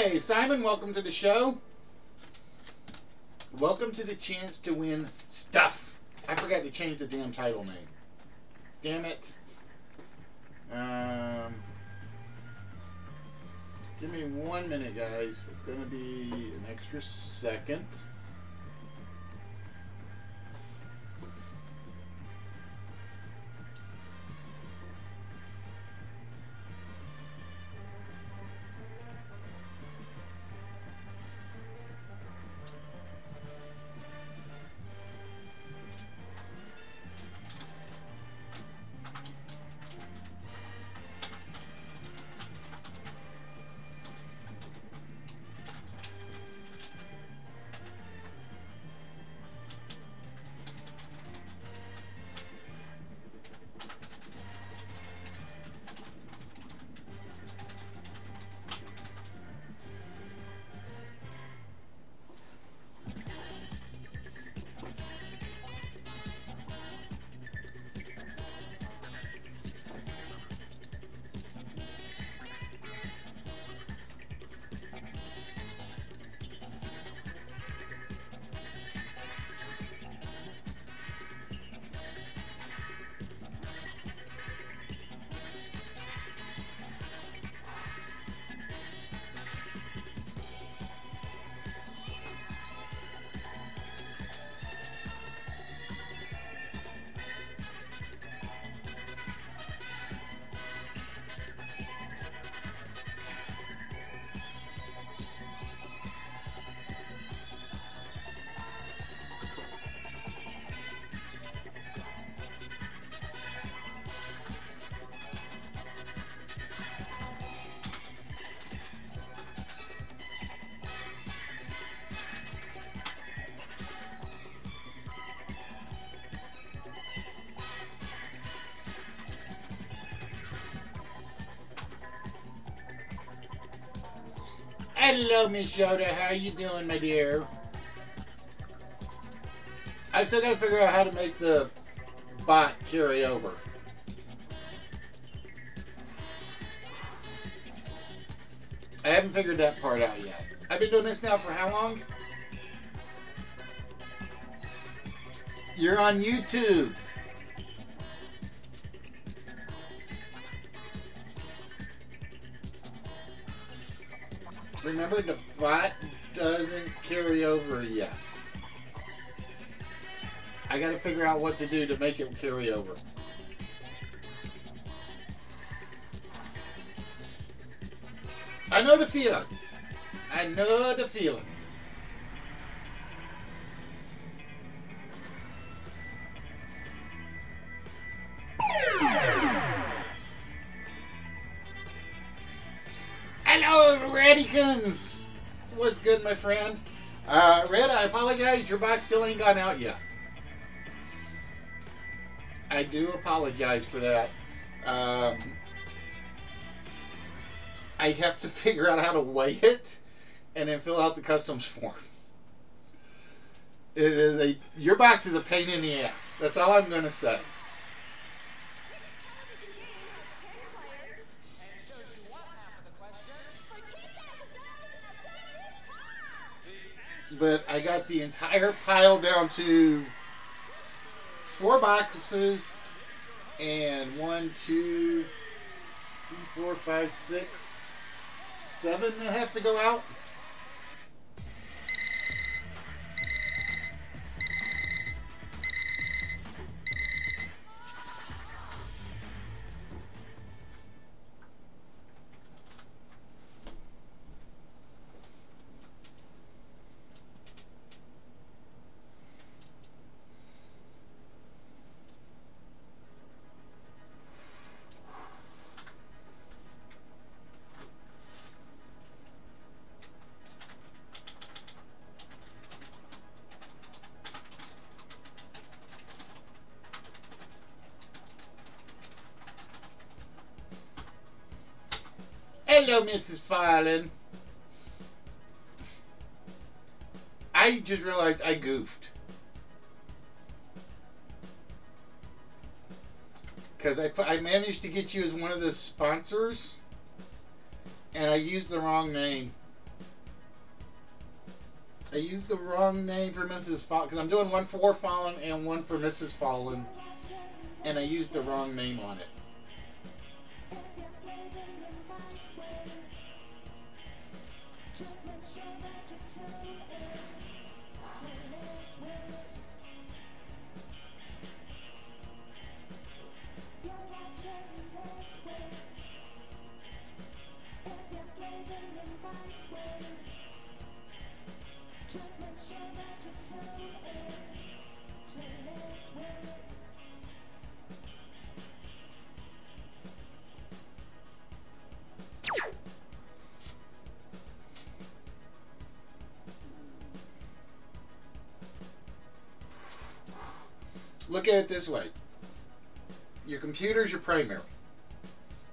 Hey, Simon, welcome to the show. Welcome to the chance to win stuff. I forgot to change the damn title name. Damn it. Give me 1 minute, guys. It's going to be an extra second. Hello, Miss Yoda. How you doing, my dear? I still gotta figure out how to make the bot carry over. I haven't figured that part out yet. I've been doing this now for how long? You're on YouTube. Remember, the bot doesn't carry over yet. I gotta figure out what to do to make it carry over. I know the feeling. I know the feeling. Hello, Redikins! What's good, my friend? Red, I apologize. Your box still ain't gone out yet. I do apologize for that. I have to figure out how to weigh it and then fill out the customs form. It is your box is a pain in the ass. That's all I'm going to say. But I got the entire pile down to 4 boxes and 1, 2, 3, 4, 5, 6, 7 that have to go out. Hello, Mrs. Filing. I just realized I goofed. Because I managed to get you as one of the sponsors, and I used the wrong name. I used the wrong name for Mrs. Fallen because I'm doing one for Fallen and one for Mrs. Fallen, and I used the wrong name on it. Look at it this way. Your computer's your primary.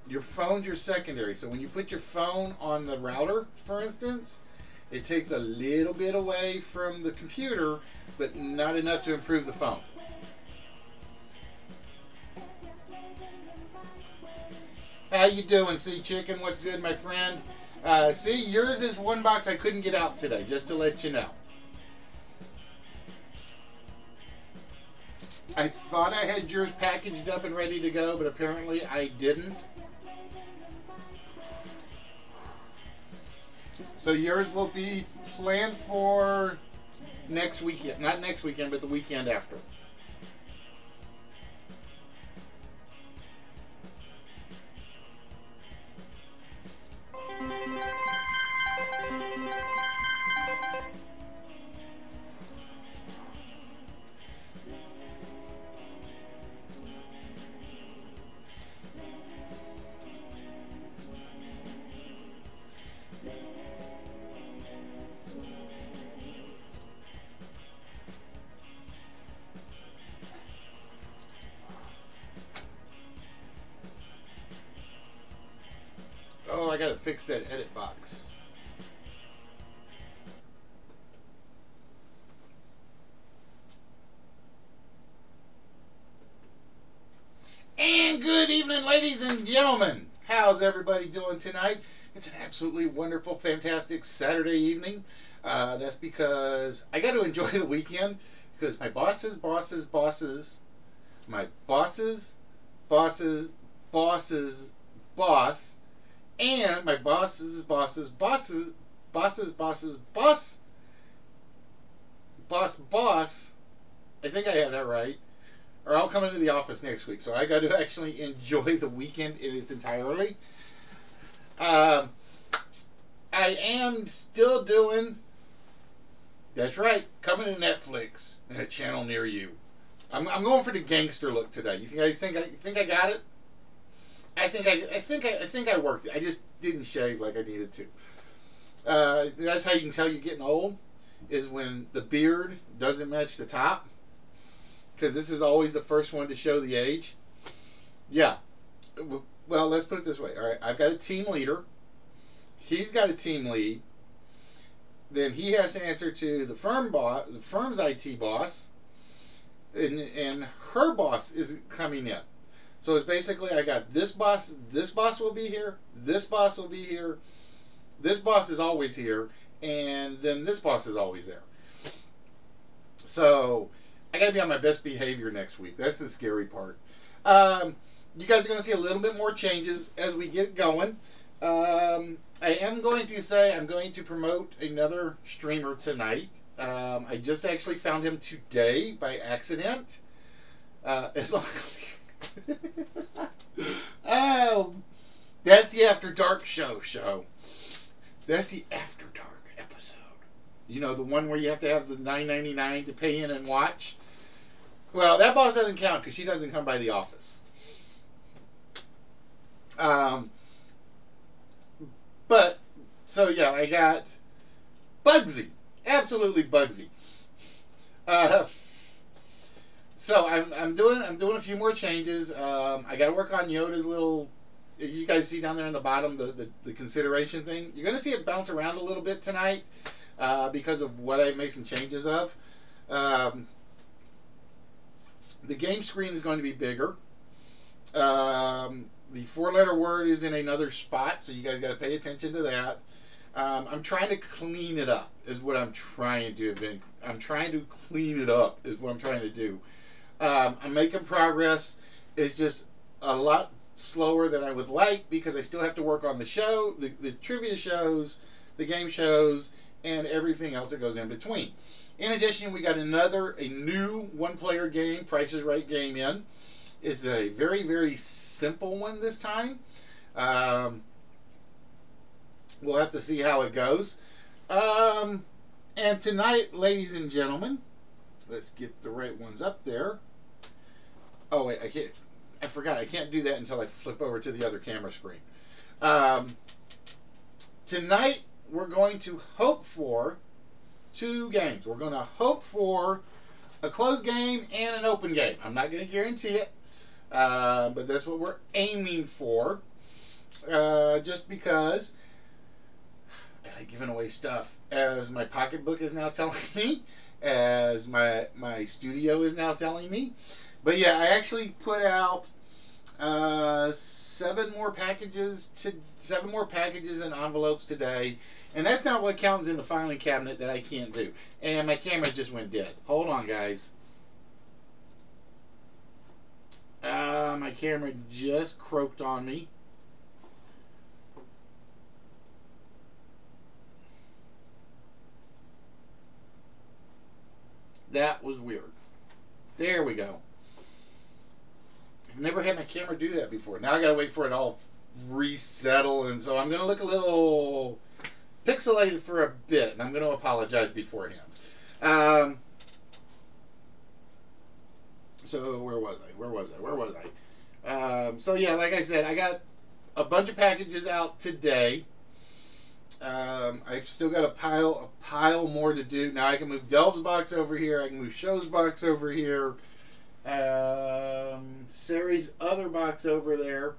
Your phone's your secondary. So when you put your phone on the router, for instance, it takes a little bit away from the computer, but not enough to improve the phone. How you doing, Sea Chicken? What's good, my friend? See, yours is one box I couldn't get out today, just to let you know. I thought I had yours packaged up and ready to go, but apparently I didn't. So yours will be planned for next weekend. Not next weekend, but the weekend after. Oh, I gotta fix that edit box. And good evening, ladies and gentlemen. How's everybody doing tonight? It's an absolutely wonderful, fantastic Saturday evening. That's because I got to enjoy the weekend because my boss, my boss's boss, and my boss's boss, I think I have that right, are all coming to the office next week. So I got to actually enjoy the weekend in its entirety. I am still doing, that's right, coming to Netflix and a channel near you. I'm going for the gangster look today. You think I got it? I think I worked it. I just didn't shave like I needed to. That's how you can tell you're getting old, is when the beard doesn't match the top. Because this is always the first one to show the age. Yeah. Well, let's put it this way. All right, I've got a team leader. He's got a team lead. Then he has to answer to the firm's IT boss, and her boss is coming in. So it's basically I got this boss will be here, this boss will be here, this boss is always here, and then this boss is always there. So I got to be on my best behavior next week. That's the scary part. You guys are going to see a little bit more changes as we get going. I am going to say I'm going to promote another streamer tonight. I just actually found him today by accident. As long oh, that's the After Dark show. That's the After Dark episode. You know, the one where you have to have the $9.99 to pay in and watch. Well, that boss doesn't count because she doesn't come by the office. But so yeah, I got Bugsy, absolutely Bugsy. So I'm doing a few more changes. I got to work on Yoda's little. You guys see down there in the bottom the consideration thing. You're gonna see it bounce around a little bit tonight because of what I made some changes of. The game screen is going to be bigger. The 4-letter word is in another spot, so you guys got to pay attention to that. I'm trying to clean it up, is what I'm trying to do. I'm trying to clean it up, is what I'm trying to do. I'm making progress. It's just a lot slower than I would like because I still have to work on the show, the trivia shows, the game shows, and everything else that goes in between. In addition, we got a new one-player game, Price is Right game in. It's a very, very simple one this time. We'll have to see how it goes. And tonight, ladies and gentlemen, let's get the right ones up there. Oh, wait, I forgot. I can't do that until I flip over to the other camera screen. Tonight, we're going to hope for 2 games. We're going to hope for a closed game and an open game. I'm not going to guarantee it, but that's what we're aiming for. Just because I like giving away stuff, as my pocketbook is now telling me, as my studio is now telling me. But yeah, I actually put out 7 more packages and envelopes today, and that's not what counts in the filing cabinet that I can't do. And my camera just went dead. Hold on, guys. My camera just croaked on me. That was weird. There we go. I've never had my camera do that before. Now I gotta wait for it all resettle, and so I'm gonna look a little pixelated for a bit, and I'm gonna apologize beforehand. So where was I? So yeah, like I said, I got a bunch of packages out today. I've still got a pile more to do. Now I can move Delve's box over here. I can move Show's box over here. Sari's other box over there.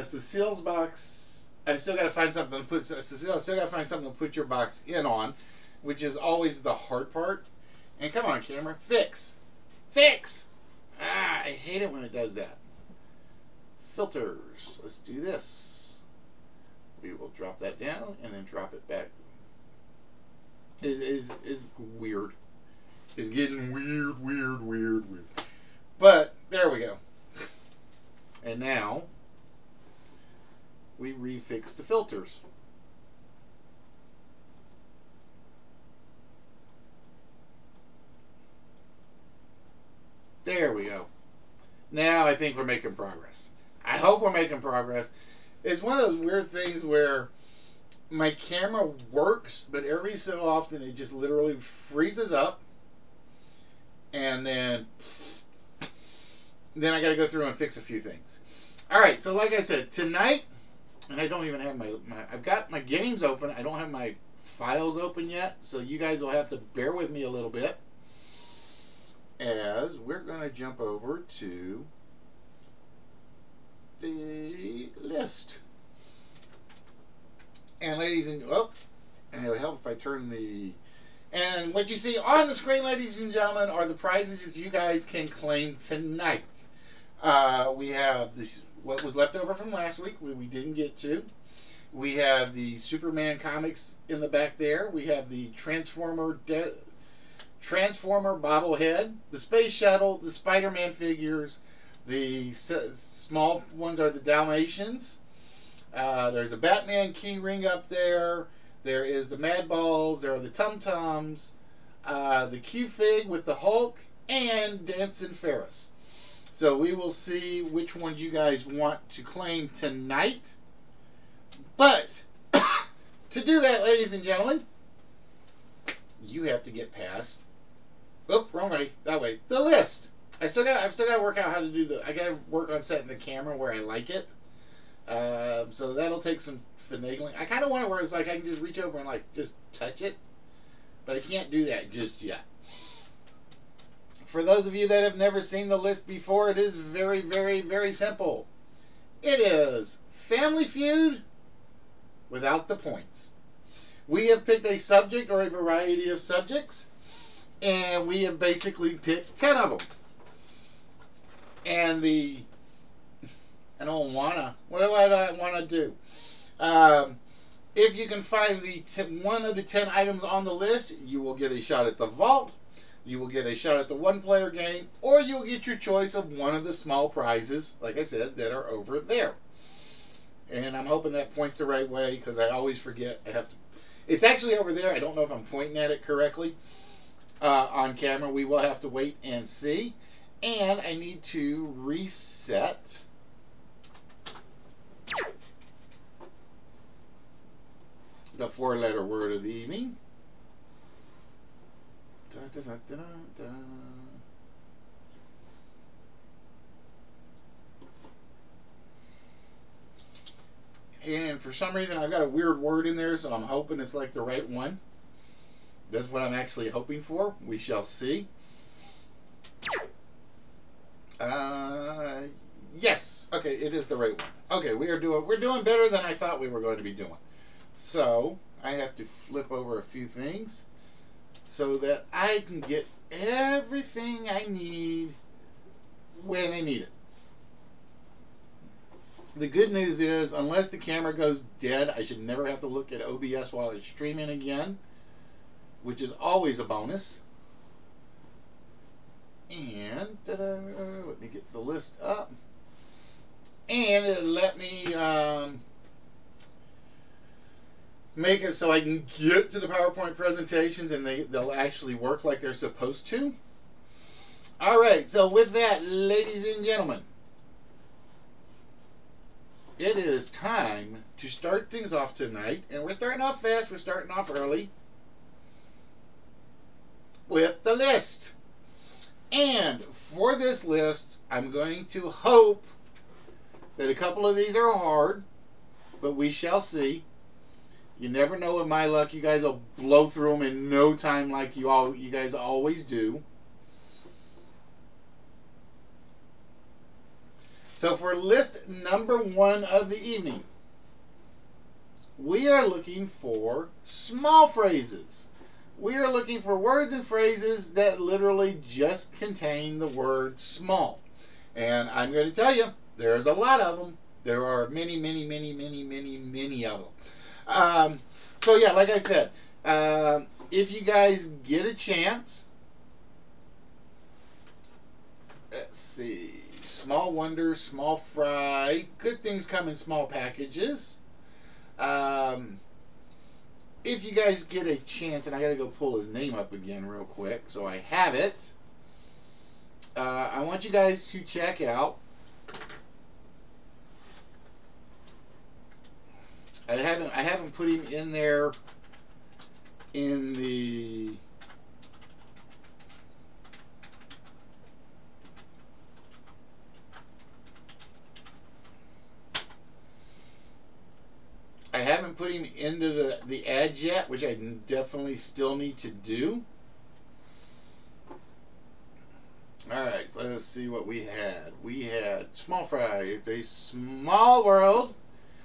Cecile's box. I still got to find something to put. Cecile, I still got to find something to put your box in on, which is always the hard part. And come on, camera, fix. I hate it when it does that. Filters. Let's do this. We will drop that down and then drop it back. Is weird. It's getting weird. But there we go. And now we refix the filters. There we go. Now I think we're making progress. I hope we're making progress. It's one of those weird things where my camera works, but every so often it just literally freezes up, and then I got to go through and fix a few things. All right, so like I said, tonight, and I don't even have I've got my games open. I don't have my files open yet, so you guys will have to bear with me a little bit as we're going to jump over to the list. And ladies and and it would help if I turn the, and what you see on the screen, ladies and gentlemen, are the prizes you guys can claim tonight. We have this, what was left over from last week, we didn't get to. We have the Superman comics in the back there. We have the Transformer bobblehead, the Space Shuttle, the Spider-Man figures. The small ones are the Dalmatians. There's a Batman key ring up there. There is the Mad Balls. There are the Tum Tums. The Q-Fig with the Hulk and Dancing Ferris. So we will see which ones you guys want to claim tonight. But to do that, ladies and gentlemen, you have to get past. Oh, wrong way. That way. The list. I've still got to work out how to do I got to work on setting the camera where I like it. So that'll take some finagling. I kind of want it where it's like I can just reach over and like just touch it, but I can't do that just yet. For those of you that have never seen the list before, it is very, very, very simple. It is Family Feud without the points. We have picked a subject or a variety of subjects, and we have basically picked 10 of them. And what do I want to do? If you can find one of the 10 items on the list, you will get a shot at the vault, you will get a shot at the one-player game, or you'll get your choice of one of the small prizes, like I said, that are over there. And I'm hoping that points the right way, because I always forget. It's actually over there. I don't know if I'm pointing at it correctly on camera. We will have to wait and see. And I need to reset the 4-letter word of the evening. Da, da, da, da, da. And for some reason I've got a weird word in there, so I'm hoping it's like the right one. That's what I'm actually hoping for. We shall see. Yes. Okay, it is the right one. Okay, we're doing better than I thought we were going to be doing. So I have to flip over a few things so that I can get everything I need when I need it. The good news is, unless the camera goes dead, I should never have to look at OBS while it's streaming again, which is always a bonus. And let me get the list up. And it let me make it so I can get to the PowerPoint presentations and they'll actually work like they're supposed to. All right, so with that, ladies and gentlemen, it is time to start things off tonight. And we're starting off fast, we're starting off early with the list. And for this list, I'm going to hope that a couple of these are hard, but we shall see. You never know, with my luck, you guys will blow through them in no time like you guys always do. So for list number 1 of the evening, we are looking for small phrases. We are looking for words and phrases that literally just contain the word small. And I'm going to tell you, there's a lot of them. There are many, many, many, many, many, many of them. So yeah, like I said, if you guys get a chance, let's see, small wonder, small fry, good things come in small packages. If you guys get a chance, and I got to go pull his name up again real quick so I have it, I want you guys to check out, I haven't put him in there in the I haven't put him into the ads yet, which I definitely still need to do. Alright, so let's see what we had. We had Small Fry. It's a small world.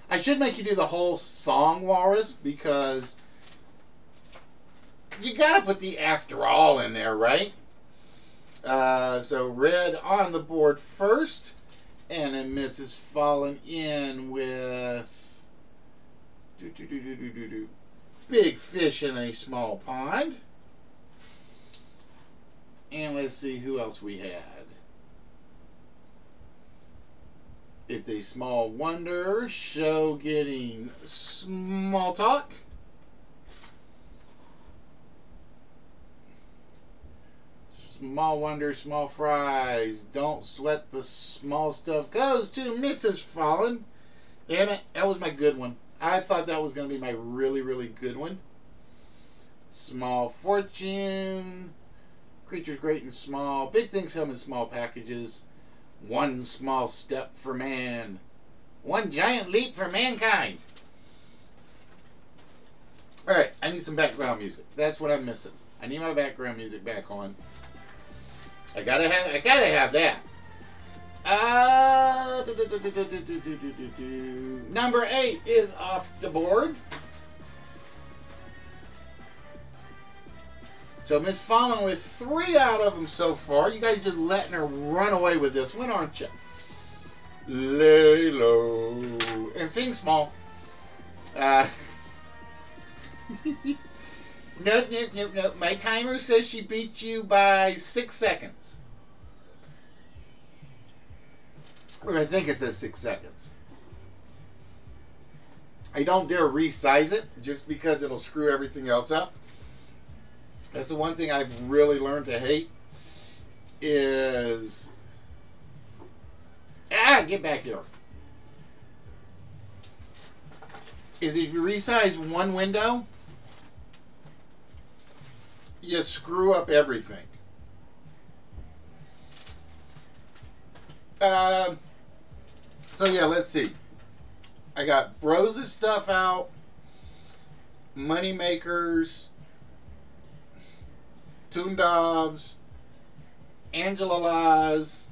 I should make you do the whole song, Walrus, because you gotta put the after all in there, right? So red on the board first, and then Mrs. Fallen in with big fish in a small pond. And let's see who else we had. It's a small wonder. Show getting small talk. Small wonder, small fries. Don't sweat the small stuff. Goes to Mrs. Fallen. Damn it, that was my good one. I thought that was going to be my really, really good one. Small fortune. Creatures great and small. Big things come in small packages. One small step for man. One giant leap for mankind. Alright, I need some background music. That's what I'm missing. I need my background music back on. I gotta have that. Number 8 is off the board. So Miss Fallen with 3 out of them so far. You guys just letting her run away with this one, aren't you? Lay low and sing small. Uh, nope, nope, nope, nope. My timer says she beat you by 6 seconds. Or I think it says 6 seconds. I don't dare resize it just because it'll screw everything else up. That's the one thing I've really learned to hate is... get back here. Is if you resize one window, you screw up everything. So yeah, let's see. I got Rose's stuff out, Money Makers, Toondovs, Angela Laws.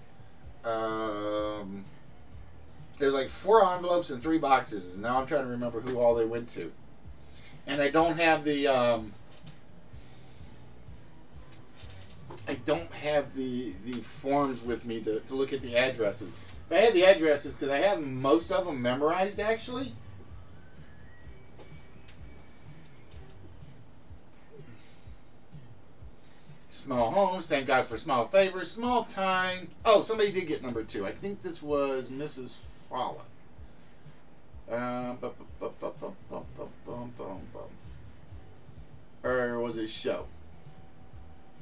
There's like 4 envelopes and 3 boxes. Now I'm trying to remember who all they went to. And I don't have the forms with me to look at the addresses. If I had the addresses, because I have most of them memorized actually. Small homes, thank God for small favors, small time. Oh, somebody did get number 2. I think this was Mrs. Fallen. Or was it Show?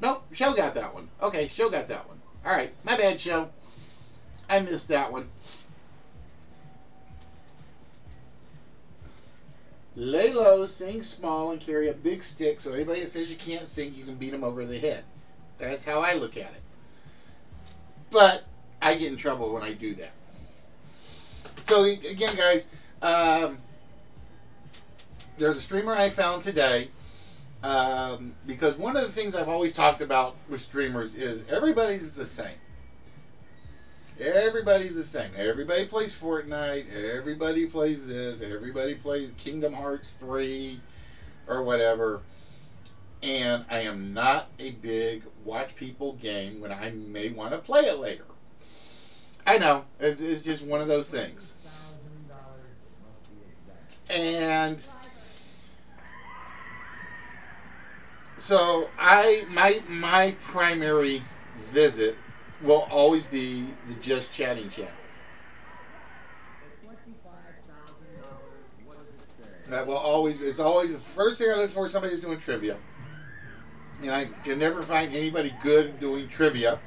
Nope, Show got that one. Okay, Show got that one. Alright, my bad, Show. I missed that one. Lay low, sing small, and carry a big stick so anybody that says you can't sing, you can beat them over the head. That's how I look at it. But I get in trouble when I do that. So again, guys, there's a streamer I found today because one of the things I've always talked about with streamers is everybody's the same. Everybody's the same. Everybody plays Fortnite. Everybody plays this. Everybody plays Kingdom Hearts 3 or whatever. And I am not a big watch people game when I may want to play it later. I know. It's just one of those things. And so my primary visit will always be the Just Chatting channel. That will always, it's always the first thing I look for is somebody who's doing trivia. And I can never find anybody good doing trivia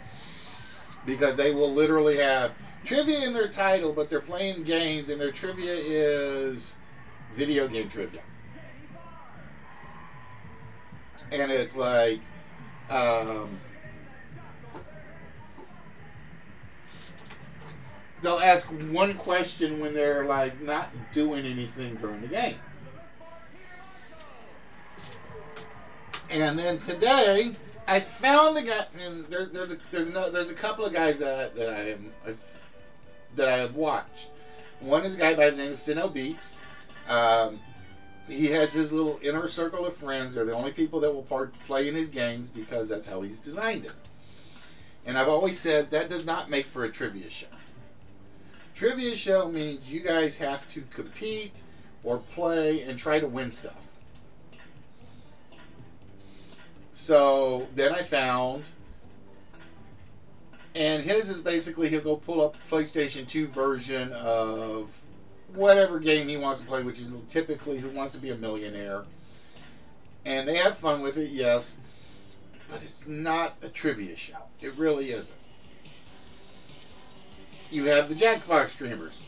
because they will literally have trivia in their title, but they're playing games and their trivia is video game trivia. And it's like, they'll ask one question when they're like not doing anything during the game. And then today I found a guy, and there's a couple of guys that I have watched. One is a guy by the name of Sinnoh Beats. He has his little inner circle of friends. They're the only people that will play in his games because that's how he's designed it. And I've always said that does not make for a trivia show. Trivia show means you guys have to compete or play and try to win stuff. So then I found, and his is basically he'll go pull up PlayStation 2 version of whatever game he wants to play, which is typically Who Wants to Be a Millionaire. And they have fun with it, yes, but it's not a trivia show. It really isn't. You have the Jackbox streamers.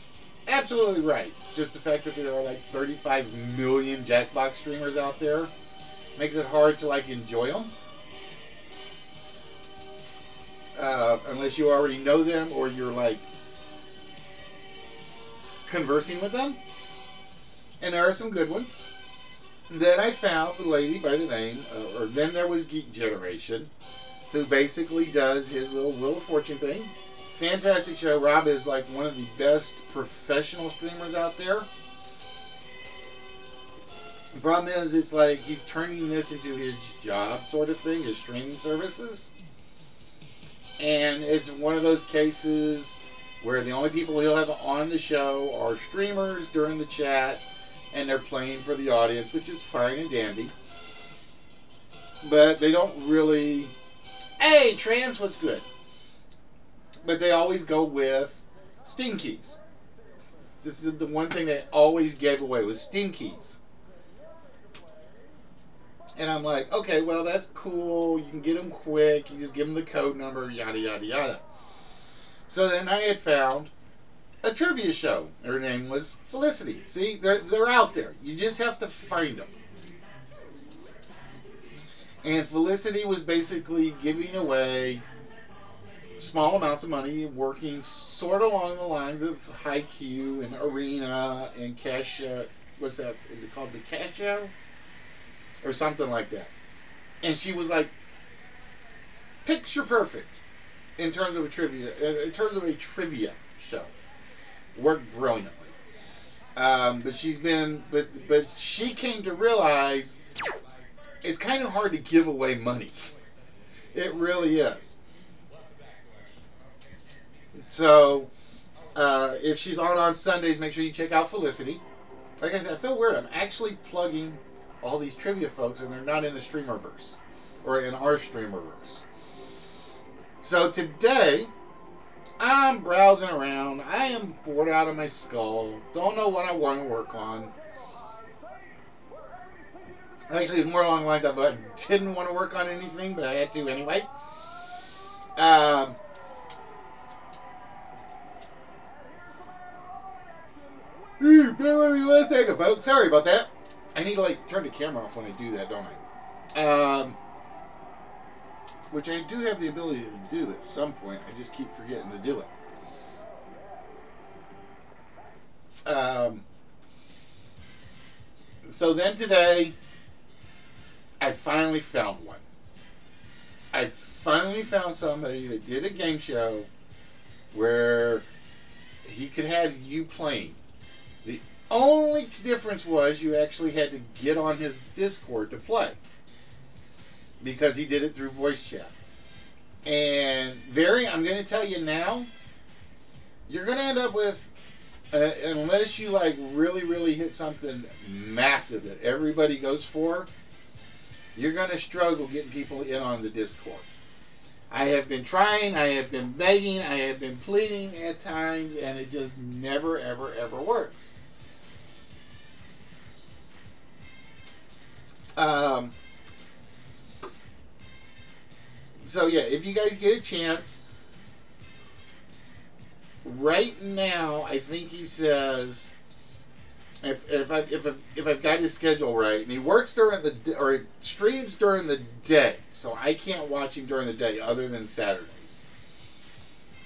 Absolutely right. Just the fact that there are like 35 million Jackbox streamers out there makes it hard to like enjoy them. Unless you already know them or you're like conversing with them. And there are some good ones. And then I found the lady by the name, or then there was Geek Generation, who basically does his little Wheel of Fortune thing. Fantastic show. Rob is like one of the best professional streamers out there. The problem is, it's like he's turning this into his job sort of thing, his streaming services. And it's one of those cases where the only people he'll have on the show are streamers during the chat, and they're playing for the audience, which is fine and dandy. But they don't really, hey, trans, what's good? But they always go with Steam keys. This is the one thing they always gave away was Steam keys. And I'm like, okay, well, that's cool. You can get them quick. You just give them the code number, yada, yada, yada. So then I had found a trivia show. Her name was Felicity. See, they're out there. You just have to find them. And Felicity was basically giving away small amounts of money, working sort of along the lines of Haiku and Arena and Cash. What's that? Is it called the Cash Show? Or something like that. And she was like, picture perfect in terms of a trivia show. Worked brilliantly. But she came to realize it's kind of hard to give away money. It really is. So, if she's on Sundays, make sure you check out Felicity. Like I said, I feel weird. I'm actually plugging all these trivia folks, and they're not in the Streamerverse, or in our Streamerverse. So today, I'm browsing around. I am bored out of my skull. Don't know what I want to work on. Actually, it's more along the lines of I didn't want to work on anything, but I had to anyway. Bear with me 1 second, folks. Sorry about that. I need to like turn the camera off when I do that, don't I? Which I do have the ability to do at some point. I just keep forgetting to do it. So then today, I finally found one. I finally found somebody that did a game show where he could have you playing. The only difference was you actually had to get on his Discord to play, because he did it through voice chat. And I'm going to tell you now, you're going to end up with, unless you like really hit something massive that everybody goes for, you're going to struggle getting people in on the Discord. I have been trying, I have been begging, I have been pleading at times, and it just never, ever works. So yeah, if you guys get a chance, right now, I think he says, if I've got his schedule right, and he works during or streams during the day, so I can't watch him during the day other than Saturdays.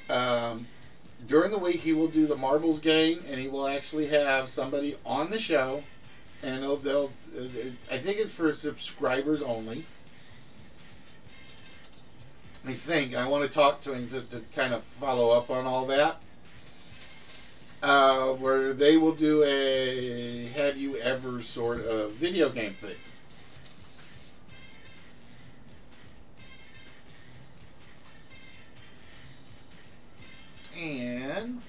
During the week, he will do the marbles game, and he will actually have somebody on the show, and I think it's for subscribers only. I think. I want to talk to him to kind of follow up on all that. Where they will do a have you ever sort of video game thing. And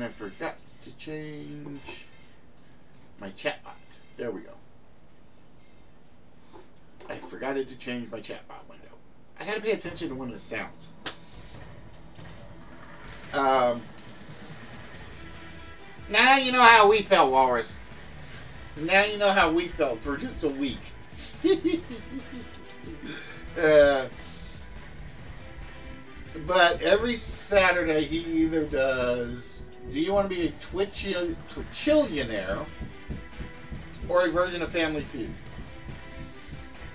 I forgot to change my chatbot. There we go. I forgot to change my chatbot window. I gotta pay attention to when it sounds. Now you know how we felt, Walrus. Now you know how we felt for just a week. But every Saturday he either does, do you want to be a Twitchillionaire or a version of Family Feud?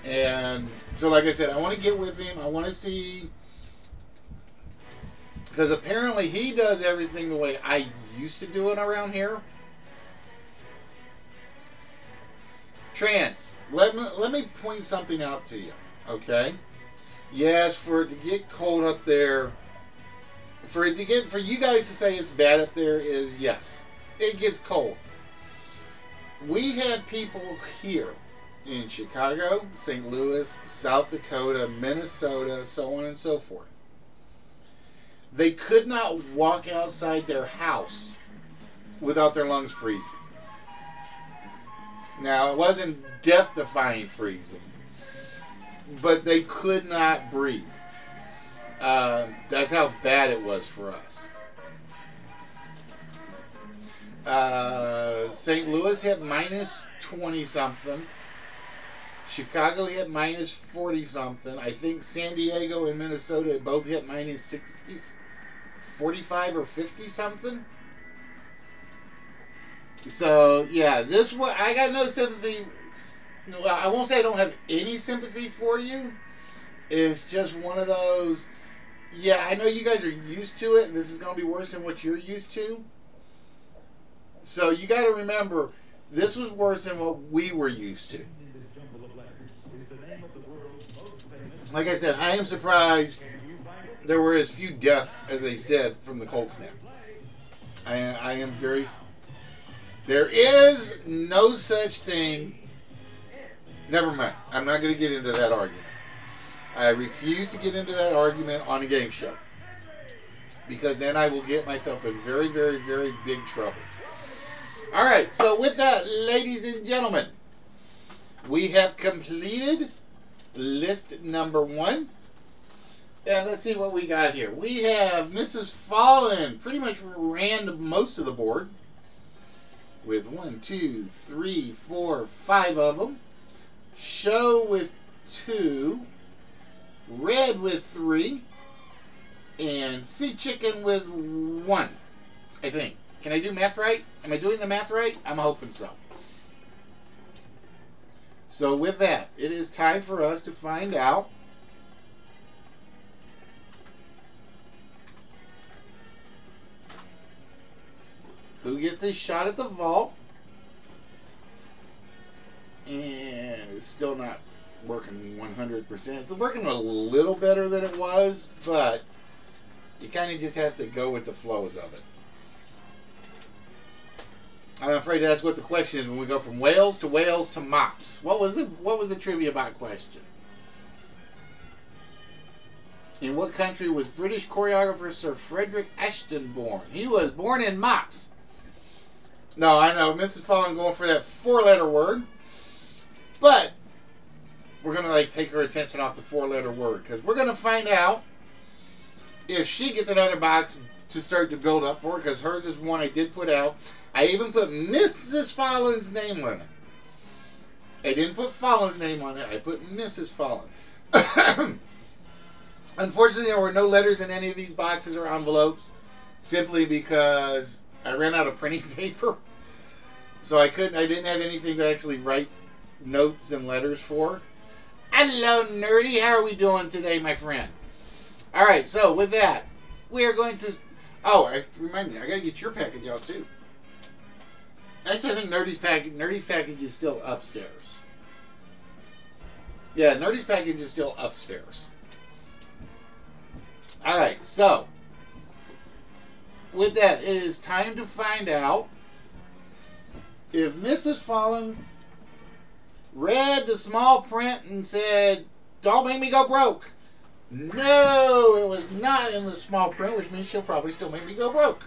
And so like I said, I want to get with him. I want to see, because apparently he does everything the way I used to do it around here. Trans, let me point something out to you, okay? Yes, for it to get cold up there, for you guys to say it's bad up there is yes, it gets cold. We had people here in Chicago, St. Louis, South Dakota, Minnesota, so on and so forth, They could not walk outside their house without their lungs freezing. Now, it wasn't death-defying freezing, but they could not breathe. That's how bad it was for us. St. Louis hit minus 20-something. Chicago hit minus 40-something. I think San Diego and Minnesota both hit minus 60s, 45 or 50-something. So, yeah, this one, I got no sympathy. No, I won't say I don't have any sympathy for you. It's just one of those, yeah, I know you guys are used to it, and this is going to be worse than what you're used to. So you got to remember, this was worse than what we were used to. Like I said, I am surprised there were as few deaths as they said from the cold snap. I am very... There is no such thing... Never mind. I'm not going to get into that argument. I refuse to get into that argument on a game show. Because then I will get myself in very, very, very big trouble. Alright, so with that, ladies and gentlemen, we have completed list number 1. And let's see what we got here. We have Mrs. Fallen pretty much ran most of the board. With 1, 2, 3, 4, 5 of them. Show with 2. Red with 3. And Sea Chicken with 1, I think. Can I do math right? Am I doing the math right? I'm hoping so. So with that, it is time for us to find out who gets a shot at the vault. And it's still not working 100%. It's working a little better than it was, but you kind of just have to go with the flows of it. I'm afraid that's what the question is when we go from whales to mops. What was the trivia bot question? In what country was British choreographer Sir Frederick Ashton born? He was born in mops. No, I know, Mrs. Fallen going for that 4-letter word. But we're going to take her attention off the 4-letter word. Because we're going to find out if she gets another box to start to build up for. Because hers is one I did put out. I even put Mrs. Fallen's name on it. I didn't put Fallen's name on it. I put Mrs. Fallen. Unfortunately, there were no letters in any of these boxes or envelopes. Simply because I ran out of printing paper. So I didn't have anything to actually write notes and letters for. Hello, Nerdy. How are we doing today, my friend? Alright, so with that, we are going to... Oh, remind me, I got to get your package out, too. Actually, I think Nerdy's package is still upstairs. Yeah, Nerdy's package is still upstairs. Alright, so with that, it is time to find out if Mrs. Fallen read the small print and said, "Don't make me go broke." No, it was not in the small print, which means she'll probably still make me go broke.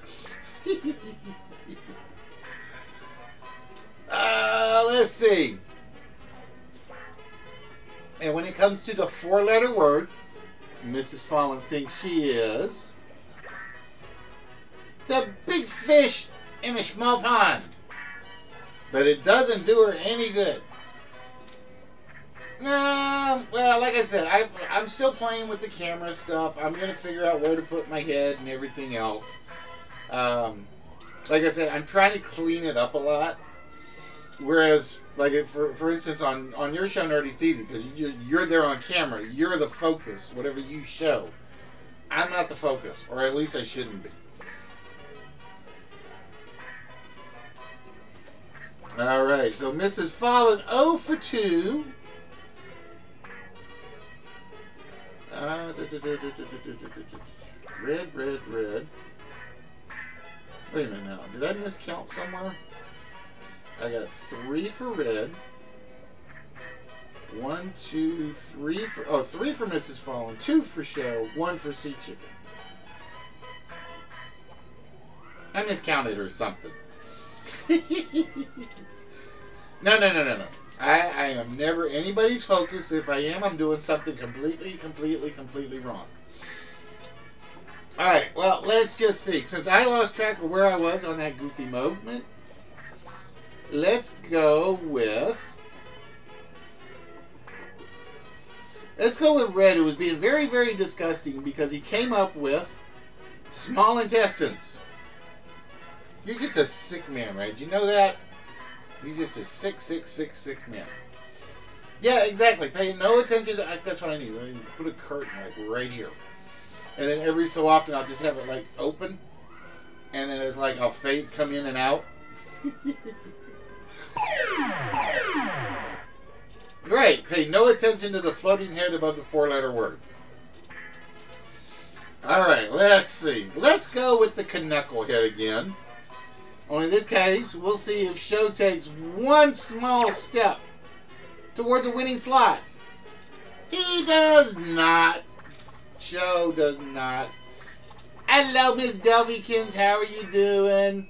Let's see. And when it comes to the 4-letter word, Mrs. Fallen thinks she is the big fish in a small pond. But it doesn't do her any good. No, well, like I said, I'm still playing with the camera stuff. I'm going to figure out where to put my head and everything else. Like I said, I'm trying to clean it up a lot. Whereas, like for instance, on your show, Nerdy, it's easy because you're there on camera. You're the focus, whatever you show. I'm not the focus, or at least I shouldn't be. Alright, so Mrs. Fallen 0 for 2. Red, red, red. Wait a minute now. Did I miscount somewhere? I got 3 for red. 1, 2, 3 for... Oh, 3 for Mrs. Fallen. 2 for show. 1 for Sea Chicken. I miscounted or something. No. I am never anybody's focus. If I am, I'm doing something completely wrong. Alright, well, let's just see. Since I lost track of where I was on that goofy moment, let's go with... Red, who was being very disgusting because he came up with small intestines. You're just a sick man, right? Do you know that? You're just a sick man. Yeah, exactly. Pay no attention to... That's what I need. I need to put a curtain like right here. And then every so often I'll just have it like open. And then it's like I'll come in and out. Great. Pay no attention to the floating head above the 4-letter word. Alright, let's see. Let's go with the knuckle head again. Only in this case, we'll see if Show takes one small step toward the winning slot. He does not. Show does not. Hello, Miss Delvikins. How are you doing?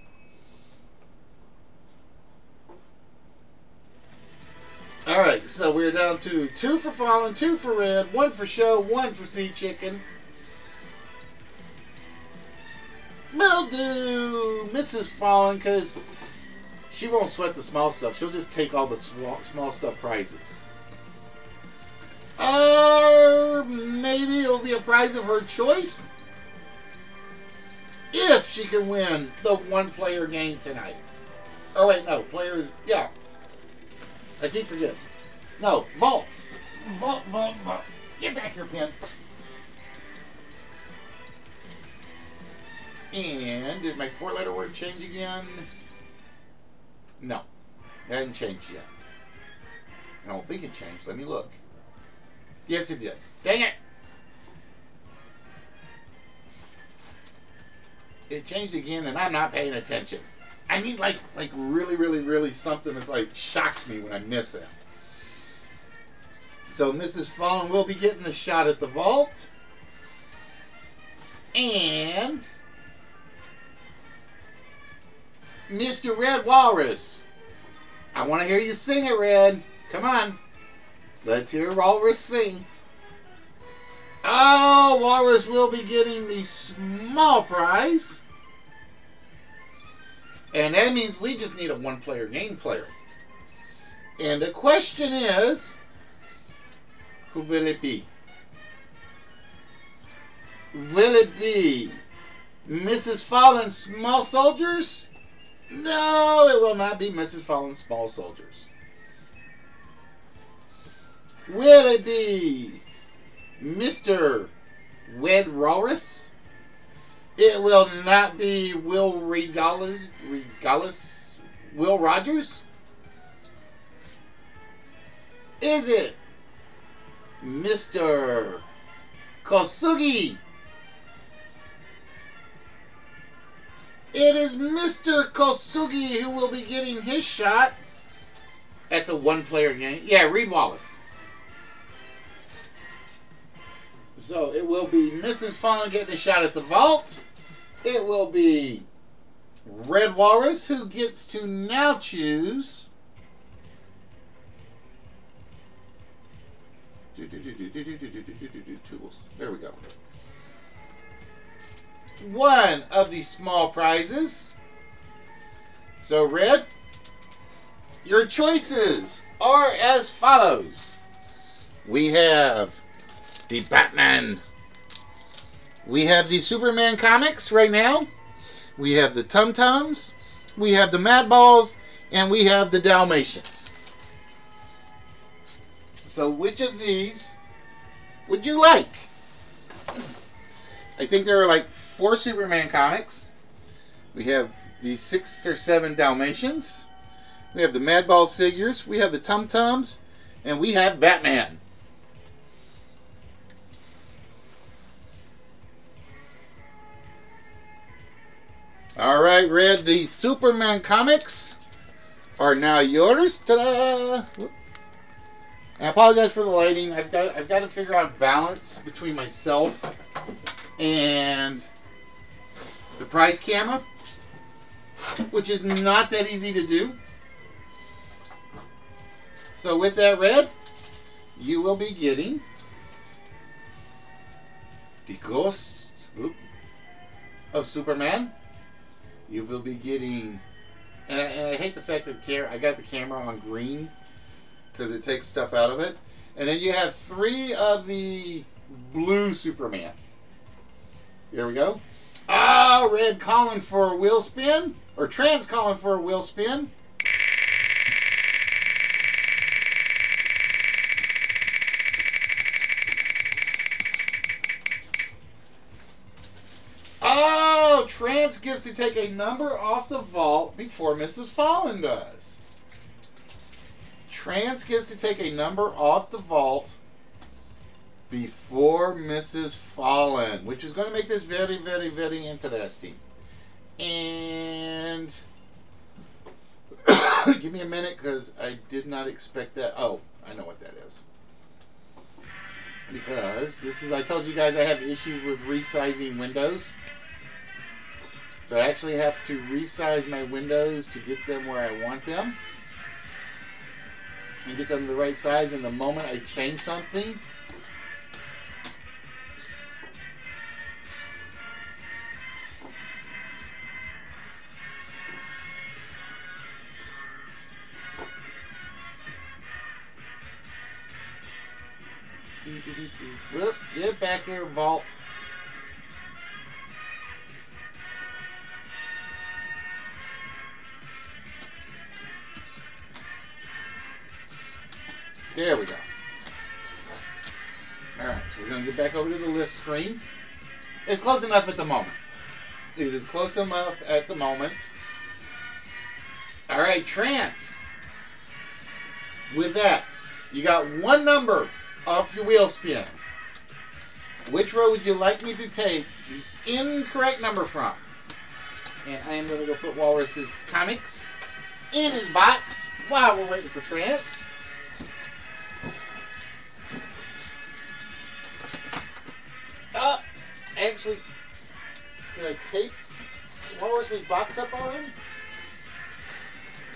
Alright, so we're down to 2 for Fallen, 2 for Red, 1 for Show, 1 for Sea Chicken. Will do Mrs. Fallen, because she won't sweat the small stuff. She'll just take all the small stuff prizes. Or maybe it'll be a prize of her choice if she can win the 1-player game tonight. Oh wait, no, players, yeah. I keep forgetting. No, vault. Vault. Get back your pen. And did my 4-letter word change again? No. It hasn't changed yet. I don't think it changed. Let me look. Yes, it did. Dang it! It changed again, and I'm not paying attention. I need like really something that's like shocks me when I miss it. So Mrs. Fallen will be getting the shot at the vault. And Mr. Red Walrus. I want to hear you sing it, Red. Come on. Let's hear Walrus sing. Oh, Walrus will be getting the small prize. And that means we just need a 1-player game player. And the question is, who will it be? Will it be Mrs. Fallen's Small Soldiers? No, it will not be Mrs. Fallen's Small Soldiers. Will it be Mr. Red Walrus? It will not be Will Rogers? Is it Mr. Kosugi? It is Mr. Kosugi who will be getting his shot at the 1-player game. Yeah, Reed Wallace. So it will be Mrs. Fallen getting the shot at the vault. It will be Red Walrus who gets to now choose tools. There we go. One of the small prizes. So Red, your choices are as follows. We have the Batman. We have the Superman comics right now. We have the Tum Tums. We have the Mad Balls. And we have the Dalmatians. So which of these would you like? I think there are like 4 Superman comics. We have the 6 or 7 Dalmatians. We have the Mad Balls figures. We have the Tum Tums. And we have Batman. Alright, Red, the Superman comics are now yours. Ta-da! I apologize for the lighting. I've got to figure out balance between myself and the prize camera. which is not that easy to do. So with that red, you will be getting the Ghost of Superman. You will be getting, and I hate the fact that I got the camera on green because it takes stuff out of it. And then you have 3 of the blue Superman. There we go. Ah, red calling for a wheel spin, or trans calling for a wheel spin. Oh, trans gets to take a number off the vault before Mrs. Fallen does. Trans gets to take a number off the vault before Mrs. Fallen, which is going to make this very, very, very interesting. And give me a minute because I did not expect that. Oh, I know what that is. Because this is, I told you guys I have issues with resizing windows. So I actually have to resize my windows to get them where I want them. And get them the right size. And the moment I change something, whoop, get back here, vault. There we go. Alright, so we're going to get back over to the list screen. It's close enough at the moment. It is close enough at the moment. Alright, trance. With that, you got 1 number off your wheel spin. Which row would you like me to take the incorrect number from? And I am going to go put Walrus's comics in his box while we're waiting for trance. Actually, did I tape Walrus's box up already?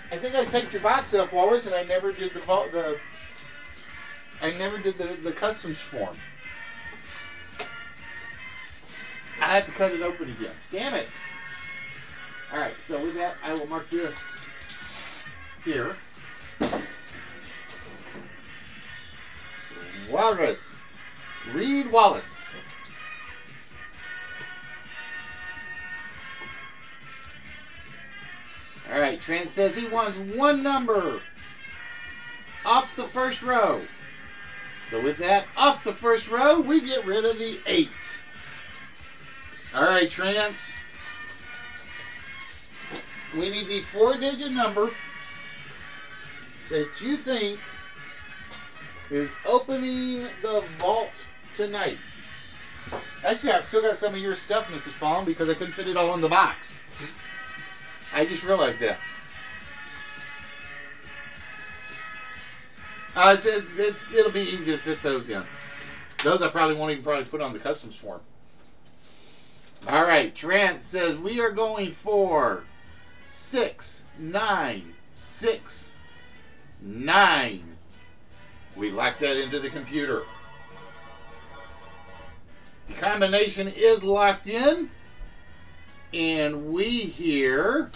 I think I taped your box up, Walrus, and I never did the customs form. I have to cut it open again. Damn it! Alright, so with that, I will mark this here. Walrus. Reed Wallace. Alright, Trent says he wants 1 number off the first row. So with that, off the first row, we get rid of the 8. Alright, Trance. We need the 4-digit number that you think is opening the vault tonight. Actually, I've still got some of your stuff, Mrs. Fallen, because I couldn't fit it all in the box. I just realized that. It says it'll be easy to fit those in. Those I probably won't even put on the customs form. All right, Trent says we are going for 6, 9, 6, 9. We lock that into the computer. The combination is locked in, and we hear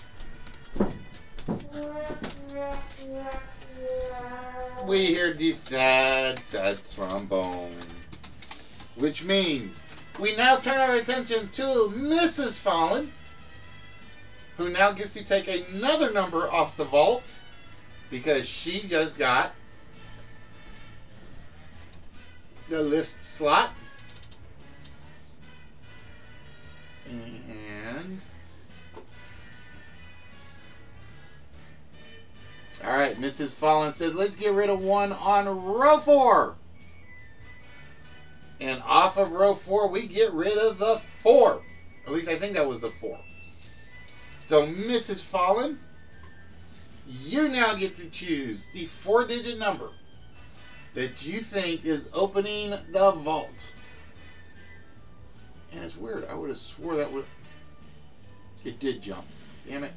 the sad, sad trombone, which means we now turn our attention to Mrs. Fallen, who now gets to take another number off the vault because she just got the list slot. And alright, Mrs. Fallen says let's get rid of 1 on row 4. And off of row 4 we get rid of the 4. At least I think that was the 4. So Mrs. Fallen, you now get to choose the 4-digit number that you think is opening the vault. And it's weird. I would have swore that would... It did jump. Damn it.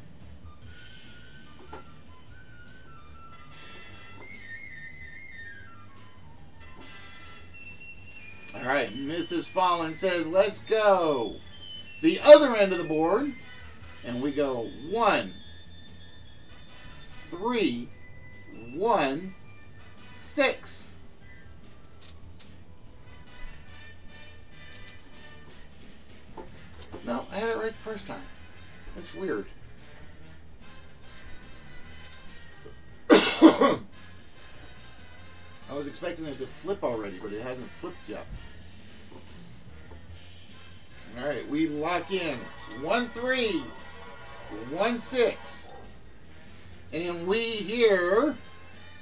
All right, Mrs. Fallen says, let's go. The other end of the board. And we go 1, 3, 1, 6. No, I had it right the first time. That's weird. I was expecting it to flip already, but it hasn't flipped yet. All right, we lock in 1, 3, 1, 6. And we here,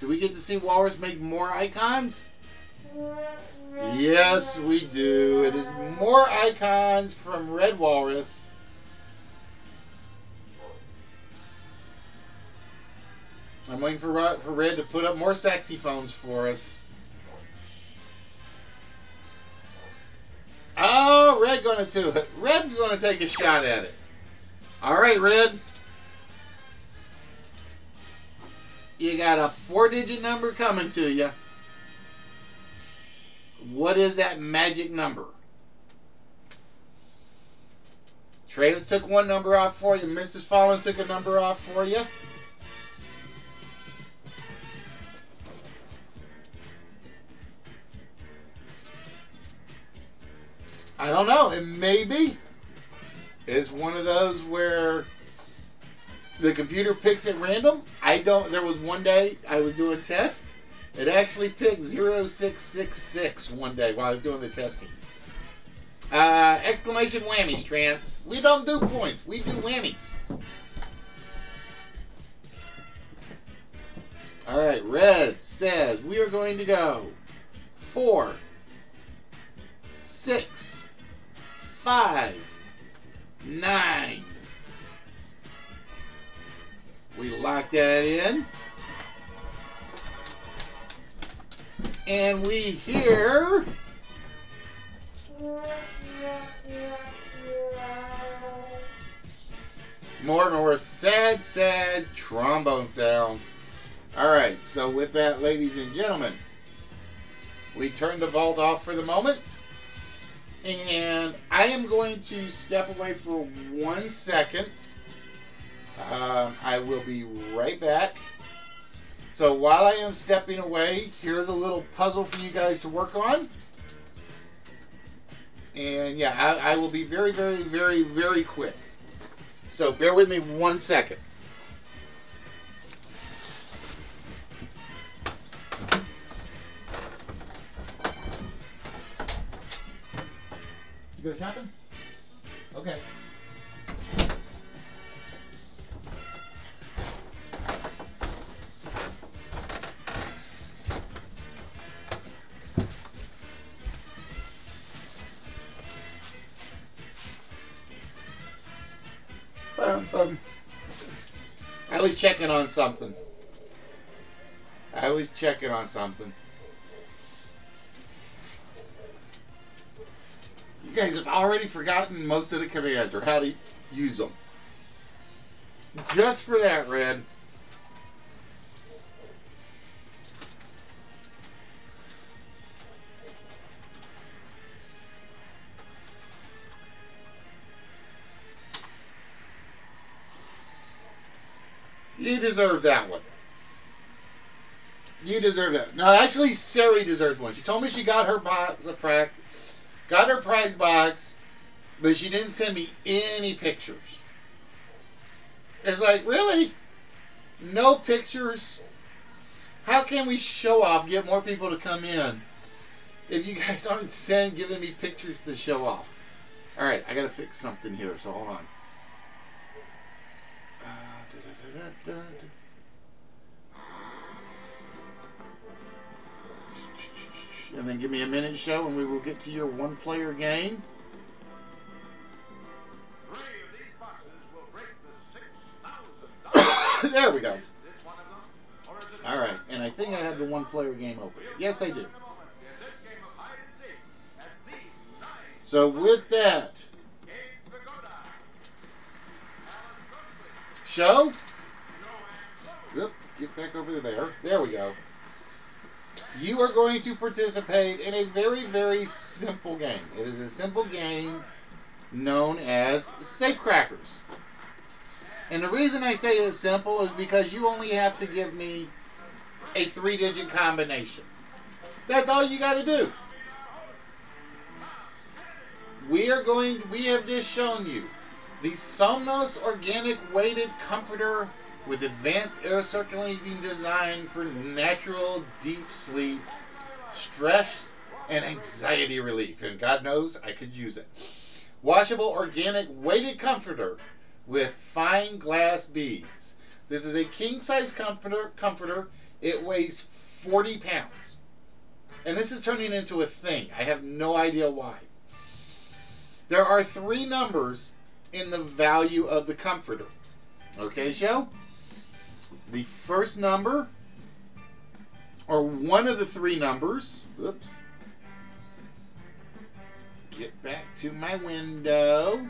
do we get to see Walrus make more icons? Yes, we do. It is more icons from Red Walrus. I'm waiting for Red to put up more saxophones for us. Oh, Red going to do it. Red's going to take a shot at it. All right, Red. You got a 4-digit number coming to you. What is that magic number? Travis took one number off for you. Mrs. Fallen took a number off for you. I don't know. It maybe is one of those where the computer picks at random. There was one day I was doing a test. It actually picked 0666 one day while I was doing the testing. Exclamation whammies, Trance. We don't do points. We do whammies. All right, Red says we are going to go 4, 6, 5, 9. We lock that in. And we hear more sad, sad trombone sounds. All right, so with that, ladies and gentlemen, we turn the vault off for the moment. And I am going to step away for 1 second. I will be right back. So while I am stepping away, here's a little puzzle for you guys to work on. And yeah, I will be very, very, very, very quick. So bear with me 1 second. You go shopping? Okay. I was checking on something. You guys have already forgotten most of the commands or how to use them. Just for that, Red. You deserve that one. You deserve that. No, actually, Sari deserves one. She told me she got her got her prize box, but she didn't send me any pictures. It's like, really? No pictures? How can we show off, get more people to come in, if you guys aren't giving me pictures to show off? All right, I got to fix something here, so hold on. And then give me a minute, show, and we will get to your one-player game. 3 of these boxes will break the $6,000. There we go. All right, and I think I have the one-player game open. Yes, I do. So with that, show. Yep, get back over there. There we go. You are going to participate in a very, very simple game. It is a simple game known as Safecrackers. And the reason I say it's simple is because you only have to give me a 3-digit combination. That's all you got to do. We have just shown you the Somnos Organic Weighted Comforter with advanced air circulating design for natural deep sleep, stress, and anxiety relief. And God knows I could use it. Washable organic weighted comforter with fine glass beads. This is a king-size comforter. It weighs 40 pounds. And this is turning into a thing. I have no idea why. There are 3 numbers in the value of the comforter. Okay, show? The first number, or one of the 3 numbers, oops, get back to my window,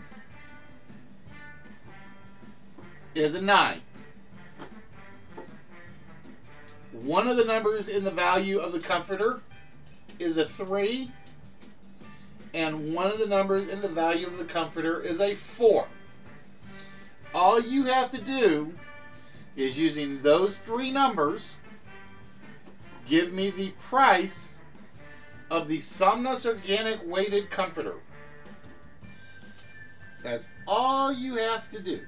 is a 9. One of the numbers in the value of the comforter is a 3. And one of the numbers in the value of the comforter is a 4. All you have to do is, using those 3 numbers, give me the price of the Somnos Organic Weighted Comforter. That's all you have to do.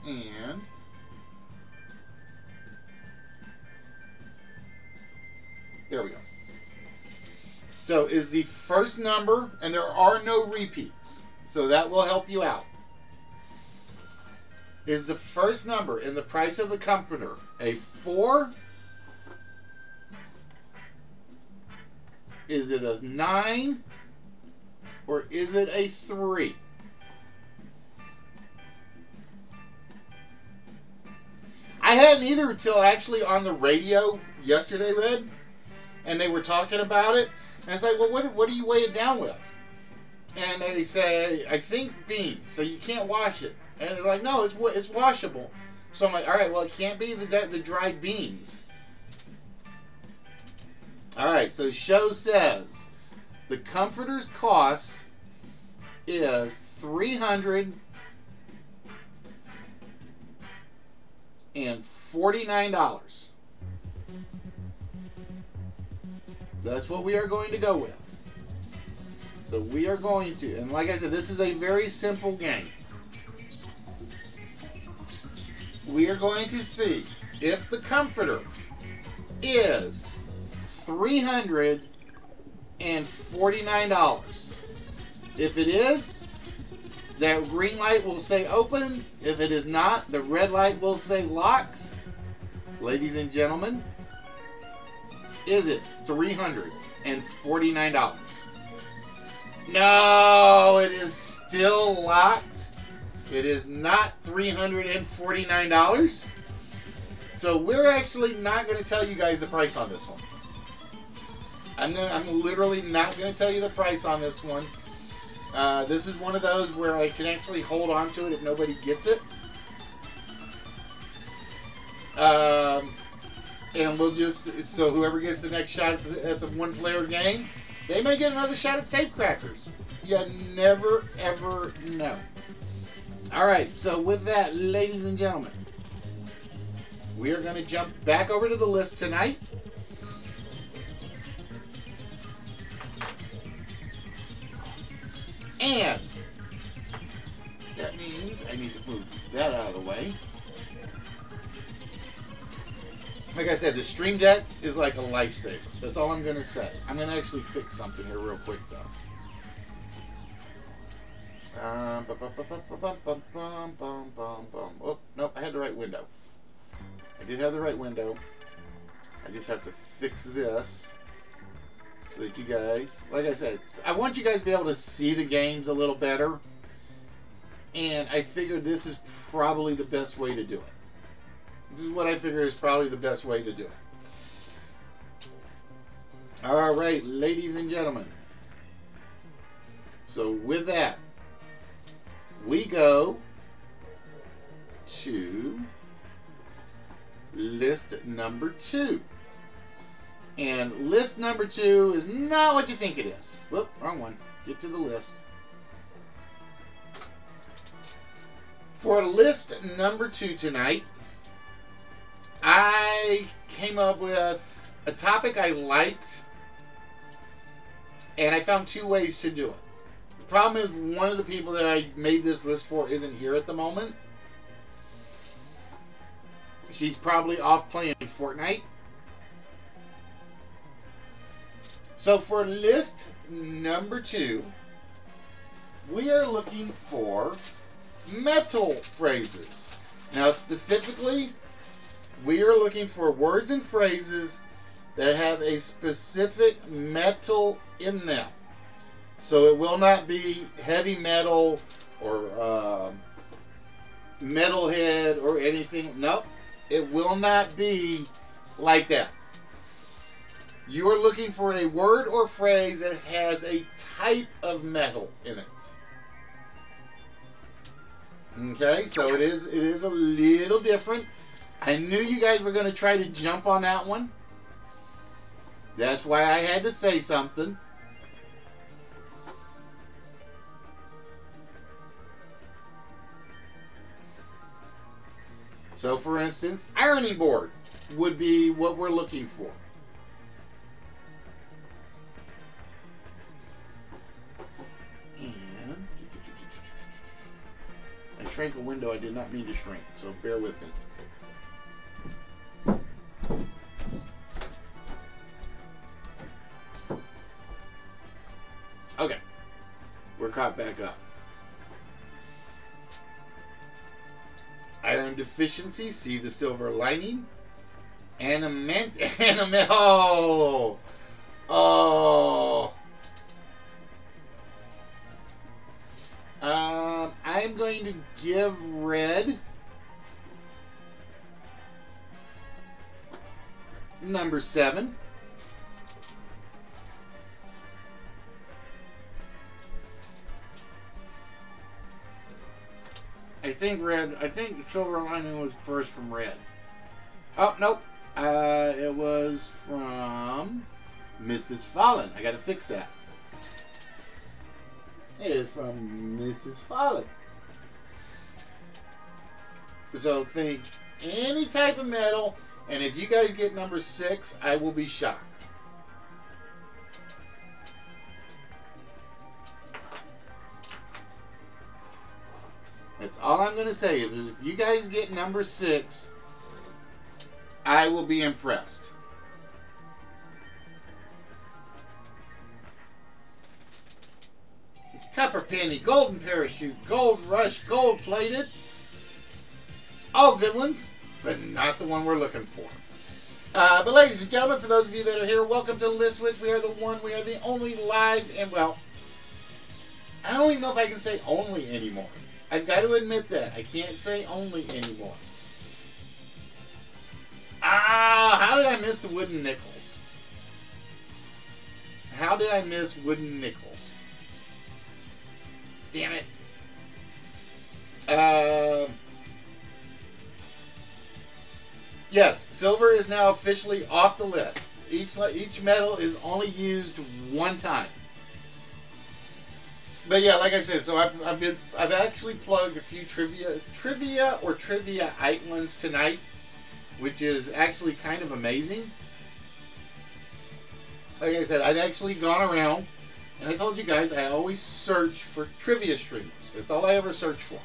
And there we go. So is the first number, and there are no repeats, so that will help you out. Is the first number in the price of the comforter a 4? Is it a 9? Or is it a 3? I hadn't either until actually on the radio yesterday, Red, and they were talking about it. And I was like, well, what do you weigh it down with? And they say, I think beans, so you can't wash it. And they're like, no, it's washable. So I'm like, all right, well, it can't be the dried beans. All right, so show says the comforter's cost is $349. That's what we are going to go with. So we are going to, and like I said, this is a very simple game. We are going to see if the comforter is $349. If it is, that green light will say open. If it is not, the red light will say locked. Ladies and gentlemen, is it $349? No, it is still locked. It is not $349. So we're actually not going to tell you guys the price on this one. I'm literally not going to tell you the price on this one. This is one of those where I can actually hold on to it if nobody gets it. And we'll just, so whoever gets the next shot at the one-player game, they may get another shot at Safecrackers. You never, ever know. All right, so with that, ladies and gentlemen, we are going to jump back over to the list tonight. And that means I need to move that out of the way. Like I said, the Stream Deck is like a lifesaver. That's all I'm going to say. I'm going to actually fix something here real quick, though. Oh, nope, I had the right window. I did have the right window. I just have to fix this so that you guys, like I said, I want you guys to be able to see the games a little better. And I figured this is probably the best way to do it. This is what I figure is probably the best way to do it. All right, ladies and gentlemen. So with that, we go to list number 2. And list number 2 is not what you think it is. Whoop, wrong one. Get to the list. For list number 2 tonight, I came up with a topic I liked, and I found 2 ways to do it. The problem is one of the people that I made this list for isn't here at the moment. She's probably off playing Fortnite. So for list number 2, we are looking for metal phrases. Now specifically, we are looking for words and phrases that have a specific metal in them. So it will not be heavy metal or metalhead or anything. Nope. It will not be like that. You are looking for a word or phrase that has a type of metal in it. Okay, so it is a little different. I knew you guys were going to try to jump on that one. That's why I had to say something. So for instance, ironing board would be what we're looking for. And I shrank a window I did not mean to shrink, so bear with me. Okay, we're caught back up. Iron deficiency, see the silver lining. Oh. I'm going to give red number 7. I think silver lining was first from red. Oh, nope. It was from Mrs. Fallen. I gotta fix that. It is from Mrs. Fallen. So think any type of metal, and if you guys get number 6, I will be shocked. That's all I'm going to say. If you guys get number 6, I will be impressed. Copper penny, golden parachute, gold rush, gold plated. All good ones, but not the one we're looking for. But ladies and gentlemen, for those of you that are here, welcome to List Wits. We are the only live, and well, I don't even know if I can say only anymore. I've got to admit that. I can't say only anymore. How did I miss the wooden nickels? How did I miss wooden nickels? Damn it. Yes, silver is now officially off the list. Each metal is only used one time. But yeah, like I said, so I've actually plugged a few trivia islands tonight, which is actually kind of amazing. Like I said, I'd actually gone around, and I told you guys I always search for trivia streamers. That's all I ever search for,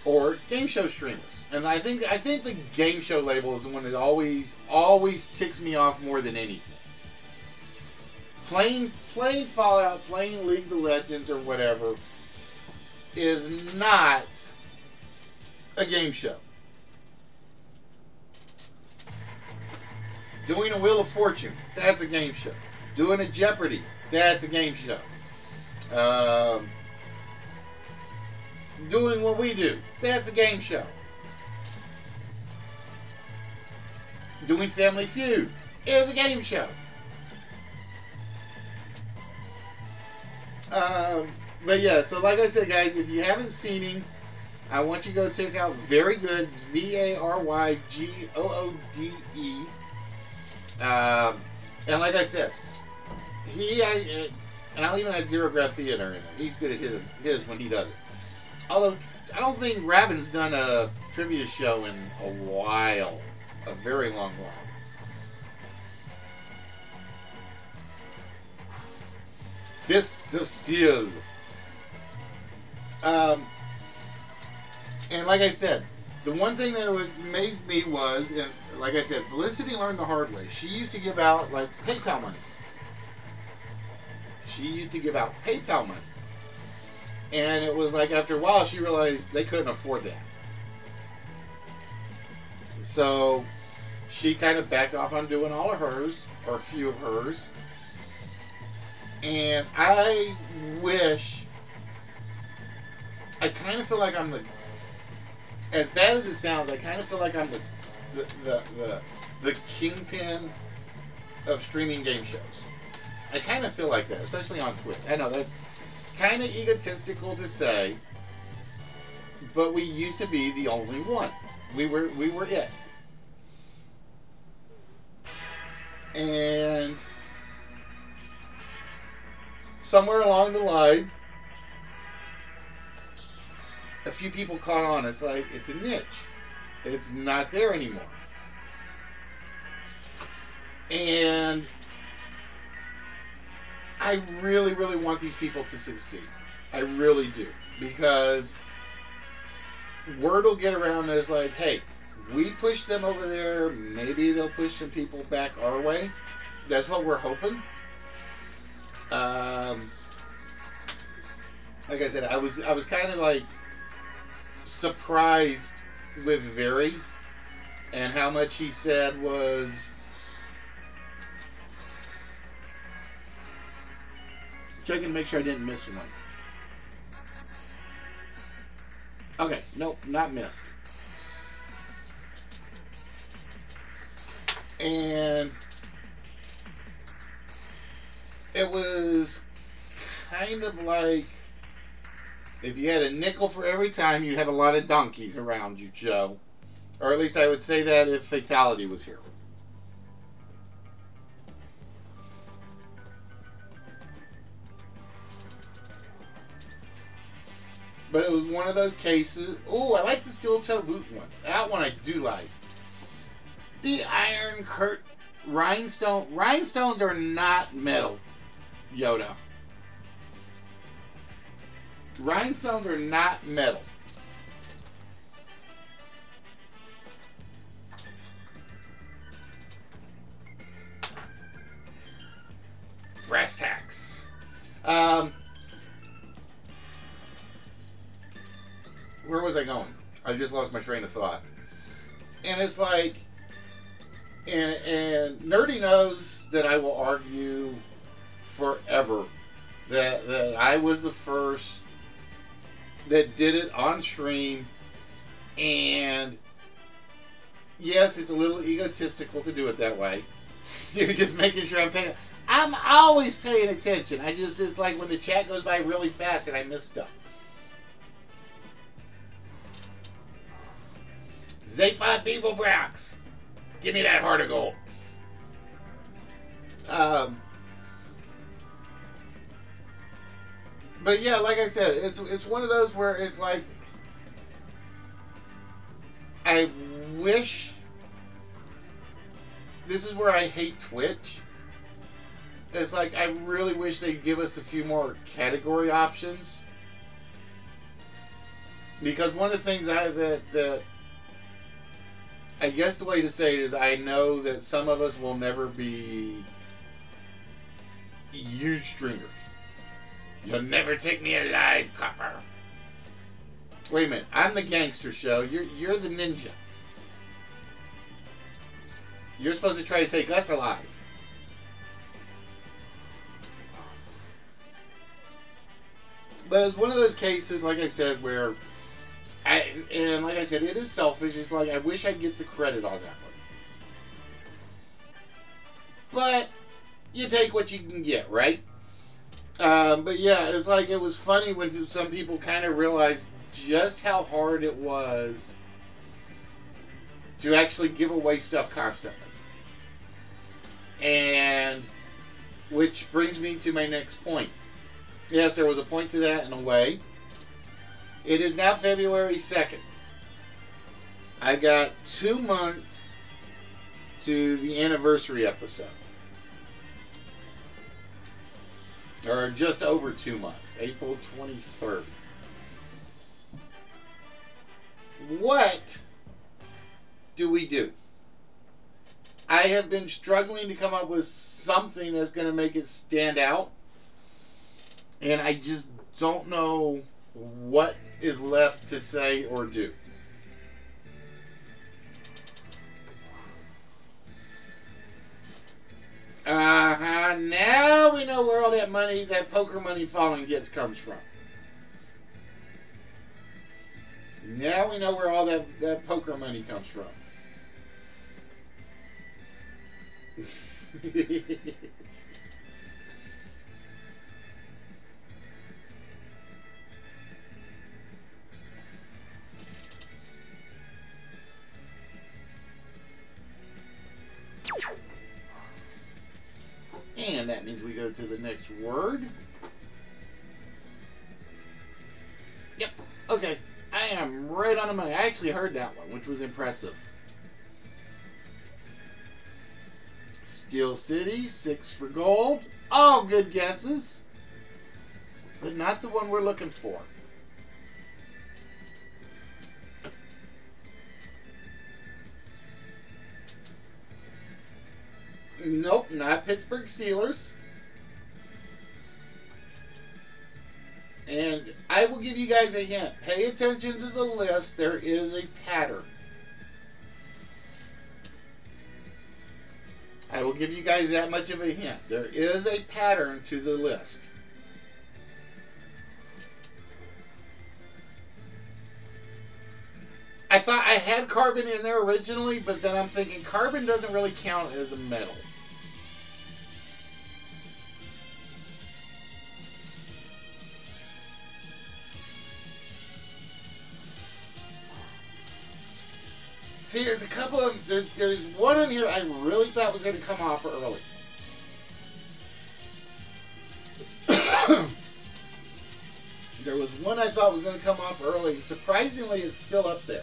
or game show streamers. And I think the game show label is the one that always ticks me off more than anything. Playing Fallout, playing Leagues of Legends or whatever is not a game show. Doing a Wheel of Fortune, that's a game show. Doing a Jeopardy, that's a game show. Doing what we do, that's a game show. Doing Family Feud is a game show. But yeah, so like I said, guys, if you haven't seen him, I want you to go check out Very Good, VARYGOODE. And like I said, and I'll even add Zero Graph Theater in it. He's good at his when he does it. Although, I don't think Rabin's done a trivia show in a while. A very long while. Fist of Steel. And like I said, the one thing that amazed me was, and like I said, Felicity learned the hard way. She used to give out, like, PayPal money. She used to give out PayPal money. And it was like, after a while, she realized they couldn't afford that. So, she kind of backed off on doing all of hers, or a few of hers. And I kind of feel like I'm as bad as it sounds, I kind of feel like I'm the kingpin of streaming game shows. I kind of feel like that, especially on Twitch. I know that's kind of egotistical to say, but we used to be the only one. We were it. And somewhere along the line, a few people caught on. It's like, it's a niche. It's not there anymore. And I really, really want these people to succeed. I really do. Because word will get around that it's like, hey, we pushed them over there. Maybe they'll push some people back our way. That's what we're hoping. Like I said, I was kind of like surprised with Very and how much he said was checking to make sure I didn't miss one. Okay, nope, not missed. And it was kind of like, if you had a nickel for every time, you'd have a lot of donkeys around you, Joe. Or at least I would say that if Fatality was here. But it was one of those cases. Oh, I like the steel toe boot ones. That one I do like. The Iron Kurt Rhinestone. Rhinestones are not metal, Yoda. Rhinestones are not metal. Brass tacks. Where was I going? I just lost my train of thought. And it's like, and Nerdy knows that I will argue forever that I was the first that did it on stream. And yes, it's a little egotistical to do it that way. You're just making sure I'm always paying attention. It's like when the chat goes by really fast and I miss stuff. Zayfive Beeble Brox. Give me that heart of gold. But yeah, like I said, it's one of those where it's like, I wish, this is where I hate Twitch. It's like, I really wish they'd give us a few more category options. Because one of the things that I guess the way to say it is, I know that some of us will never be huge streamers. You'll never take me alive, copper. Wait a minute, I'm the gangster show. You're the ninja. You're supposed to try to take us alive. But it's one of those cases, like I said, where and like I said, it is selfish. It's like, I wish I'd get the credit on that one. But you take what you can get, right? But yeah, it's like, it was funny when some people kind of realized just how hard it was to actually give away stuff constantly. And which brings me to my next point. Yes, there was a point to that in a way. It is now February 2nd. I got 2 months to the anniversary episode. Or just over 2 months. April 23rd. What do we do? I have been struggling to come up with something that's going to make it stand out. And I just don't know what is left to say or do. Now we know where all that money, that poker money falling gets comes from. Now we know where all that poker money comes from. And that means we go to the next word. Yep. Okay. I am right on the money. I actually heard that one, which was impressive. Steel City, 6 for gold. All good guesses. But not the one we're looking for. Nope, not Pittsburgh Steelers. And I will give you guys a hint. Pay attention to the list. There is a pattern. I will give you guys that much of a hint. There is a pattern to the list. I thought I had carbon in there originally, but then I'm thinking carbon doesn't really count as a metal. See, there's a couple of... There's one in here I really thought was going to come off early. There was one I thought was going to come off early, and surprisingly it's still up there.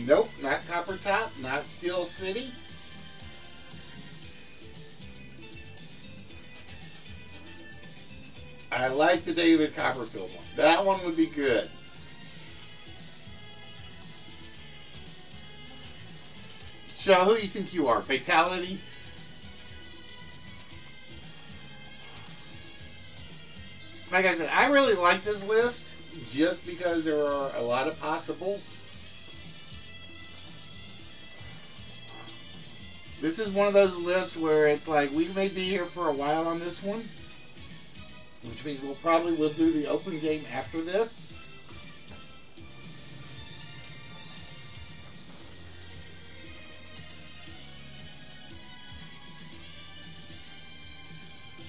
Nope, not Copper Top, not Steel City. I like the David Copperfield one. That one would be good. So, who do you think you are? Fatality? Like I said, I really like this list just because there are a lot of possibles. This is one of those lists where it's like we may be here for a while on this one, which means we'll do the open game after this.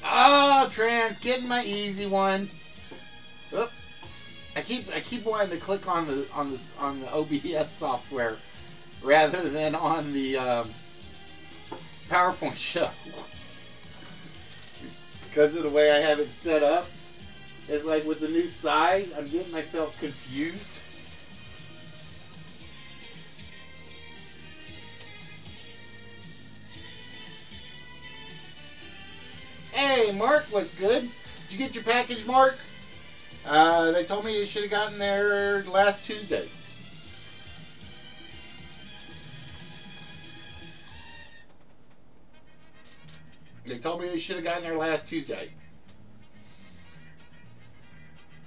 Oh, Trans, getting my easy one. Oop. I keep wanting to click on the OBS software rather than on the PowerPoint show. Because of the way I have it set up. It's like with the new size, I'm getting myself confused. Hey, Mark, what's good? Did you get your package, Mark? They told me you should have gotten there last Tuesday. They told me you should have gotten there last Tuesday.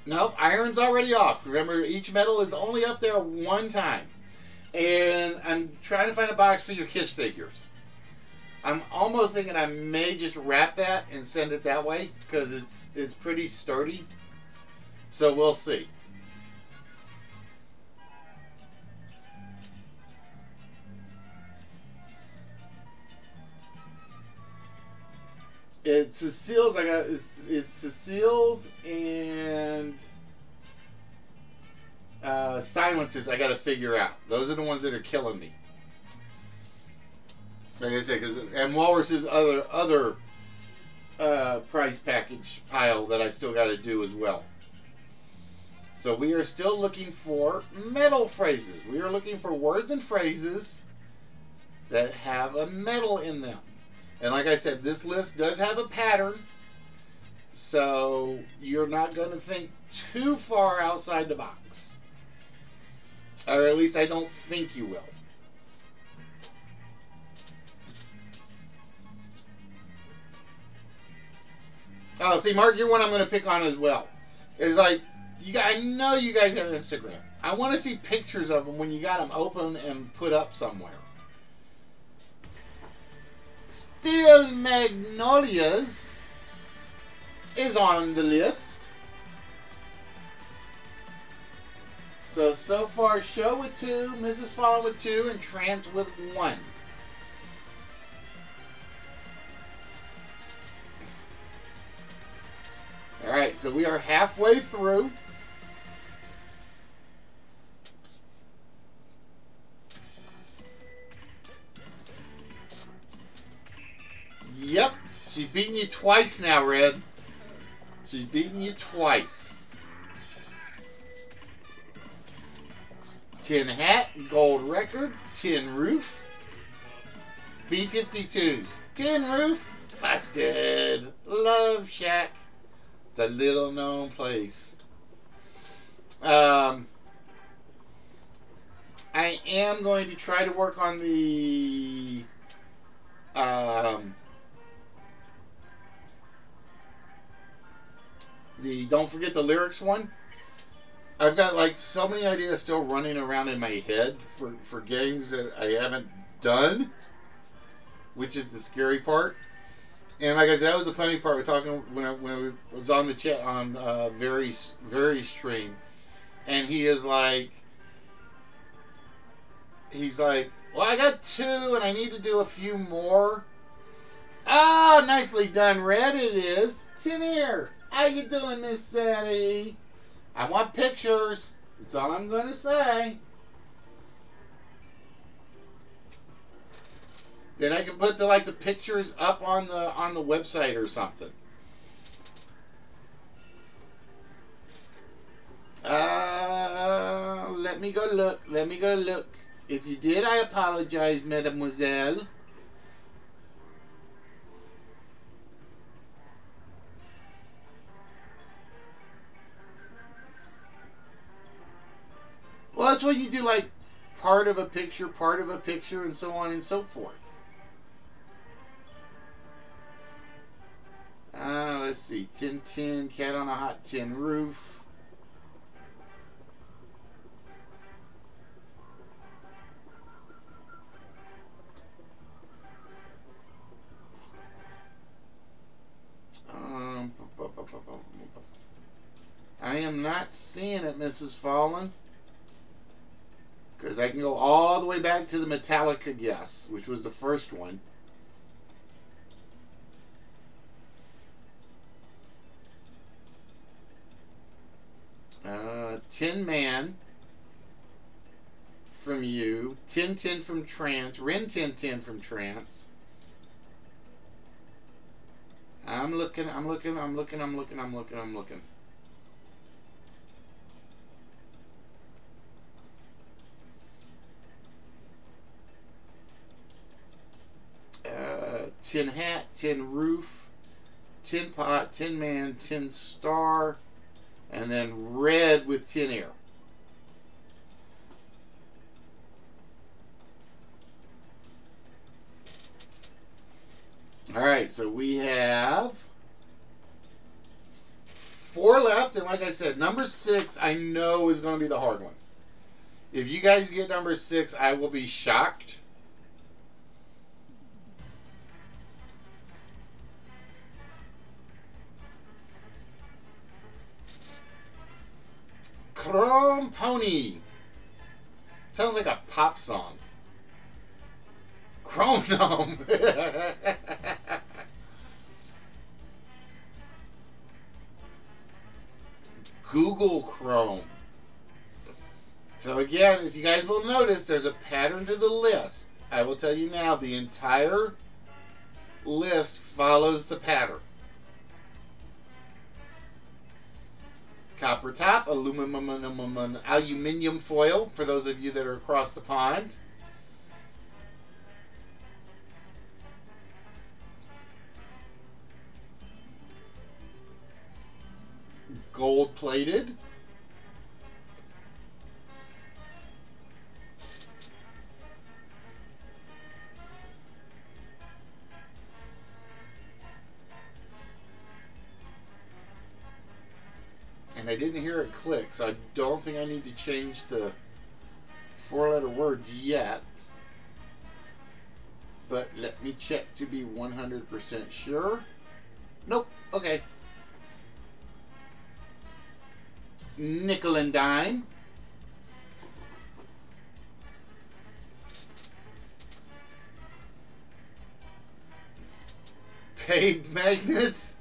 Nope, iron's already off. Remember, each medal is only up there one time. And I'm trying to find a box for your Kiss figures. I'm almost thinking I may just wrap that and send it that way because it's pretty sturdy. So we'll see. It's Cecile's. It's Cecile's and silences. I got to figure out. Those are the ones that are killing me. Like I said, and Walrus's other prize package pile that I still got to do as well. So we are still looking for medal phrases. We are looking for words and phrases that have a medal in them. And like I said, this list does have a pattern, so you're not going to think too far outside the box. Or at least I don't think you will. Oh, see, Mark, you're one I'm going to pick on as well. It's like, I know you guys have Instagram. I want to see pictures of them when you got them open and put up somewhere. Steel Magnolias is on the list. So far, Show with 2, Mrs. Fallen with 2, and Trance with 1. Alright, so we are halfway through. Yep, she's beaten you twice now, Red. She's beaten you twice. Tin hat, gold record, tin roof, B-52s, tin roof, busted, Love Shack. It's a little known place. I am going to try to work on the Don't Forget the Lyrics one. I've got like so many ideas still running around in my head for games that I haven't done, which is the scary part. And like I said, that was the funny part. We're talking when I was on the chat on very stream, and he's like, well, I got 2, and I need to do a few more. Oh, nicely done, Red. It is. Tin Ear. How you doing, Miss Sadie? I want pictures. That's all I'm going to say. Then I can put the pictures up on the website or something. Let me go look. Let me go look. If you did, I apologize, mademoiselle. Well, that's when you do like part of a picture, and so on and so forth. Let's see. Tin, cat on a hot tin roof. I am not seeing it, Mrs. Fallen. Because I can go all the way back to the Metallica Yes, which was the first one. Tin Man from you. Tin from Trance. Rin Tin from Trance. I'm looking. Tin Hat, Tin Roof, Tin Pot, Tin Man, Tin Star, and then Red with Tin Ear. Alright, so we have 4 left, and like I said, number 6 I know is going to be the hard one. If you guys get number 6, I will be shocked. Chrome Pony. Sounds like a pop song. Chrome Gnome. Google Chrome. So again, if you guys will notice, there's a pattern to the list. I will tell you now, the entire list follows the pattern. Copper top, aluminum foil, for those of you that are across the pond. Gold plated. And I didn't hear it click, so I don't think I need to change the 4-letter word yet. But let me check to be 100% sure. Nope. Okay. Nickel and dime. Paid magnets.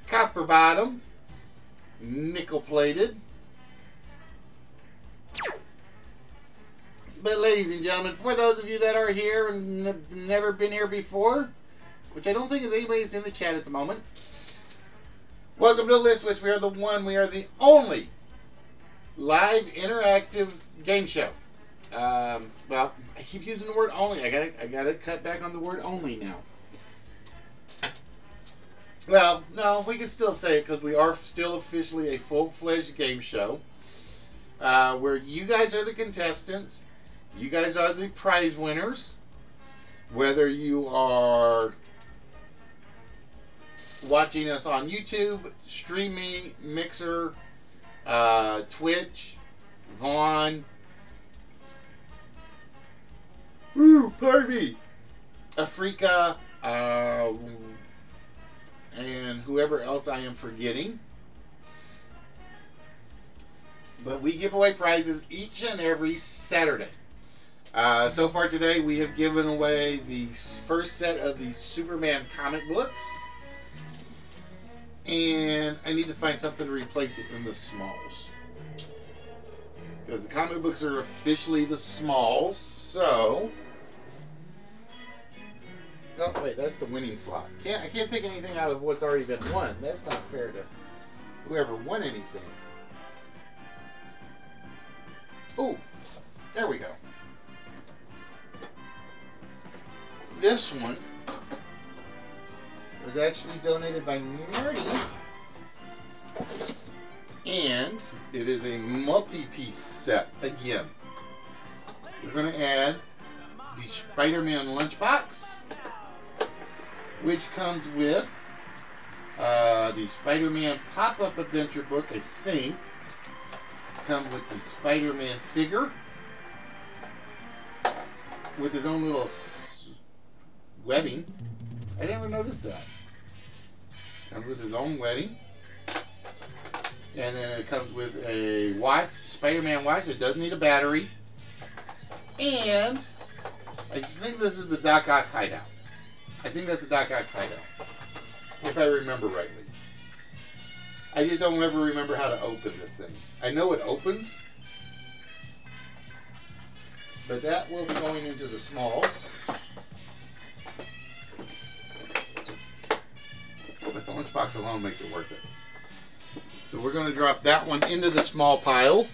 Copper bottomed. Nickel plated. But ladies and gentlemen, for those of you that are here and have never been here before, which I don't think is anybody's in the chat at the moment, welcome to List Wits. We are the only live interactive game show. Well, I keep using the word only. I gotta cut back on the word only now. Well, no, we can still say it because we are still officially a full-fledged game show where you guys are the contestants. You guys are the prize winners. Whether you are watching us on YouTube, streaming, Mixer, Twitch, Vaughn, pardon me, Africa, and whoever else I am forgetting. But we give away prizes each and every Saturday. So far today, we have given away the first set of the Superman comic books. And I need to find something to replace it in the smalls. Because the comic books are officially the smalls, so... Oh, wait, that's the winning slot. I can't take anything out of what's already been won. That's not fair to whoever won anything. Oh, there we go. This one was actually donated by Nerdy, and it is a multi-piece set again. We're going to add the Spider-Man lunchbox, which comes with the Spider-Man pop-up adventure book, I think. Comes with the Spider-Man figure with his own little webbing. I never noticed that. Comes with his own webbing. And then it comes with a watch, Spider-Man watch. It does need a battery. And I think this is the Doc Ock hideout. I think that's the Doc Ock hideout, if I remember rightly. I just don't ever remember how to open this thing. I know it opens, but that will be going into the smalls. But the lunchbox alone makes it worth it. So we're going to drop that one into the small pile.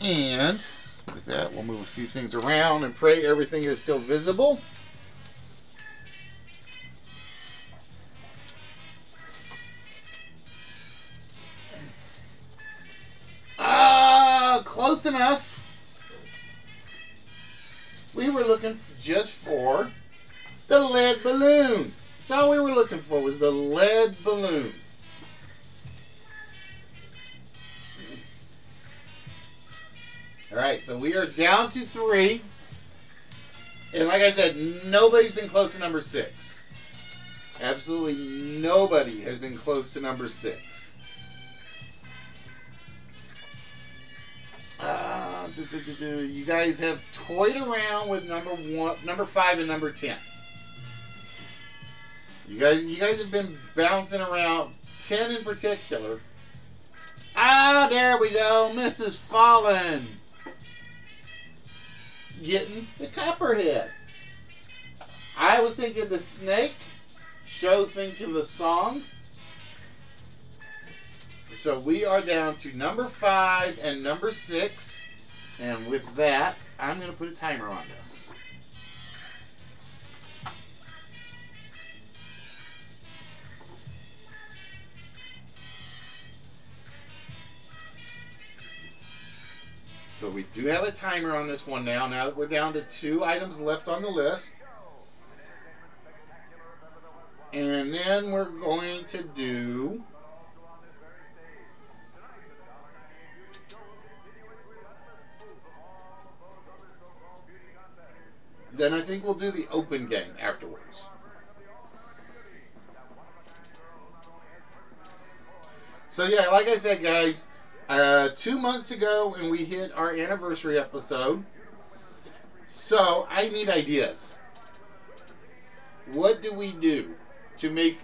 And with that, we'll move a few things around and pray everything is still visible. Close enough. We were looking just for the lead balloon. That's all we were looking for, was the lead balloon. Alright, so we are down to 3. And like I said, nobody's been close to number 6. Absolutely nobody has been close to number 6. You guys have toyed around with number 5 and number 10. You guys have been bouncing around. 10 in particular. Ah, there we go. Mrs. Fallen getting the copperhead. I was thinking the snake. Show thinking the song. So we are down to number 5 and number 6. And with that, I'm going to put a timer on this. So we do have a timer on this one now. Now that we're down to 2 items left on the list. And then we're going to do... Then I think we'll do the open game afterwards. So yeah, like I said, guys, 2 months to go and we hit our anniversary episode. So I need ideas. What do we do to make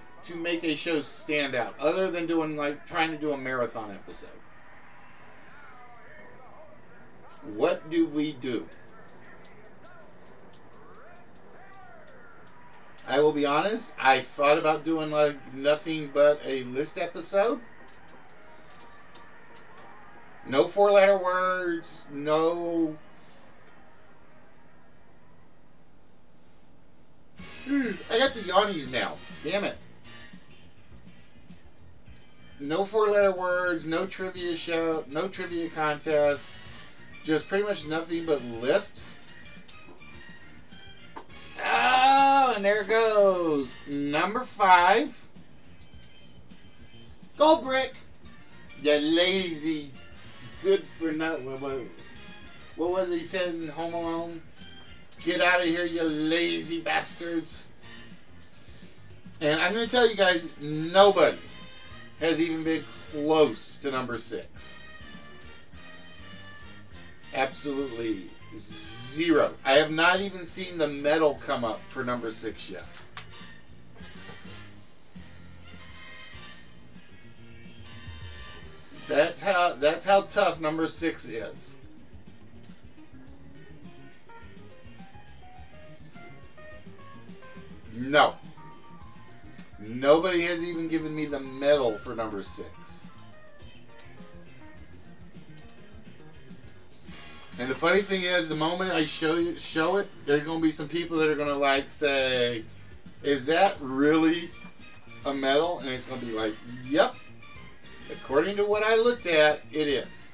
a show stand out, other than doing trying to do a marathon episode? What do we do? I will be honest, I thought about doing nothing but a list episode. No 4-letter words, no... I got the yawnies now. Damn it. No 4-letter words, no trivia show, no trivia contest. Just pretty much nothing but lists. Oh, and there it goes. Number 5. Gold brick. You lazy. Good for nothing. What was it he said in Home Alone? Get out of here, you lazy bastards. And I'm going to tell you guys, nobody has even been close to number 6. Absolutely 0. I have not even seen the medal come up for number 6 yet. That's how tough number 6 is. No. Nobody has even given me the medal for number 6. And the funny thing is, the moment I show it, there's going to be some people that are going to say, is that really a medal? And it's going to be like, yep. According to what I looked at, it is.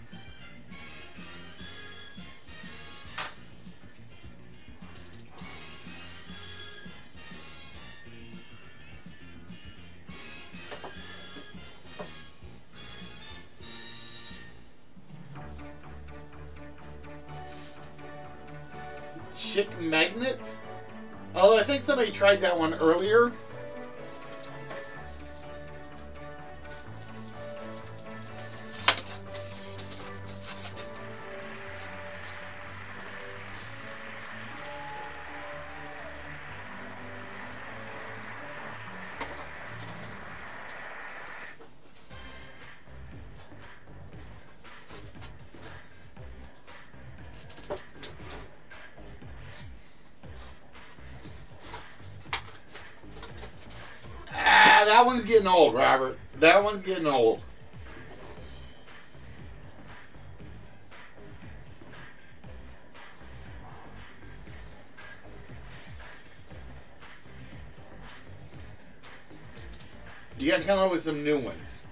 Chick magnet? Although I think somebody tried that one earlier. That one's getting old, Robert. That one's getting old. You gotta come up with some new ones.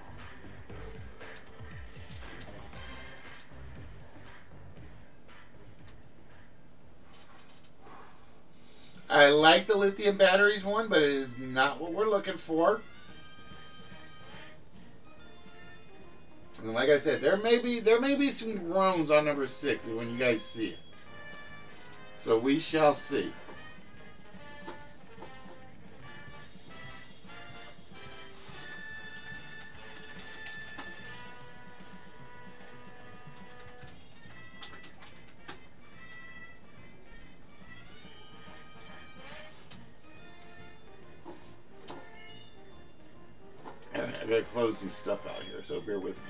I like the lithium batteries one, but it is not what we're looking for. And like I said, there may be some groans on number 6 when you guys see it. So we shall see. I gotta close some stuff out here, so bear with me.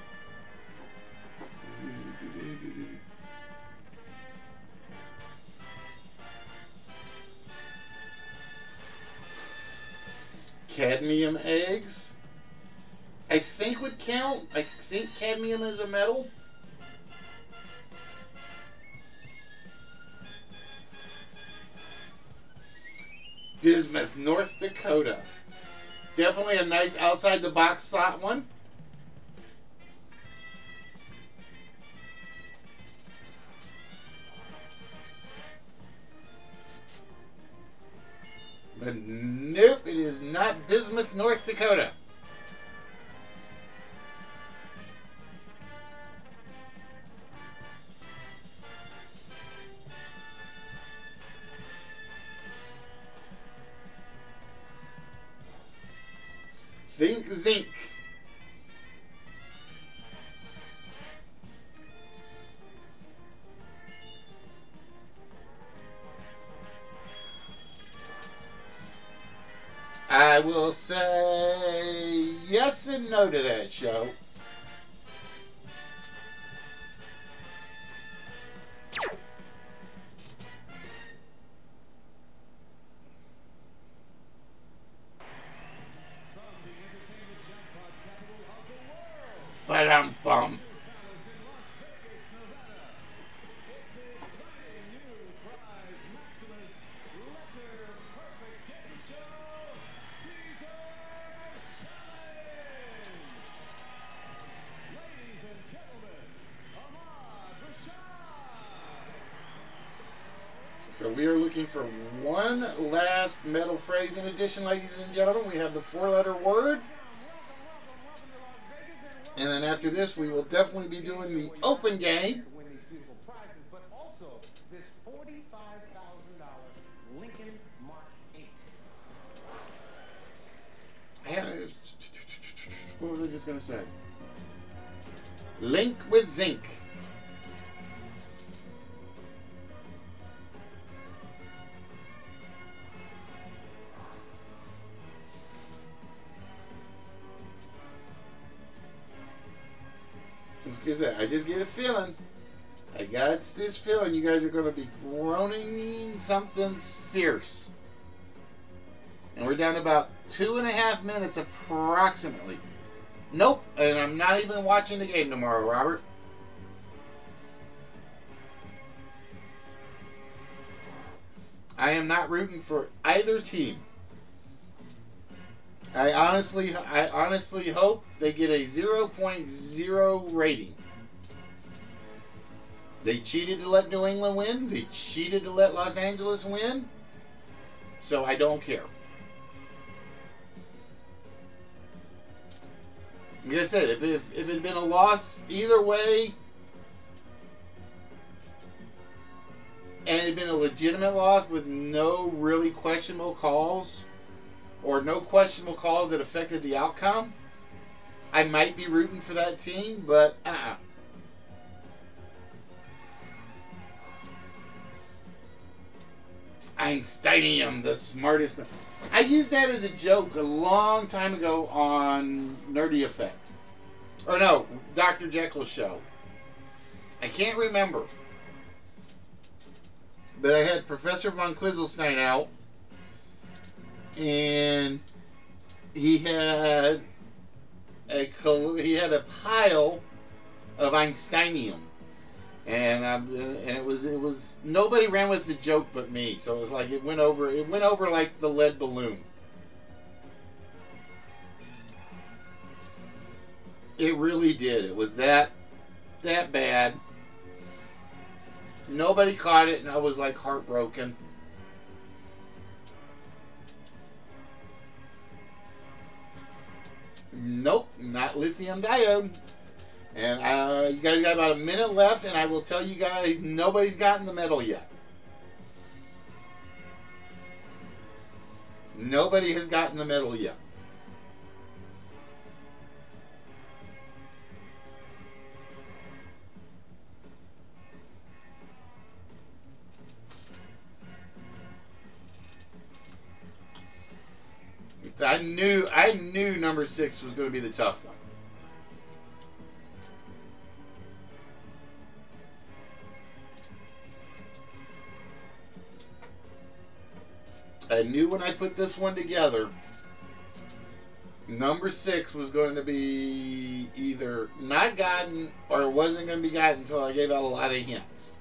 Cadmium eggs, I think would count. I think cadmium is a metal. Bismuth, North Dakota. Definitely a nice outside the box slot one. But nope, it is not Bismuth, North Dakota. Think zinc. I will say yes and no to that show. But I'm bummed. So we are looking for one last metal phrasing edition, ladies and gentlemen. We have the 4-letter word. And then after this, we will definitely be doing the open game. But also this $45,000 Lincoln Mark 8. What was I just going to say? Link with zinc. Like I said, I just get a feeling. I got this feeling you guys are going to be groaning something fierce. And we're down to about 2.5 minutes approximately. Nope, and I'm not even watching the game tomorrow, Robert. I am not rooting for either team. I honestly hope they get a 0.0 rating. They cheated to let New England win. They cheated to let Los Angeles win. So I don't care. Like I said, if it had been a loss either way, and it had been a legitimate loss with no really questionable calls, or no questionable calls that affected the outcome, I might be rooting for that team, but Einsteinium, the smartest man. I used that as a joke a long time ago on Nerdy Effect. Or no, Dr. Jekyll's show. I can't remember. But I had Professor von Quizzlestein out, and he had a pile of Einsteinium. And it was nobody ran with the joke but me, so it was like it went over like the lead balloon. It really did. It was that bad. Nobody caught it, and I was like heartbroken. Nope, not lithium diode. And you guys got about a minute left, and I will tell you guys, nobody's gotten the medal yet. Nobody has gotten the medal yet. I knew number 6 was going to be the tough one. I knew when I put this one together, number 6 was going to be either not gotten or it wasn't going to be gotten until I gave out a lot of hints.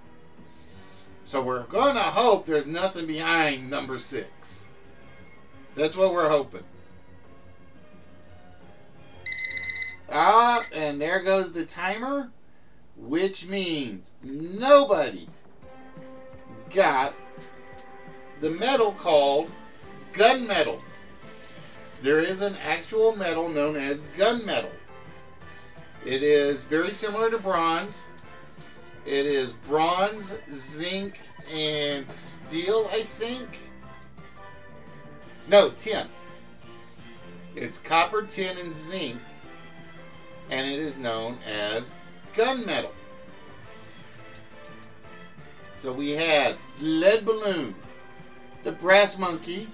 So we're going to hope there's nothing behind number 6. That's what we're hoping. And there goes the timer, which means nobody got the medal called gunmetal. There is an actual medal known as gunmetal. It is very similar to bronze. It is bronze, zinc, and steel, I think. No, tin. It's copper, tin, and zinc, and it is known as gunmetal. So we had lead balloon, the brass monkey,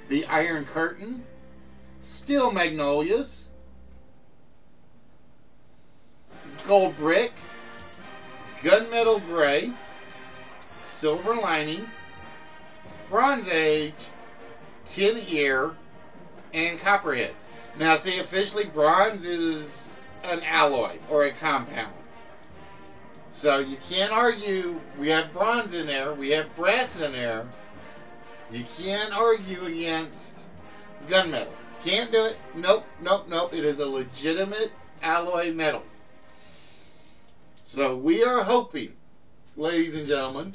the iron curtain, steel magnolias, gold brick, gunmetal gray, silver lining, bronze age, tin ear, and copperhead. Now see, officially bronze is an alloy or a compound. So you can't argue, we have bronze in there, we have brass in there. You can't argue against gunmetal. Can't do it. Nope, nope, nope. It is a legitimate alloy metal. So we are hoping, ladies and gentlemen,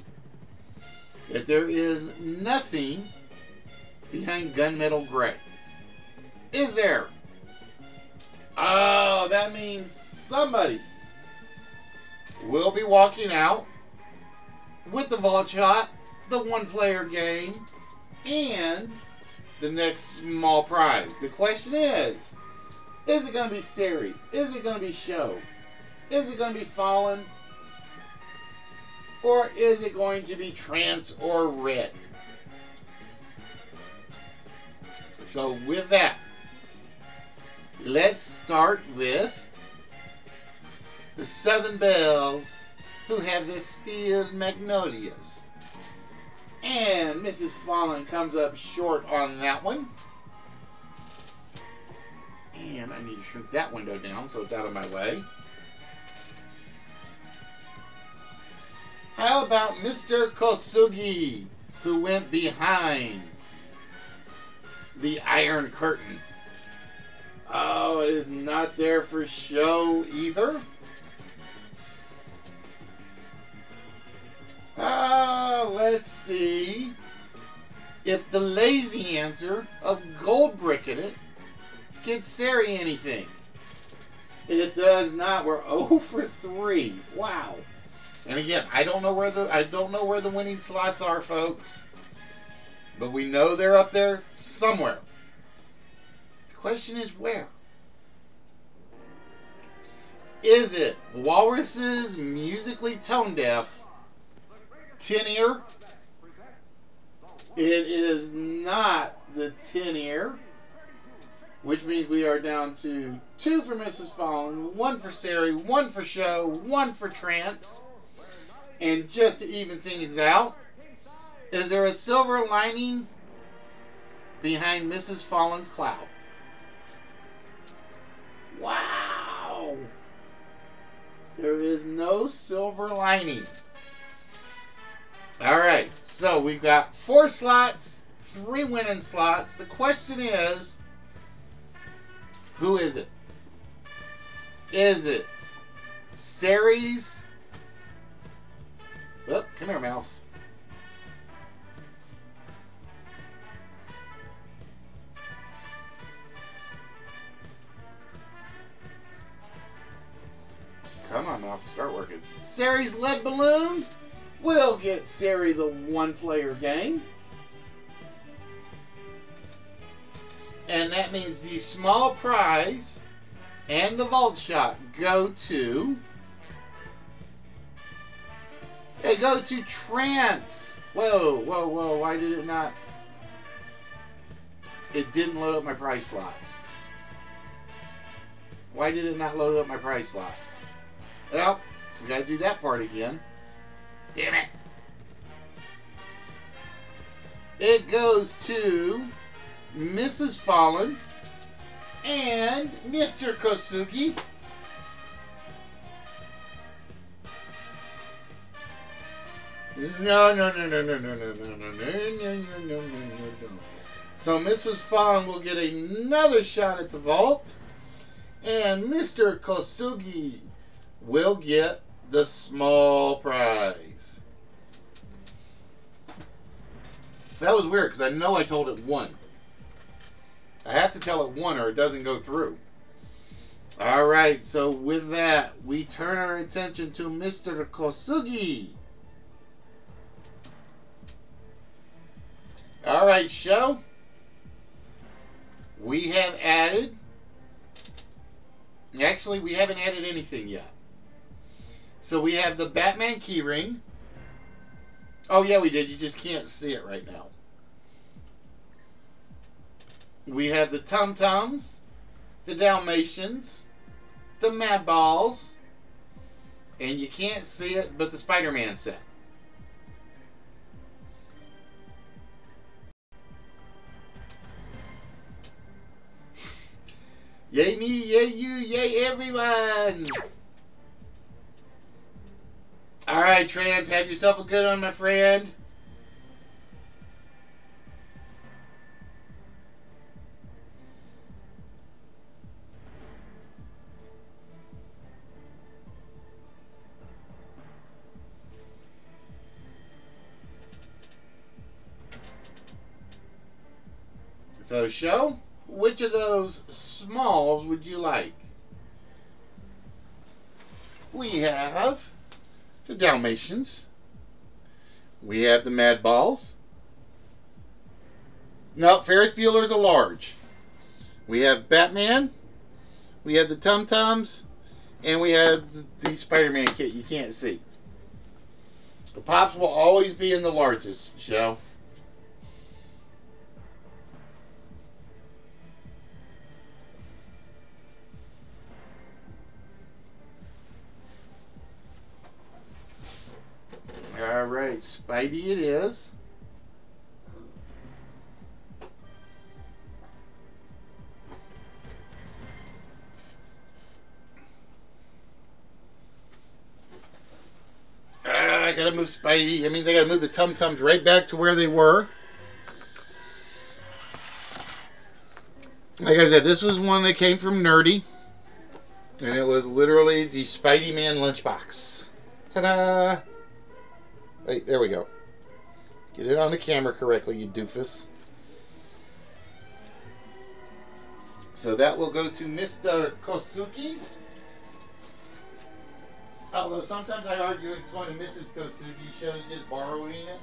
that there is nothing behind gunmetal gray. Is there? Oh, that means somebody will be walking out with the vault shot, the one-player game, and the next small prize. The question is it going to be Sari? Is it going to be Show? Is it going to be Fallen? Or is it going to be Trance or Red? So with that, let's start with the Southern Belles, who have the steel magnolias. And Mrs. Fallen comes up short on that one. And I need to shrink that window down so it's out of my way. How about Mr. Kosugi, who went behind the Iron Curtain? Oh, it is not there for show either. Let's see if the lazy answer of gold brick in it gets Sari anything. It does not. We're 0 for 3. Wow. And again, I don't know where the winning slots are, folks. But we know they're up there somewhere. The question is where? Is it Walrus's musically tone deaf tin ear? It is not the tin ear, which means we are down to 2 for Mrs. Fallen, 1 for Sari, 1 for Show, 1 for Trance. And just to even things out, is there a silver lining behind Mrs. Fallen's cloud? Wow! There is no silver lining. Alright, so we've got 4 slots, 3 winning slots. The question is, who is it? Is it Sari's? Oh, come here, mouse. Come on, mouse. Start working. Sari's lead balloon will get Sari the one-player game. And that means the small prize and the vault shot go to... They go to Trance. Whoa, whoa, whoa. Why did it not? it didn't load up my price slots. Why did it not load up my price slots? Well, we got to do that part again. Damn it. It goes to Mrs. Fallen and Mr. Kosugi. No. So Mrs. Fallen will get another shot at the vault. And Mr. Kosugi will get the small prize. That was weird because I know I told it 1. I have to tell it 1 or it doesn't go through. Alright, so with that, we turn our attention to Mr. Kosugi. Alright, show. We have added... Actually, we haven't added anything yet. So we have the Batman keyring. Oh, yeah, we did. You just can't see it right now. We have the Tum Tums, the Dalmatians, the Mad Balls, and you can't see it, but the Spider-Man set. Yay me, yay you, yay everyone! Alright, Trans, have yourself a good one, my friend. So, show, which of those smalls would you like? We have the Dalmatians. We have the Mad Balls. No, Ferris Bueller's a large. We have Batman. We have the Tum Tums. And we have the Spider-Man kit you can't see. The Pops will always be in the largest, show. Alright, Spidey it is. I gotta move Spidey. That means I gotta move the Tum Tums right back to where they were. Like I said, this was one that came from Nerdy. And it was literally the Spidey Man lunchbox. Ta-da! Hey, there we go. Get it on the camera correctly, you doofus. So that will go to Mr. Kosugi. Although sometimes I argue it's going to Mrs. Kosugi. Shows just borrowing it.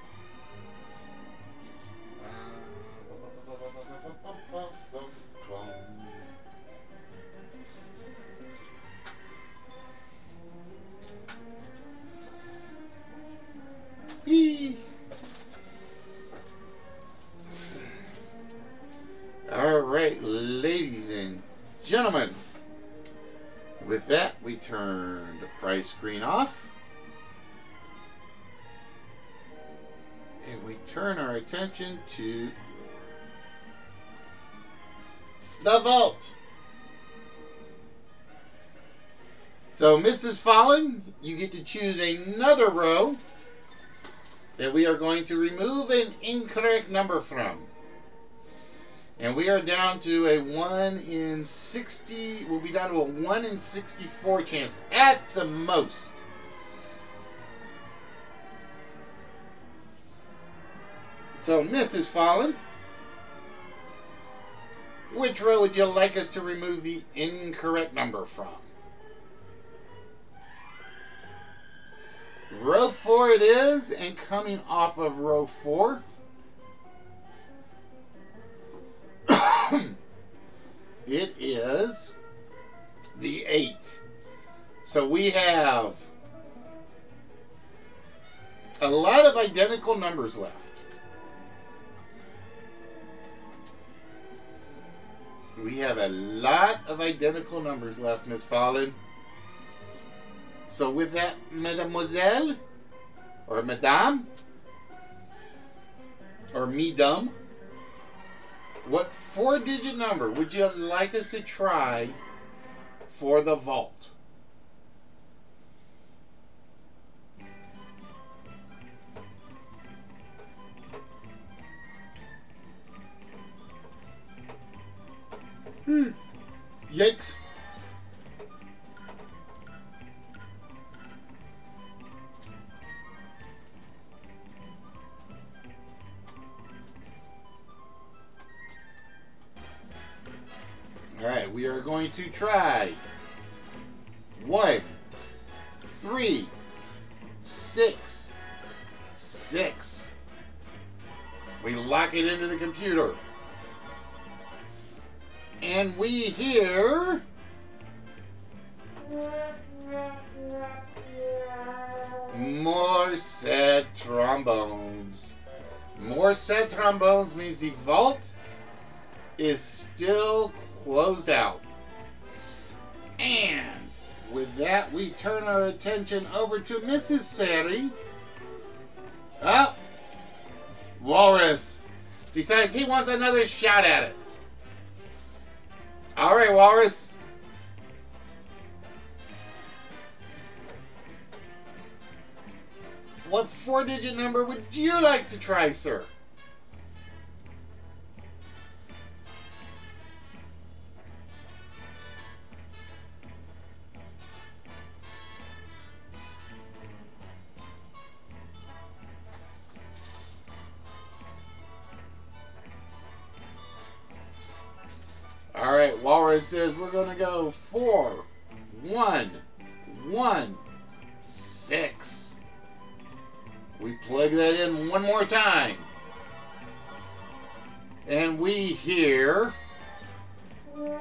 Alright, ladies and gentlemen, with that we turn the price screen off and we turn our attention to the vault. So Mrs. Fallen, you get to choose another row that we are going to remove an incorrect number from. And we are down to a 1 in 60, we'll be down to a 1 in 64 chance at the most. So Mrs. Fallen, which row would you like us to remove the incorrect number from? Row 4 it is, and coming off of row 4, it is the 8. So we have a lot of identical numbers left. We have a lot of identical numbers left, Miss Fallon. So with that, mademoiselle, or madame, or me-dum, what 4-digit number would you like us to try for the vault? Yikes. All right, we are going to try 1, 3, 6, 6. We lock it into the computer. And we hear more sad trombones. More sad trombones means the vault is still closed out. And with that, we turn our attention over to Mrs. Sari. Oh, Walrus decides he wants another shot at it. All right, Walrus. What 4-digit number would you like to try, sir? All right, Walrus says we're going to go 4, 1, 1, 6. We plug that in one more time. And we hear... You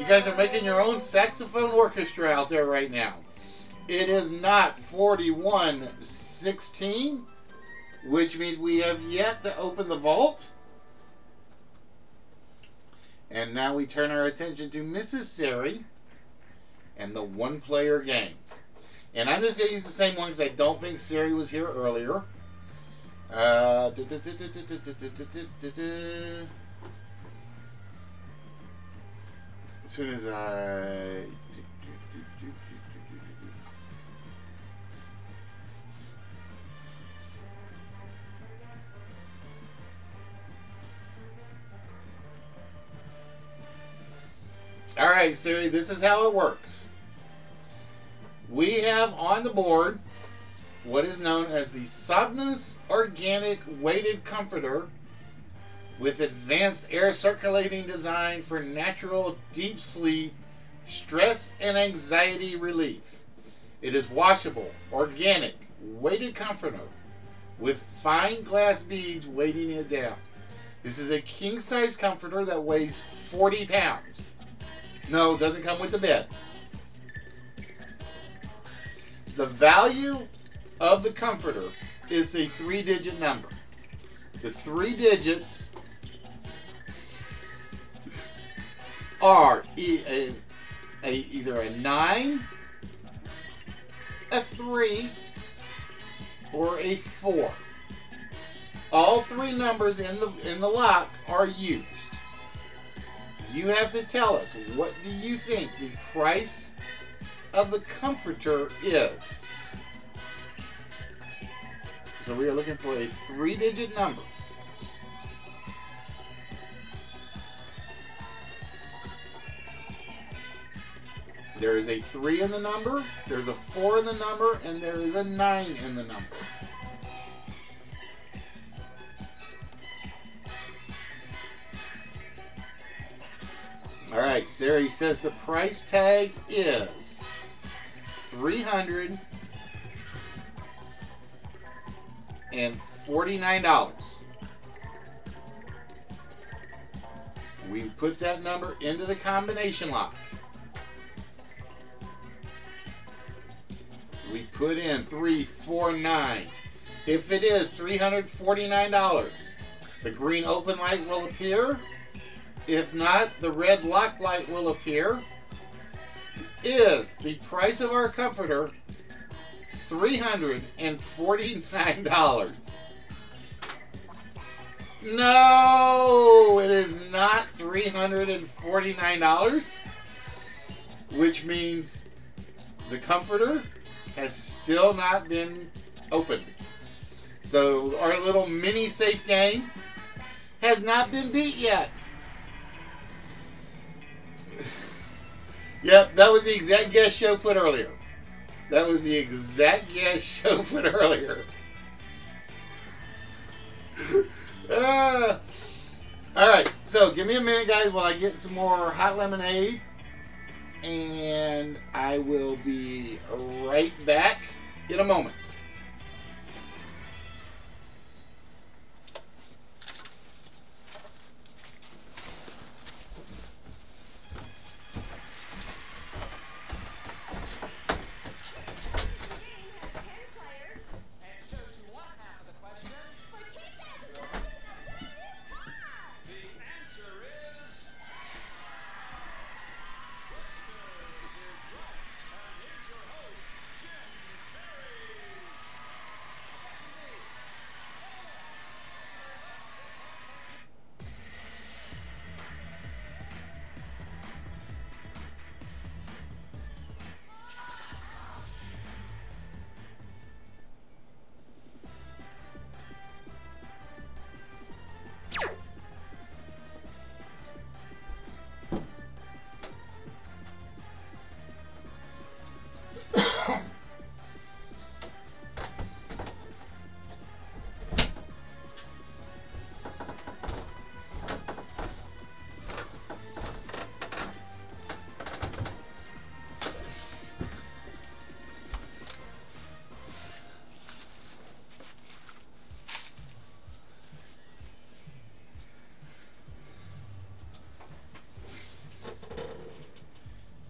guys are making your own saxophone orchestra out there right now. It is not 4116, which means we have yet to open the vault. And now we turn our attention to Mrs. Sari and the one-player game. And I'm just going to use the same one because I don't think Sari was here earlier. As soon as I... Alright, Siri, this is how it works. We have on the board what is known as the Somnus Organic Weighted Comforter with advanced air circulating design for natural deep sleep, stress, and anxiety relief. It is washable, organic, weighted comforter with fine glass beads weighting it down. This is a king-size comforter that weighs 40 pounds. No, it doesn't come with the bed. The value of the comforter is a 3-digit number. The 3 digits are either a 9, a 3, or a 4. All 3 numbers in the lock are used. You have to tell us, what do you think the price of the comforter is? So we are looking for a 3-digit number. There is a 3 in the number, there's a 4 in the number, and there is a 9 in the number. Alright, Sari says the price tag is $349. We put that number into the combination lock. We put in 349. If it is $349, the green open light will appear if not, the red lock light will appear. Is the price of our comforter $349? No, it is not $349, which means the comforter has still not been opened. So our little mini safe game has not been beat yet. Yep, that was the exact guess show put earlier. That was the exact guess show put earlier. Alright, so give me a minute, guys, while I get some more hot lemonade. And I will be right back in a moment.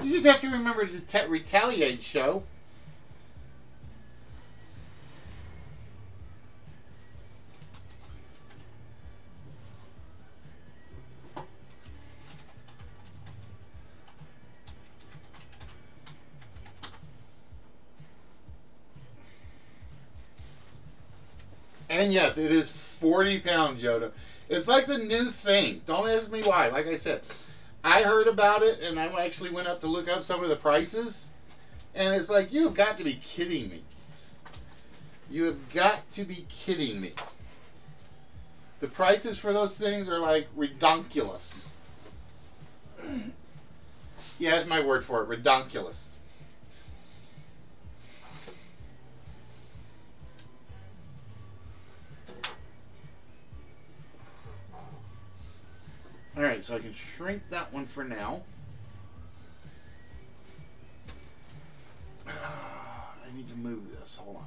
You just have to remember to retaliate, show. And yes, it is 40 pounds, Yoda. It's like the new thing. Don't ask me why. Like I said, I heard about it, and I actually went up to look up some of the prices. And it's like, you have got to be kidding me. You have got to be kidding me. The prices for those things are like redonkulous. Yeah, that's my word for it, redonkulous. Alright, so I can shrink that one for now. I need to move this. Hold on.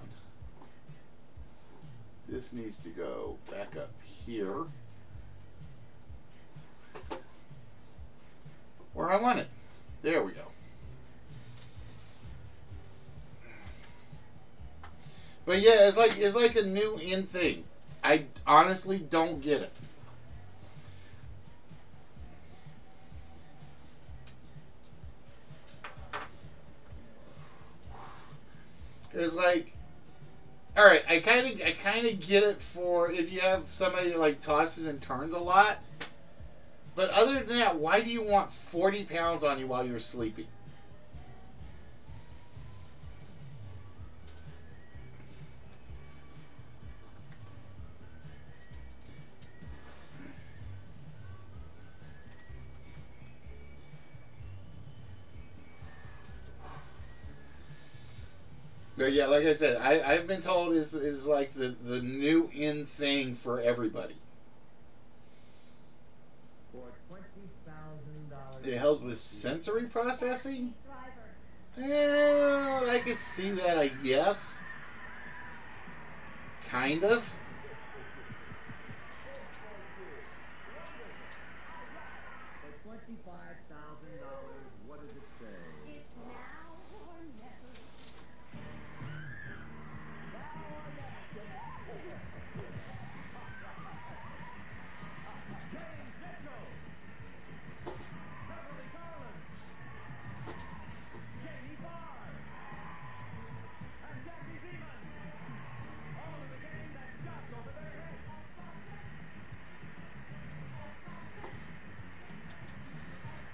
This needs to go back up here. Where I want it. There we go. But yeah, it's like a new in thing. I honestly don't get it. It's like, all right, I kind of get it for if you have somebody that like tosses and turns a lot. But other than that, why do you want 40 pounds on you while you're sleeping? But yeah, like I said, I've been told is like the new in thing for everybody. It helps with sensory processing? Well, I could see that, I guess. Kind of. What does it say? It's now or never.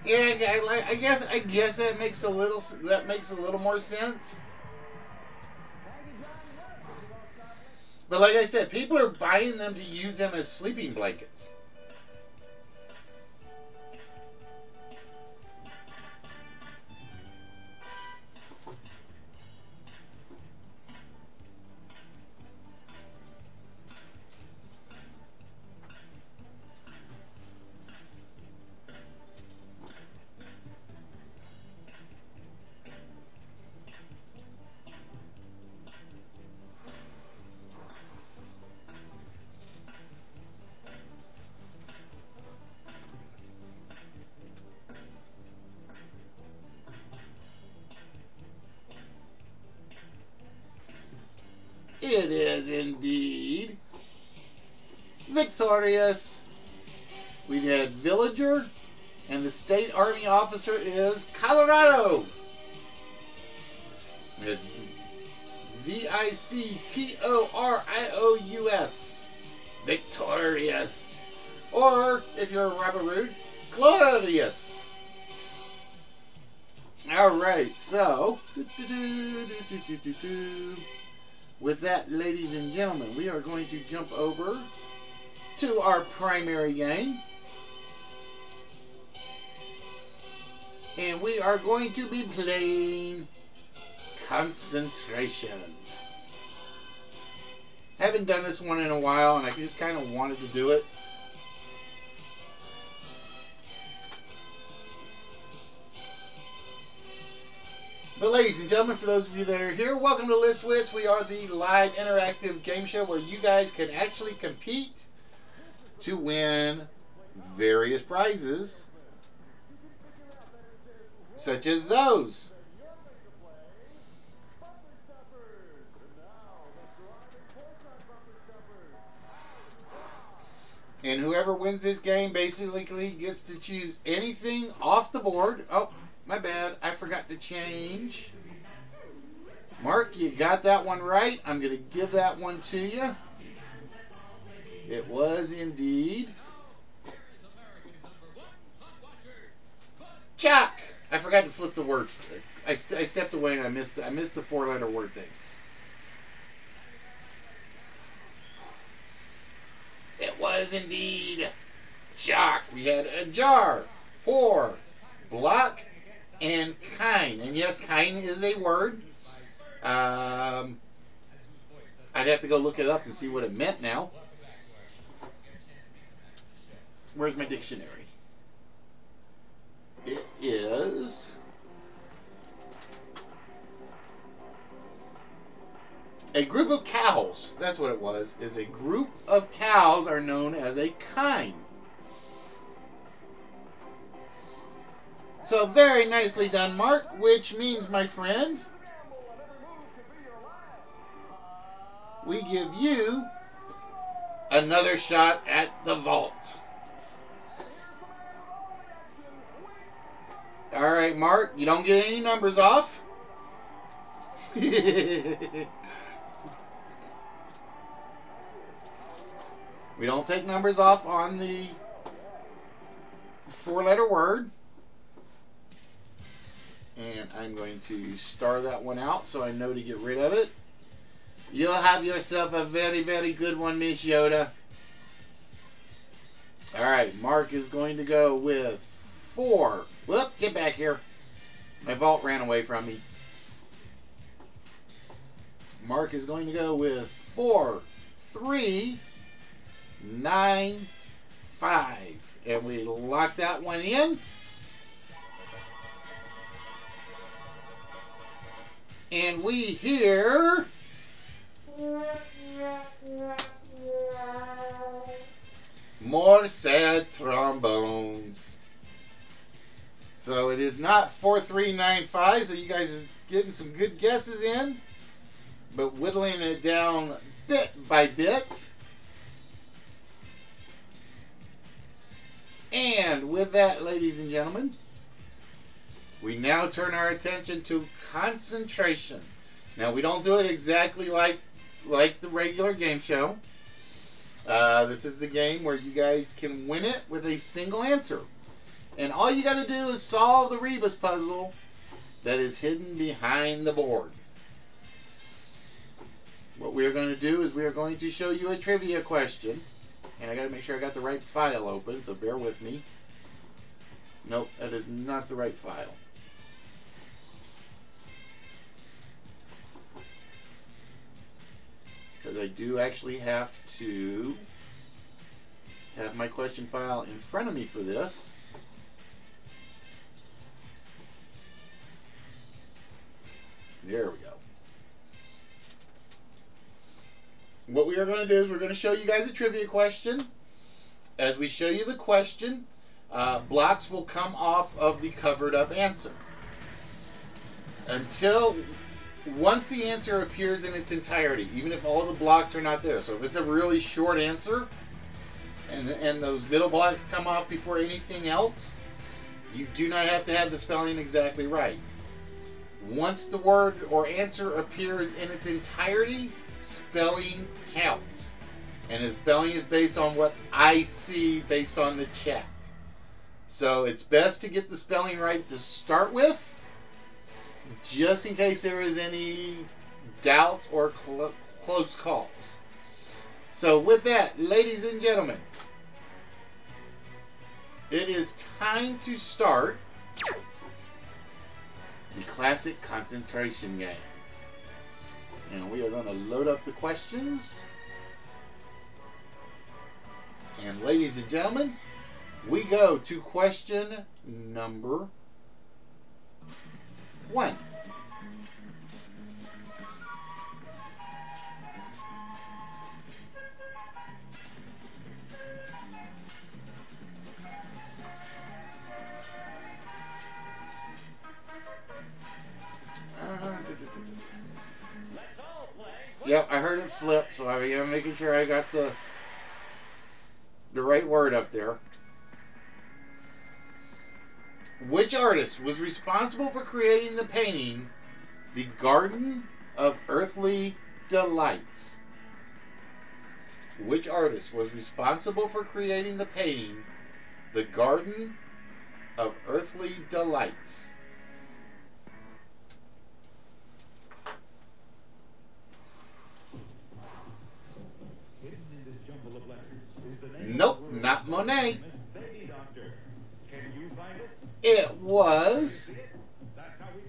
Yeah, I guess that makes a little more sense. But like I said, people are buying them to use them as sleeping blankets. It is indeed victorious. We had Villager, and the state army officer is Colorado. We had Victorious. Victorious. Or, if you're a Robert Roode, glorious. Alright, so with that, ladies and gentlemen, we are going to jump over to our primary game. And we are going to be playing Concentration. Haven't done this one in a while, and I just kind of wanted to do it. But ladies and gentlemen, for those of you that are here, welcome to List Wits. We are the live interactive game show where you guys can actually compete to win various prizes, such as those. And whoever wins this game basically gets to choose anything off the board. Oh, my bad. I forgot to change. Mark, you got that one right. I'm going to give that one to you. It was indeed Chuck. I forgot to flip the word. I stepped away and I missed the four-letter word thing. It was indeed Jock. We had a jar, pour, block, and kind. And yes, kind is a word. I'd have to go look it up and see what it meant now. Where's my dictionary? It is a group of cows. That's what it was. Is a group of cows are known as a kind. So very nicely done, Mark, which means, my friend, we give you another shot at the vault. All right, Mark, you don't get any numbers off. We don't take numbers off on the four-letter word. And I'm going to star that one out so I know to get rid of it. You'll have yourself a very, very good one, Miss Yoda. Alright, Mark is going to go with 4. Whoop, get back here. My vault ran away from me. Mark is going to go with 4, 3, 9, 5. And we lock that one in. And we hear more sad trombones. So it is not 4395, so you guys are getting some good guesses in, but whittling it down bit by bit. And with that, ladies and gentlemen, we now turn our attention to concentration. Now, we don't do it exactly like the regular game show. This is the game where you guys can win it with a single answer. And all you got to do is solve the rebus puzzle that is hidden behind the board. What we are going to do is we are going to show you a trivia question. And I got to make sure I got the right file open, so bear with me. Nope, that is not the right file. Because I do actually have to have my question file in front of me for this. There we go. What we are going to do is we're going to show you guys a trivia question. As we show you the question, blocks will come off of the covered up answer. Once the answer appears in its entirety, even if all the blocks are not there. So if it's a really short answer, and those middle blocks come off before anything else, you do not have to have the spelling exactly right. Once the word or answer appears in its entirety, spelling counts. And the spelling is based on what I see based on the chat. So it's best to get the spelling right to start with, just in case there is any doubts or close calls. So with that, ladies and gentlemen, it is time to start the classic concentration game. And we are going to load up the questions. And ladies and gentlemen, we go to question number 1. Yep, I heard it flip, so I am making sure I got the right word up there. Which artist was responsible for creating the painting, The Garden of Earthly Delights? Which artist was responsible for creating the painting, The Garden of Earthly Delights? Nope, not Monet. It was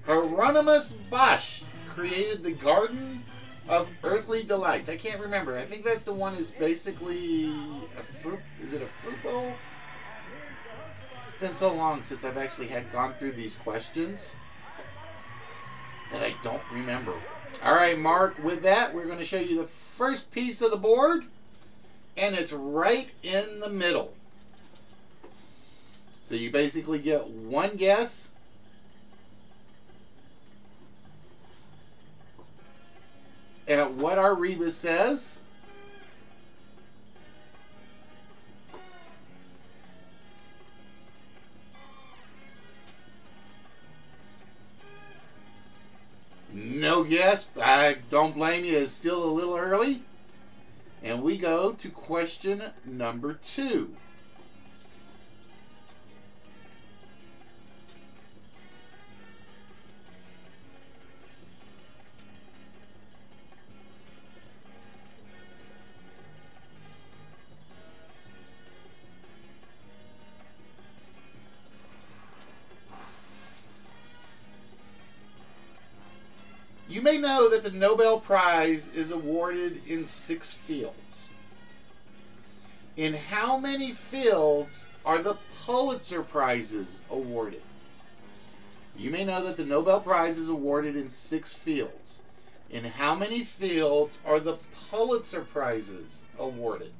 Hieronymus Bosch created the Garden of Earthly Delights. I can't remember. I think that's the one that's basically a fruit. Is it a fruit bowl? It's been so long since I've actually gone through these questions that I don't remember. All right, Mark, with that, we're going to show you the first piece of the board. And it's right in the middle. So you basically get one guess. At what our rebus says. No guess. I don't blame you. It's still a little early. And we go to question number 2. You may know that the Nobel Prize is awarded in 6 fields. In how many fields are the Pulitzer Prizes awarded? You may know that the Nobel Prize is awarded in 6 fields. In how many fields are the Pulitzer Prizes awarded?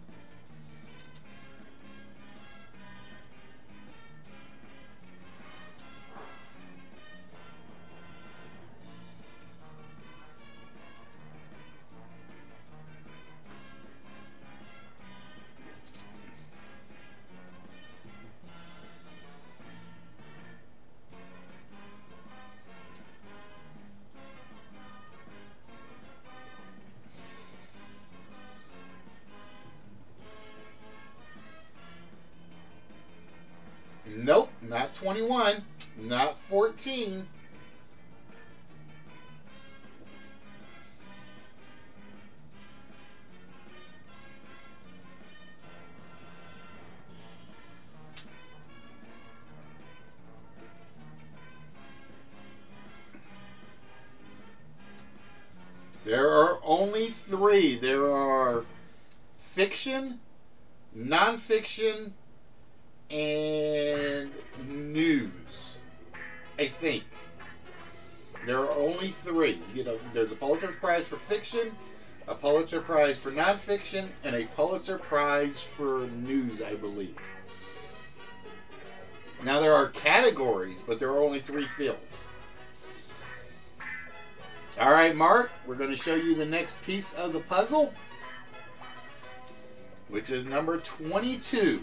Not 21, not 14. There are only three. There are fiction, nonfiction, and news. I think. There are only three. You know, there's a Pulitzer Prize for fiction, a Pulitzer Prize for nonfiction, and a Pulitzer Prize for news, I believe. Now there are categories, but there are only three fields. All right, Mark, we're going to show you the next piece of the puzzle, which is number 22.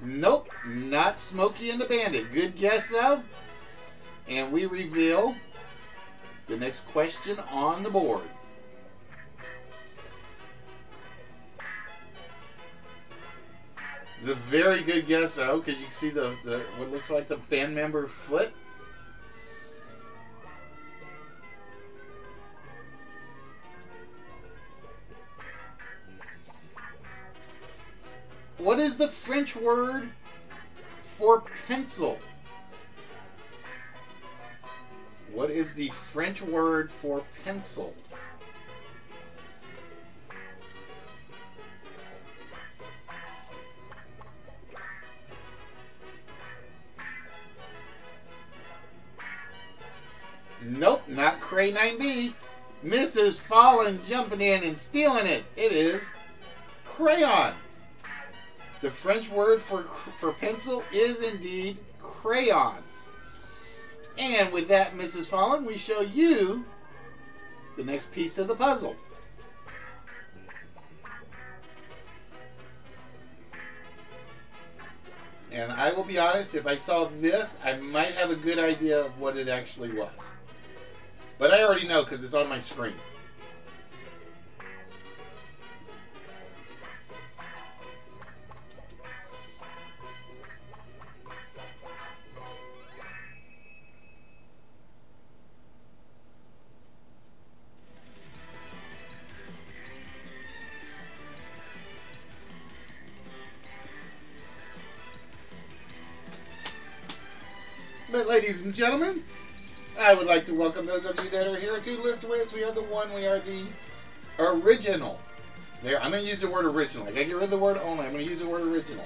Nope, not Smokey and the Bandit. Good guess, though. And we reveal the next question on the board. It's a very good guess, though, because you can see the what looks like the band member foot. What is the French word for pencil? What is the French word for pencil? Nope, not Cray 9B. Mrs. Fallen jumping in and stealing it. It is crayon. The French word for pencil is indeed crayon. And with that, Mrs. Fallen, we show you the next piece of the puzzle. And I will be honest, if I saw this, I might have a good idea of what it actually was. But I already know because it's on my screen. But ladies and gentlemen, I would like to welcome those of you that are here to List Wits. We are the original. There, I'm going to use the word original. I got to get rid of the word only. I'm going to use the word original.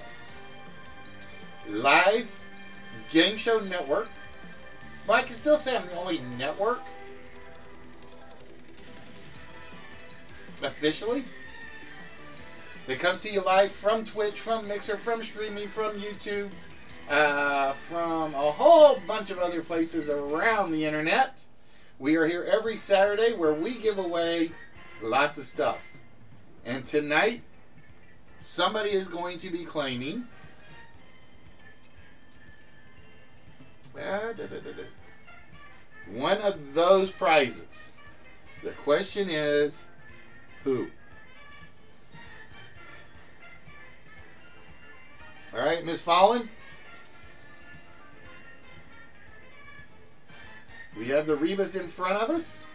Live game show network. But I can still say I'm the only network. Officially. That comes to you live from Twitch, from Mixer, from streaming, from YouTube. From a whole bunch of other places around the internet. We are here every Saturday where we give away lots of stuff. And tonight, somebody is going to be claiming one of those prizes. The question is, who? All right, Miss Fallen. We have the rebus in front of us,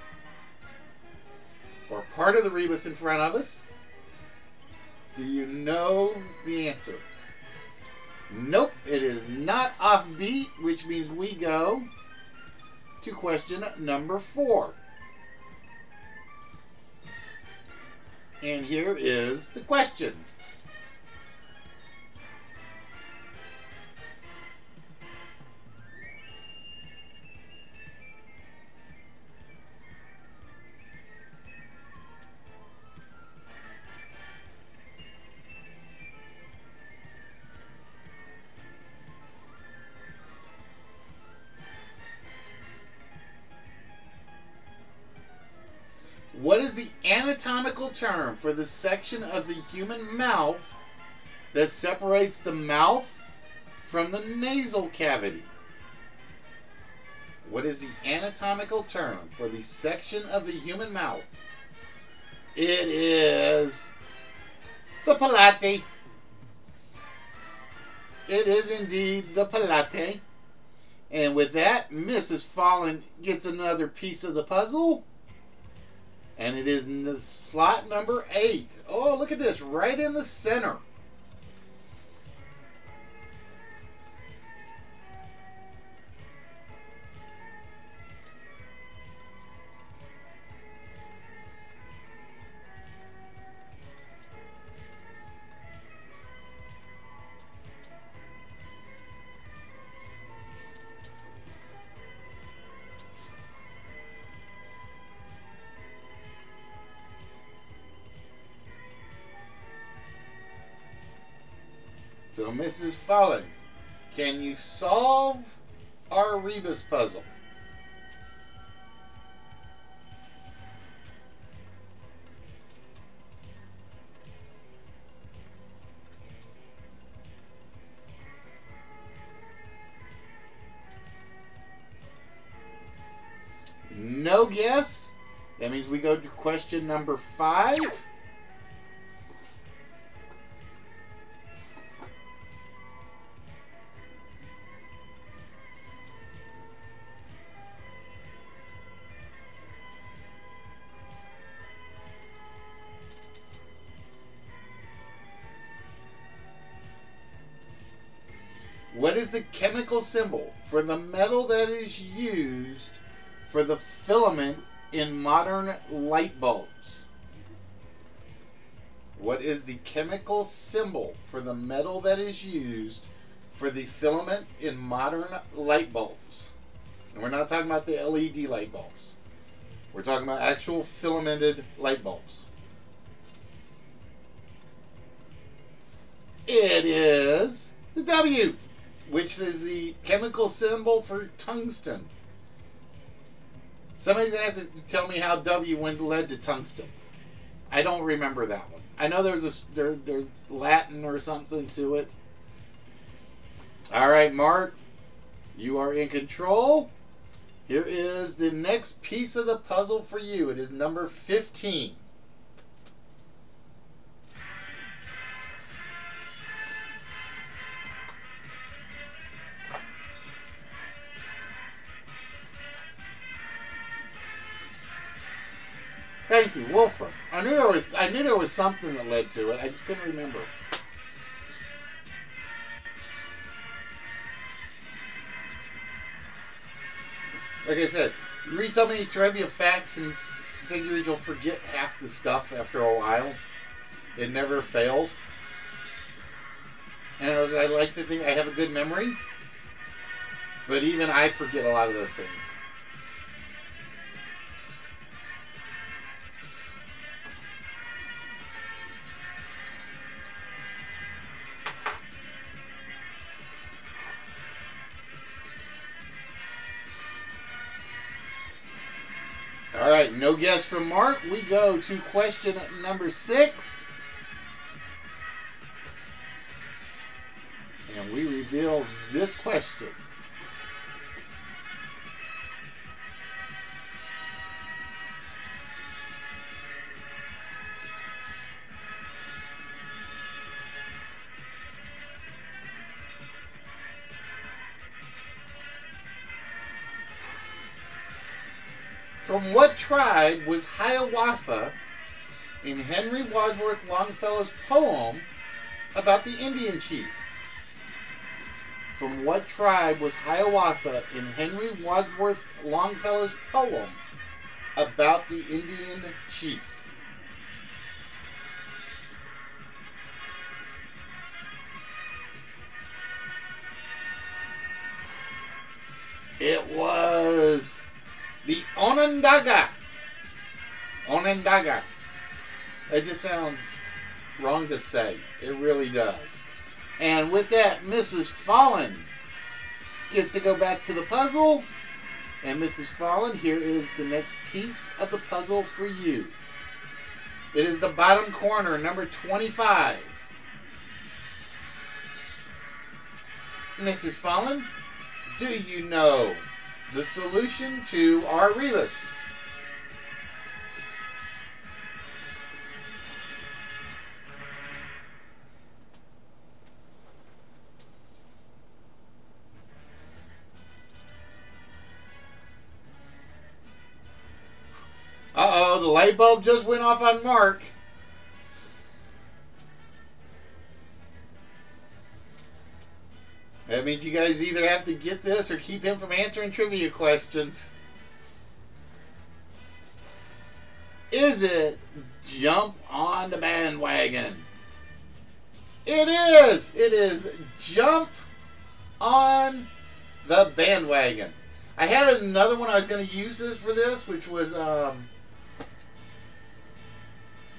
or part of the rebus in front of us. Do you know the answer? Nope, it is not offbeat, which means we go to question number 4. And here is the question. anatomical term for the section of the human mouth that separates the mouth from the nasal cavity? What is the anatomical term for the section of the human mouth? It is the palate. It is indeed the palate. And with that, Mrs. Fallen gets another piece of the puzzle. And it is in the slot number 8. Oh, look at this. Right in the center. So, Mrs. Fallen, can you solve our rebus puzzle? No guess? That means we go to question number 5. What is the chemical symbol for the metal that is used for the filament in modern light bulbs? What is the chemical symbol for the metal that is used for the filament in modern light bulbs? And we're not talking about the LED light bulbs. We're talking about actual filamented light bulbs. It is the W, which is the chemical symbol for tungsten. Somebody's going to have to tell me how W led to tungsten. I don't remember that one. I know there's Latin or something to it. All right, Mark, you are in control. Here is the next piece of the puzzle for you. It is number 15. Thank you, Wolfram. I knew there was something that led to it. I just couldn't remember. Like I said, you read so many trivia facts and figures you'll forget half the stuff after a while. It never fails. And as I like to think I have a good memory, but even I forget a lot of those things. All right, no guess from Mark. We go to question number 6. And we reveal this question. From what tribe was Hiawatha in Henry Wadsworth Longfellow's poem about the Indian chief? From what tribe was Hiawatha in Henry Wadsworth Longfellow's poem about the Indian chief? It was the Onondaga. Onondaga. It just sounds wrong to say. It really does. And with that, Mrs. Fallen gets to go back to the puzzle. And Mrs. Fallen, here is the next piece of the puzzle for you. It is the bottom corner, number 25. Mrs. Fallen, do you know the solution to our rebus? Uh-oh, the light bulb just went off on Mark. That means you guys either have to get this or keep him from answering trivia questions. Is it jump on the bandwagon? It is! It is jump on the bandwagon. I had another one I was going to use this for this, which was,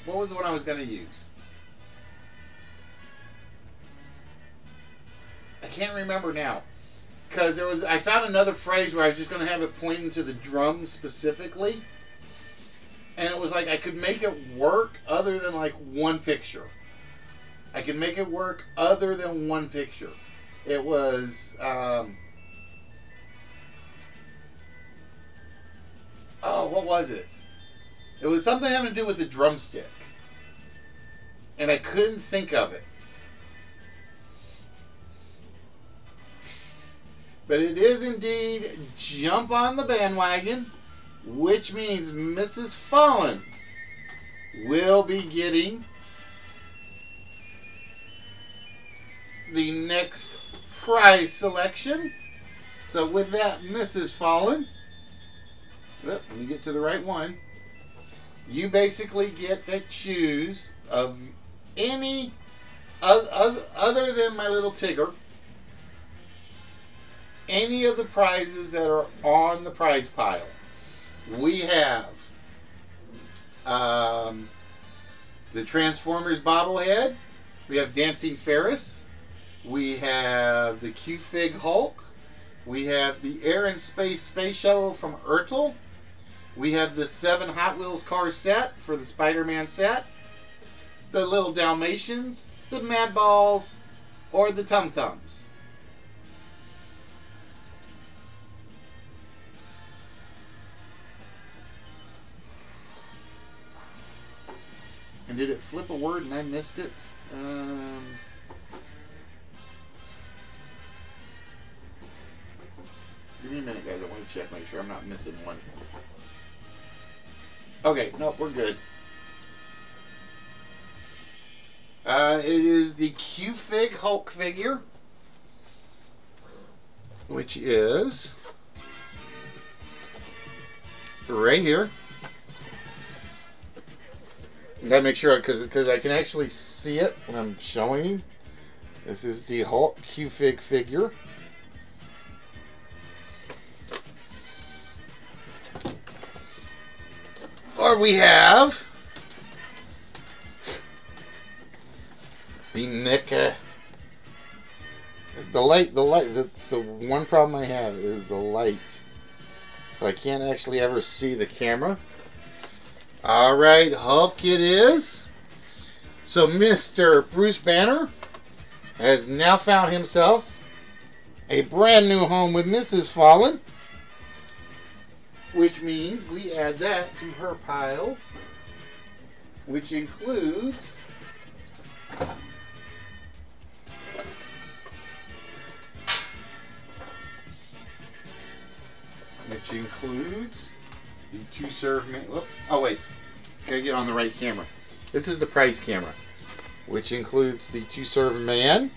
what was the one I was going to use? I can't remember now. Because I found another phrase where I was just going to have it pointing to the drum specifically. And it was like I could make it work other than like one picture. I could make it work other than one picture. It was, oh, what was it? It was something having to do with the drumstick. And I couldn't think of it. But it is indeed jump on the bandwagon, which means Mrs. Fallen will be getting the next prize selection. So with that, Mrs. Fallen, let me get to the right one. You basically get to choose of any other than my little Tigger, any of the prizes that are on the prize pile. We have the Transformers bobblehead. We have Dancing Ferris. We have the Q-Fig Hulk. We have the Air and Space Shuttle from Ertl. We have the 7 Hot Wheels car set for the Spider-Man set. The Little Dalmatians, the Mad Balls, or the Tum Tums. And did it flip a word and I missed it? Give me a minute, guys. I want to check, make sure I'm not missing one. Okay, nope, we're good. It is the Q-Fig Hulk figure, which is right here. I gotta make sure because I can actually see it when I'm showing you. This is the Hulk Q-Fig figure. Or we have the NECA. The light, that's the one problem I have is the light. So I can't actually ever see the camera. Alright, Hulk it is. So Mr. Bruce Banner has now found himself a brand new home with Mrs. Fallen, which means we add that to her pile, which includes the 2 serve man. Oh wait, gotta get on the right camera. This is the prize camera, which includes the 2 serve man.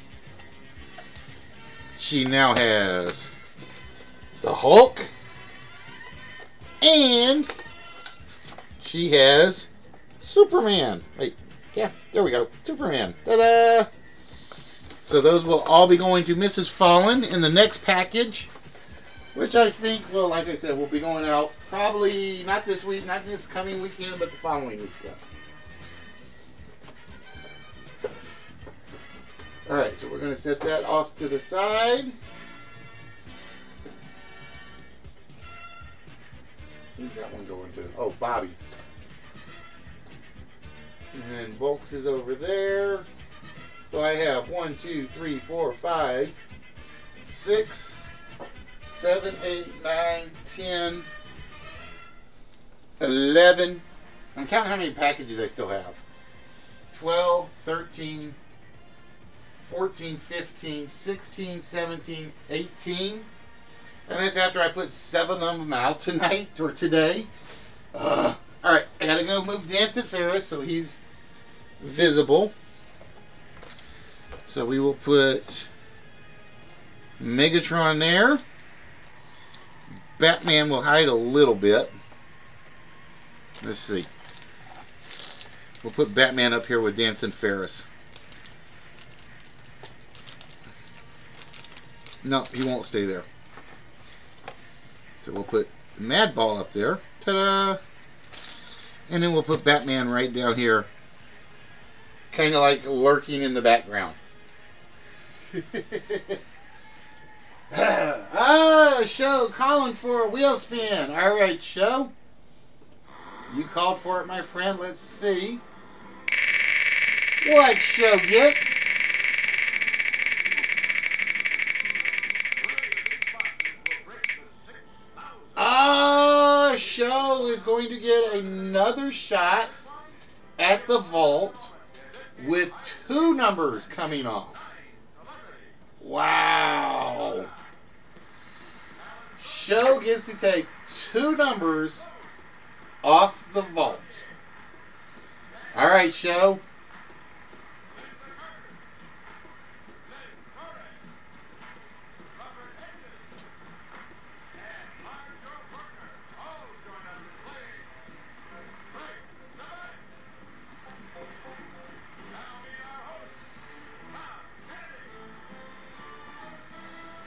She now has the Hulk, and she has Superman. Wait, yeah, there we go, Superman. Ta-da! So those will all be going to Mrs. Fallen in the next package, which I think, well, like I said, will be going out probably not this week, not this coming weekend, but the following weekend. Alright, so we're going to set that off to the side. Who's that one going to? Oh, Bobby. and Bulks is over there. So I have 1, 2, 3, 4, 5, 6, 7, 8, 9, 10, 11. I'm counting how many packages I still have. 12, 13, 14, 15, 16, 17, 18. And that's after I put 7 of them out tonight or today. Alright, I gotta go move Dancing Ferris so he's visible. So we will put Megatron there. Batman will hide a little bit. Let's see. We'll put Batman up here with Dancing Ferris. No, he won't stay there. So we'll put Mad Ball up there. Ta-da! And then we'll put Batman right down here. Kind of like lurking in the background. Show calling for a wheel spin. Alright, Show. You called for it, my friend. Let's see what Show gets. Show is going to get another shot at the vault with 2 numbers coming off. Wow. Show gets to take 2 numbers off the vault. Alright, Show.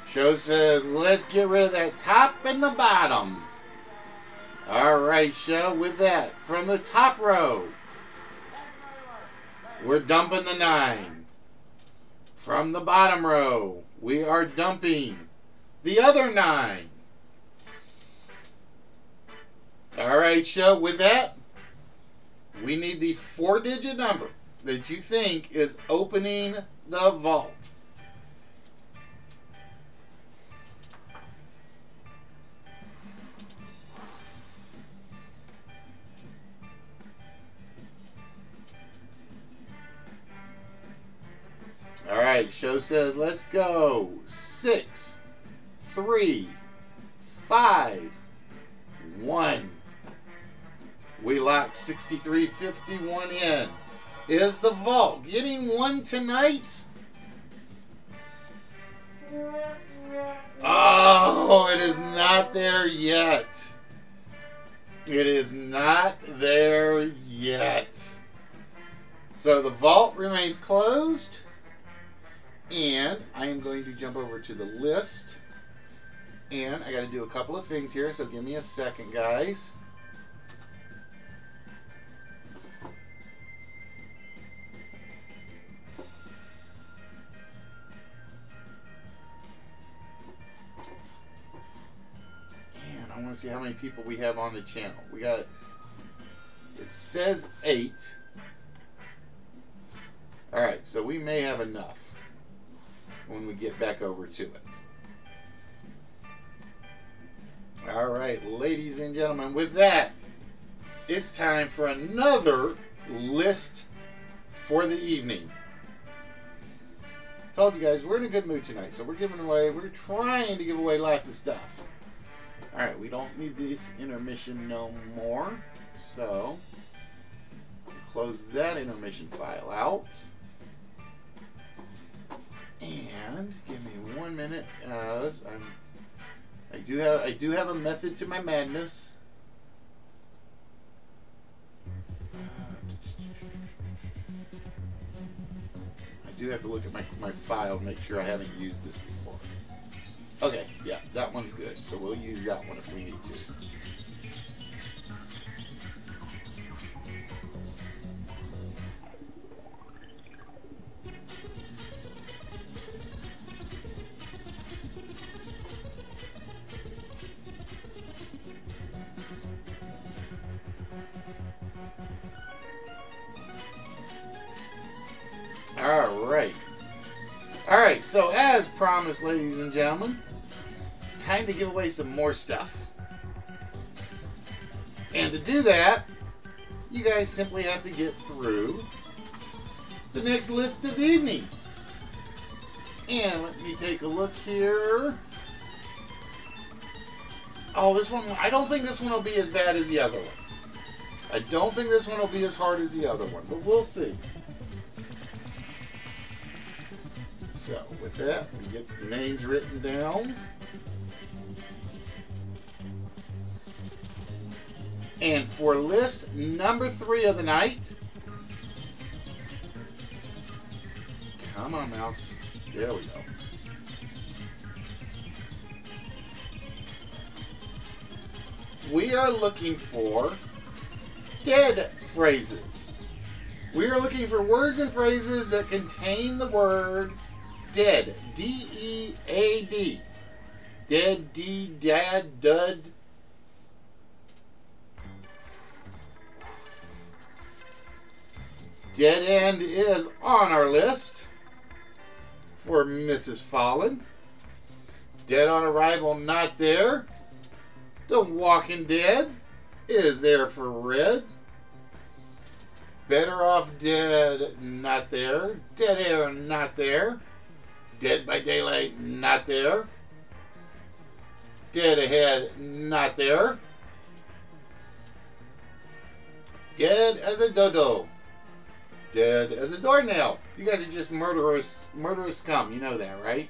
Show says, let's get rid of that top and the bottom. Alright, Show, with that, from the top row, we're dumping the 9. From the bottom row, we are dumping the other 9. Alright, Show, with that, we need the 4-digit number that you think is opening the vault. Alright, Show says, let's go. 6, 3, 5, 1. We lock 6351 in. Is the vault getting 1 tonight? Oh, it is not there yet. It is not there yet. So the vault remains closed. And I am going to jump over to the list. And I got to do a couple of things here, so give me a second, guys. And I want to see how many people we have on the channel. We got, it says 8. Alright, so we may have enough when we get back over to it. Alright, ladies and gentlemen, with that, it's time for another list for the evening. Told you guys, we're in a good mood tonight, so we're trying to give away lots of stuff. Alright, we don't need this intermission no more, so close that intermission file out. And give me 1 minute, as I do have a method to my madness. I do have to look at my file and make sure I haven't used this before. Okay, yeah, that one's good. So we'll use that one if we need to. Alright. Alright, so as promised, ladies and gentlemen, it's time to give away some more stuff. And to do that, you guys simply have to get through the next list of the evening. And let me take a look here. Oh, this one, I don't think this one will be as bad as the other one. I don't think this one will be as hard as the other one, but we'll see. So, with that, we get the names written down. And for list number 3 of the night, come on, mouse. There we go. We are looking for dead phrases. We are looking for words and phrases that contain the word dead. D-E-A-D. Dead, D, dad, dud. Dead end is on our list for Mrs. Fallen. Dead on arrival, not there. The Walking Dead is there for Red. Better Off Dead, not there. Dead Air, not there. Dead by Daylight, not there. Dead Ahead, not there. Dead as a dodo. Dead as a doornail. You guys are just murderous scum. You know that, right?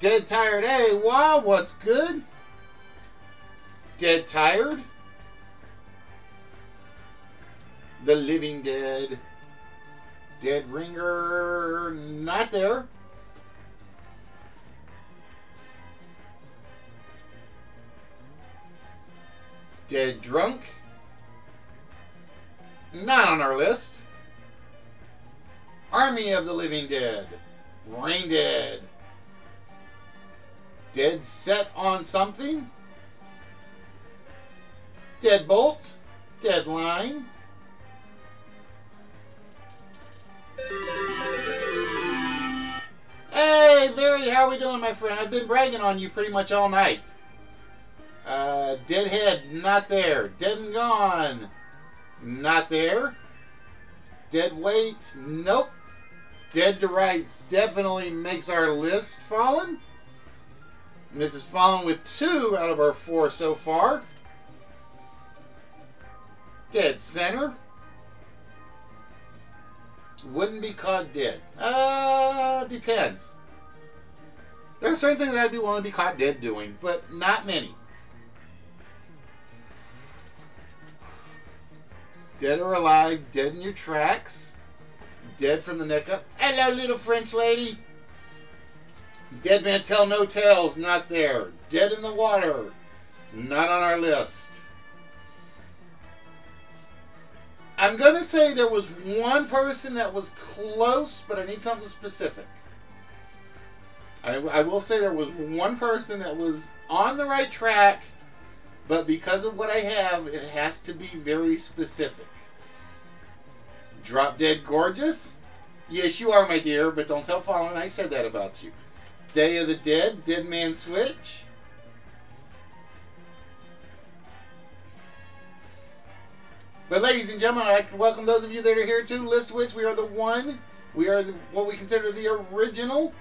Dead Tired. Hey, wow, what's good? Dead Tired. The Living Dead. Dead Ringer. Not there. Dead Drunk. Not on our list. Army of the Living Dead. Brain Dead. Dead Set on Something. Deadbolt. Deadline. Hey, Barry, how are we doing, my friend? I've been bragging on you pretty much all night. Deadhead, not there. Dead and Gone, not there. Dead Weight, nope. Dead to Rights definitely makes our list, Fallen. Mrs. Fallen with 2 out of our 4 so far. Dead Center. Wouldn't be caught dead. Depends. There are certain things I'd be willing to be caught dead doing, but not many. Dead or Alive, Dead in Your Tracks. Dead from the Neck Up. Hello, little French lady. Dead Man Tell No Tales, not there. Dead in the Water, not on our list. I'm going to say there was one person that was close, but I need something specific. I will say there was one person that was on the right track, but because of what I have, it has to be very specific. Drop Dead Gorgeous? Yes, you are, my dear, but don't tell Fallen I said that about you. Day of the Dead, Dead Man Switch. But ladies and gentlemen, I'd like to welcome those of you that are here to List Wits. We are what we consider the original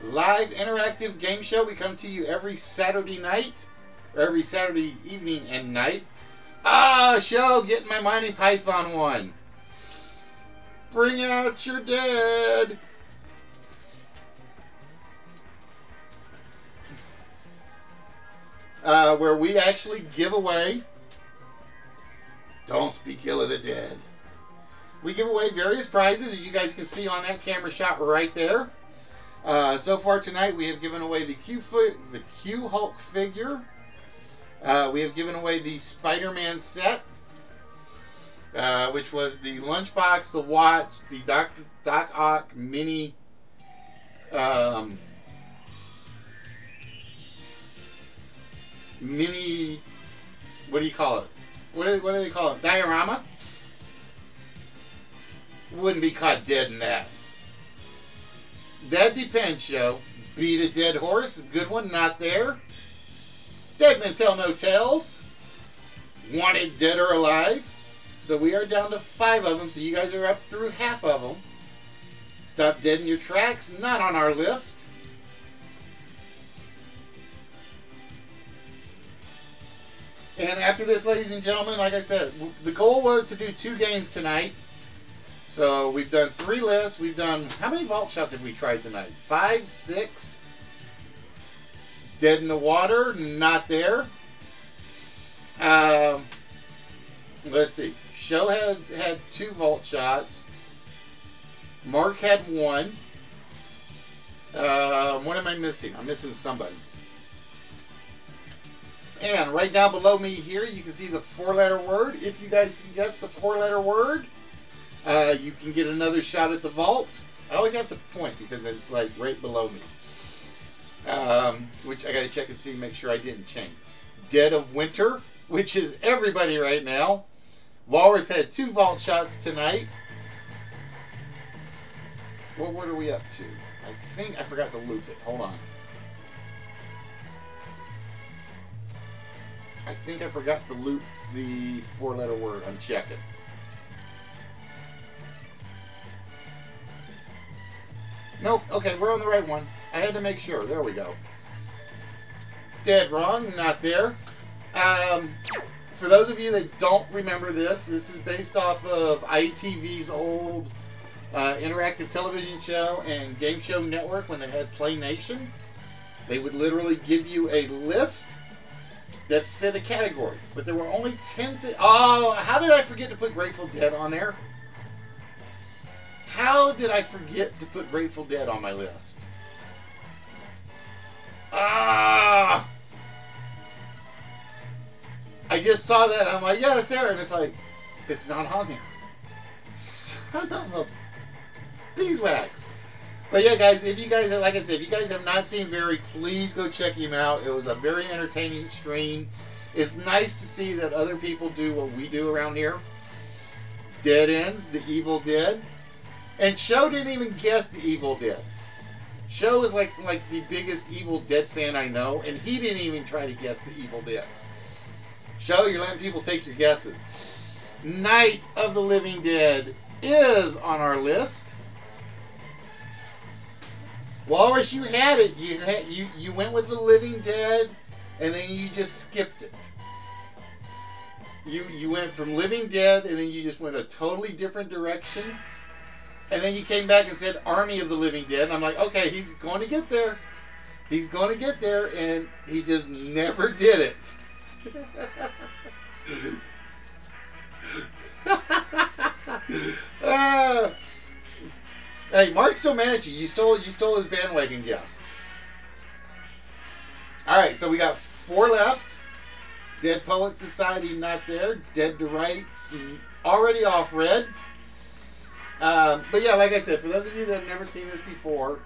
live interactive game show. We come to you every Saturday night, or every Saturday evening and night. Show, getting my Monty Python one. Bring out your dead. Where we actually give away, don't speak ill of the dead. We give away various prizes, as you guys can see on that camera shot right there. So far tonight, we have given away the Q Hulk figure. We have given away the Spider-Man set, which was the lunchbox, the watch, the Doc Ock mini what do you call it? What do they call it? Diorama. Wouldn't be caught dead in that. That depends, show. Beat a dead horse. Good one, not there. Dead men tell no tales. Wanted dead or alive. So we are down to 5 of them, so you guys are up through half of them. Stop dead in your tracks, not on our list. And after this, ladies and gentlemen, like I said, the goal was to do 2 games tonight. So we've done 3 lists. We've done, how many vault shots have we tried tonight? 5, 6. Dead in the water, not there. Let's see. Show had 2 vault shots. Mark had 1. What am I missing? I'm missing somebody's. And right down below me here, you can see the 4-letter word. If you guys can guess the 4-letter word, you can get another shot at the vault. I always have to point because it's like right below me. Which I got to check and see, make sure I didn't change. Dead of Winter, which is everybody right now. Walrus had 2 vault shots tonight. What word are we up to? I think I forgot to loop it. Hold on. I think I forgot to loop the 4-letter word. I'm checking. Nope. Okay, we're on the right one. I had to make sure. There we go. Dead wrong. Not there. For those of you that don't remember this is based off of ITV's old interactive television show and game show network when they had Play Nation. They would literally give you a list that fit a category. But there were only 10 Oh, how did I forget to put Grateful Dead on there? How did I forget to put Grateful Dead on my list? Ah! I just saw that. I'm like, yeah, it's there. And it's like, it's not on there. Son of a beeswax. But yeah, guys, if you guys, like I said, if you guys have not seen Very, please go check him out. It was a very entertaining stream. It's nice to see that other people do what we do around here. Dead Ends, The Evil Dead. And Show didn't even guess The Evil Dead. Show is like the biggest Evil Dead fan I know, and he didn't even try to guess The Evil Dead. Show, you're letting people take your guesses. Night of the Living Dead is on our list. Walrus, you had it. You went with The Living Dead, and then you just skipped it. You went from Living Dead, and then you just went a totally different direction. And then you came back and said Army of the Living Dead. And I'm like, okay, he's going to get there. He's going to get there. And he just never did it. Hey, Mark still managed you. You stole his bandwagon guess. Alright, so we got 4 left. Dead Poets Society, not there. Dead to Rights, already off red. But yeah, like I said, for those of you that have never seen this before,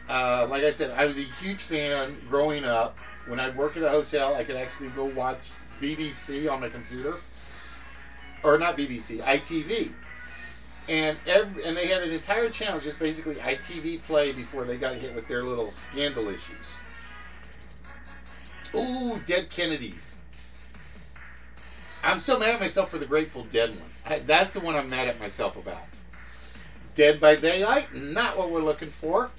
like I said, I was a huge fan growing up. When I'd work at a hotel, I could actually go watch BBC on my computer. Or not BBC, ITV. And they had an entire channel, just basically ITV play before they got hit with their little scandal issues. Ooh, Dead Kennedys. I'm still mad at myself for the Grateful Dead one. That's the one I'm mad at myself about. Dead by Daylight, not what we're looking for.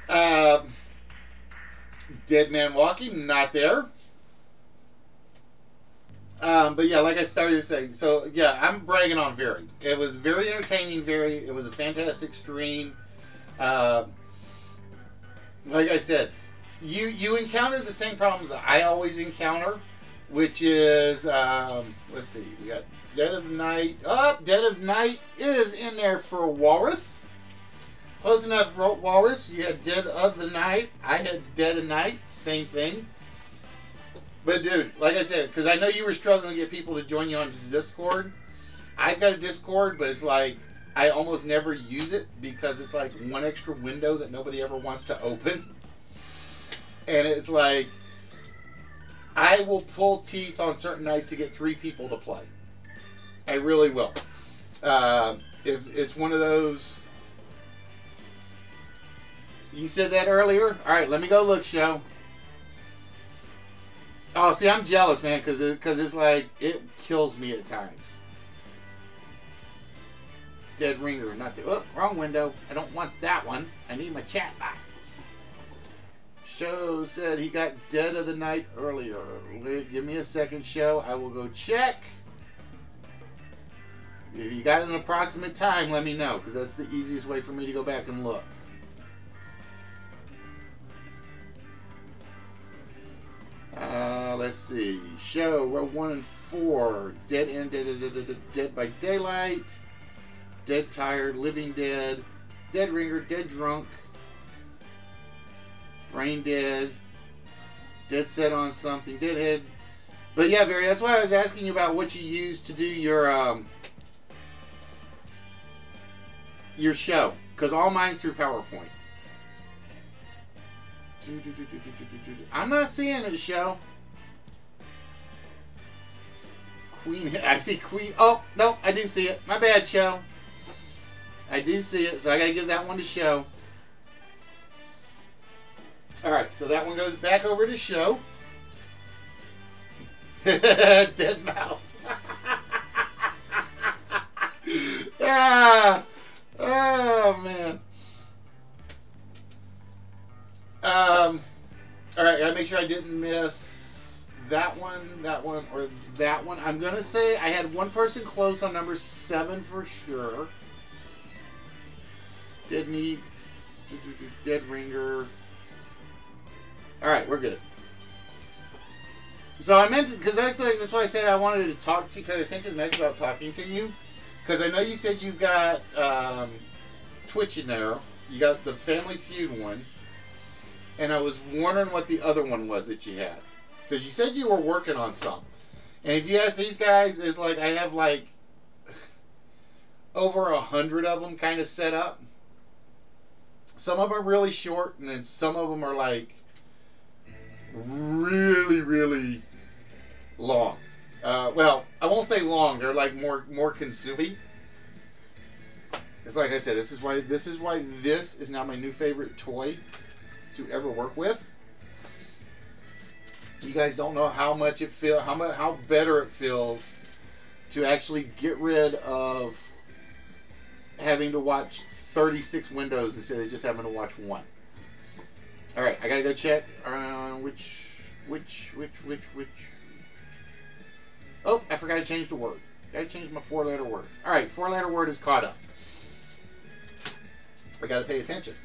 Dead Man Walking, not there. But yeah, like I started to say, so yeah, I'm bragging on Very. It was very entertaining, it was a fantastic stream. Like I said, you encounter the same problems that I always encounter, which is, let's see, we got Dead of Night. Oh, Dead of Night is in there for Walrus. Close enough, Walrus. You had Dead of the Night. I had Dead of Night. Same thing. But dude, like I said, because I know you were struggling to get people to join you on Discord. I've got a Discord, but it's like I almost never use it because it's like one extra window that nobody ever wants to open. And it's like I will pull teeth on certain nights to get 3 people to play. I really will. If it's one of those, you said that earlier. All right, let me go look, show. Oh, see, I'm jealous, man, because it's like it kills me at times. Dead ringer, not the wrong window. I don't want that one. I need my chat back. Show said he got dead of the night earlier. Give me a second, show. I will go check. If you got an approximate time, let me know, because that's the easiest way for me to go back and look. Let's see. Show, row 1 and 4. Dead end, dead by daylight. Dead tired, living dead. Dead ringer, dead drunk. Brain dead. Dead set on something. Deadhead. But yeah, Barry, that's why I was asking you about what you use to do your show, because all mine's through PowerPoint. I'm not seeing it, show. Queen, I see Queen. Oh no, I do see it. My bad, show. I do see it, so I gotta give that one to show. All right, so that one goes back over to show. Dead mouse. Ah. Oh man. All right, gotta make sure I didn't miss that one, or that one. I'm gonna say I had one person close on number 7 for sure. Dead meat, dead ringer. All right, we're good. So I meant, because that's why I said I wanted to talk to you, because I sent you the message about talking to you. Because I know you said you've got Twitch in there. You got the Family Feud one. And I was wondering what the other one was that you had. Because you said you were working on some. And if you ask these guys, it's like I have like over 100 of them kind of set up. Some of them are really short, and then some of them are like really, really long. Well, I won't say long. They're like more consumey. It's like I said. This is why this is now my new favorite toy to ever work with. You guys don't know how much it feels, how better it feels to actually get rid of having to watch 36 windows instead of just having to watch one. All right, I gotta go check which. Oh, I forgot to change the word. Gotta change my 4-letter word. All right, 4-letter word is caught up. I gotta pay attention.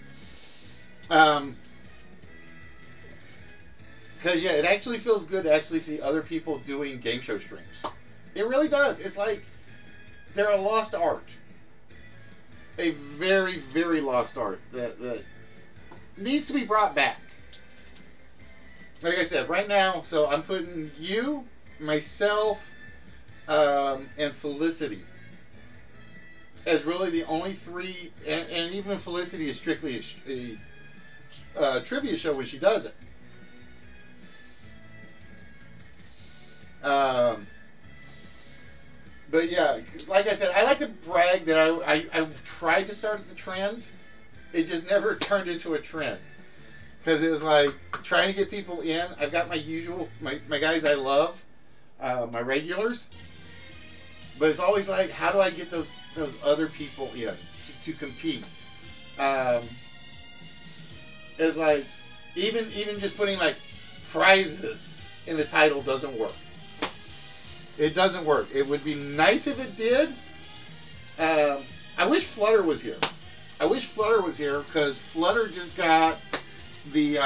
Because yeah, it actually feels good to actually see other people doing game show streams. It really does. It's like they're a lost art. A very, very lost art that needs to be brought back. Like I said, right now, so I'm putting you, myself, and Felicity as really the only 3, and even Felicity is strictly a trivia show when she does it. But yeah, like I said, I like to brag that I tried to start the trend. It just never turned into a trend. Because it was like trying to get people in. I've got my usual, my guys I love, my regulars. But it's always like, how do I get those other people in to compete? It's like, even just putting like prizes in the title doesn't work. It doesn't work. It would be nice if it did. I wish Flutter was here. I wish Flutter was here because Flutter just got the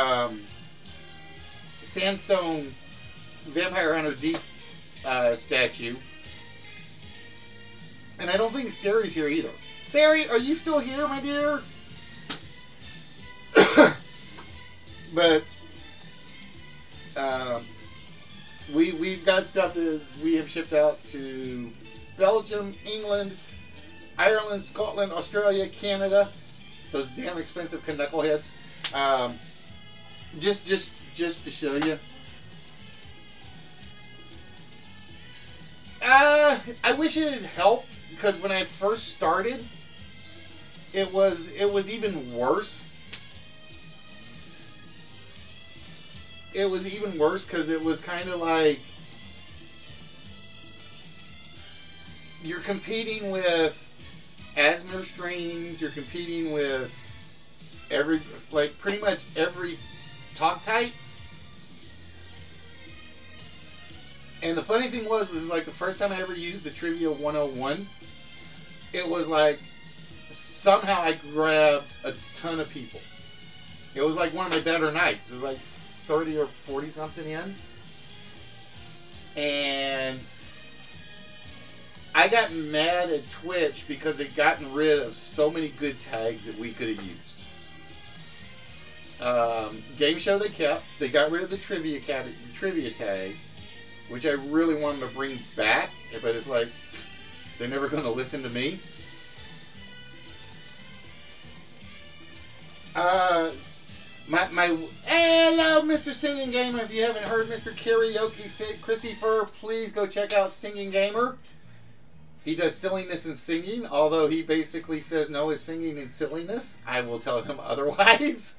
Sandstone Vampire Hunter Deep statue. And I don't think Sari's here either. Sari, are you still here, my dear? But we've got stuff that we have shipped out to Belgium, England, Ireland, Scotland, Australia, Canada. Those damn expensive knuckleheads. Just to show you. I wish it had helped because when I first started, it was even worse. It was even worse because it was kind of like you're competing with asthma streams. You're competing with pretty much every talk type. And the funny thing was like the first time I ever used the Trivia 101, it was like somehow I grabbed a ton of people. It was like one of my better nights. It was like 30 or 40 something in. And I got mad at Twitch because they'd gotten rid of so many good tags that we could have used. Game show they kept. They got rid of the trivia tag, which I really wanted to bring back, but it's like they're never going to listen to me. Hello, Mr. Singing Gamer. If you haven't heard Mr. Karaoke Chrissy Fur, please go check out Singing Gamer. He does silliness and singing, although he basically says no is singing and silliness. I will tell him otherwise.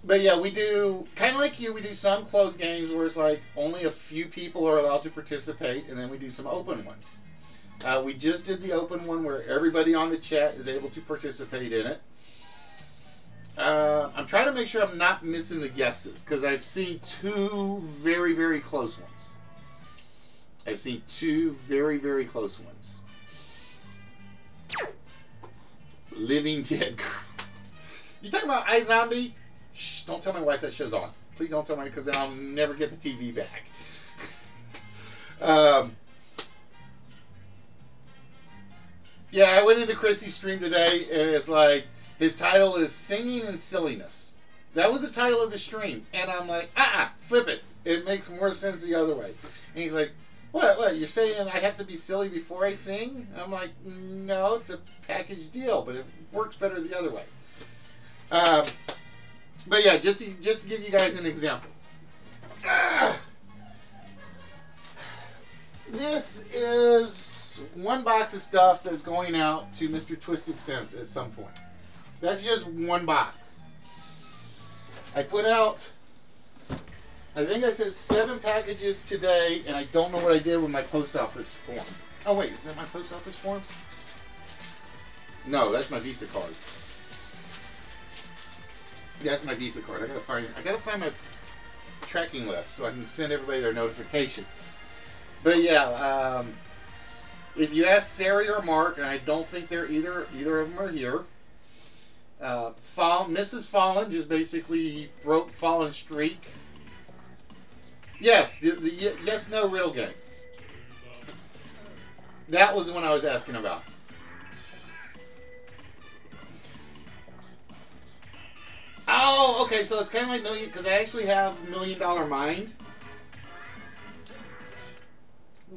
But yeah, we do, kind of like you, we do some closed games where it's like only a few people are allowed to participate, and then we do some open ones. We just did the open one where everybody on the chat is able to participate in it. I'm trying to make sure I'm not missing the guesses, because I've seen two very, very close ones. I've seen two very, very close ones. Living Dead Girl. You talking about iZombie? Shh, don't tell my wife that show's on. Please don't tell me, because then I'll never get the TV back. Yeah, I went into Chrissy's stream today, and it's like, his title is Singing and Silliness. That was the title of his stream. And I'm like, flip it. It makes more sense the other way. And he's like, what, you're saying I have to be silly before I sing? I'm like, no, it's a package deal, but it works better the other way. But yeah, just to give you guys an example. This is one box of stuff that's going out to Mr. Twisted Sense at some point. That's just one box. I put out, I think I said 7 packages today, and I don't know what I did with my post office form. Oh wait, is that my post office form? No, that's my Visa card. That's my Visa card. I gotta find my tracking list so I can send everybody their notifications. But yeah, if you ask Sari or Mark, and I don't think they're either of them are here. Mrs. Fallen just basically broke Fallen Streak. Yes, the yes no riddle game. That was the one I was asking about. Oh, okay, so it's kind of like Million, because I actually have $1 Million Mind,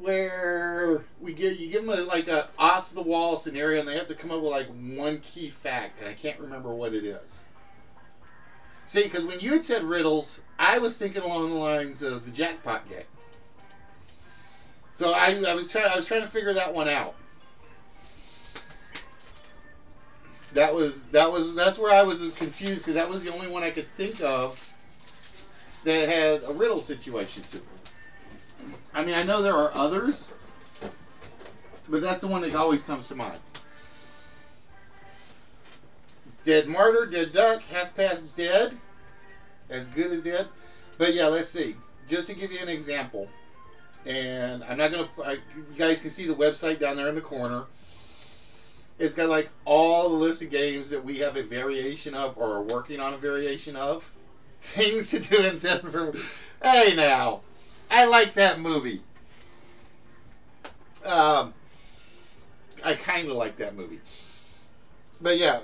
where you give them like a off the wall scenario, and they have to come up with like one key fact, and I can't remember what it is. See, because when you had said riddles, I was thinking along the lines of the jackpot game. So I was trying to figure that one out. That's where I was confused, because that was the only one I could think of that had a riddle situation to it. I mean, I know there are others, but that's the one that always comes to mind. Dead Martyr, Dead Duck, Half Past Dead, as good as dead. But yeah, let's see. Just to give you an example, and I'm not gonna. You guys can see the website down there in the corner. It's got like all the list of games that we have a variation of or are working on a variation of. Things to do in Denver. Hey now, I like that movie. I kind of like that movie. But yeah,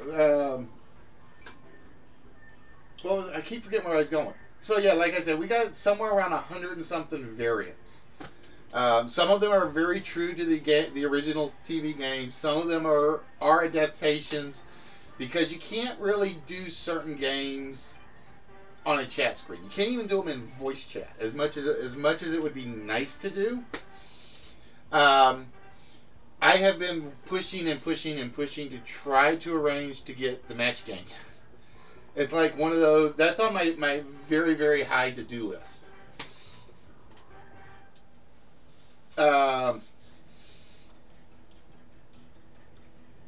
well, I keep forgetting where I was going. So yeah, like I said, we got somewhere around 100 and something variants. Some of them are very true to the original TV game. Some of them are adaptations, because you can't really do certain games on a chat screen. You can't even do them in voice chat. As much as it would be nice to do, I have been pushing and pushing and pushing to try to arrange to get the match game. It's like one of those, that's on my very, very high to-do list.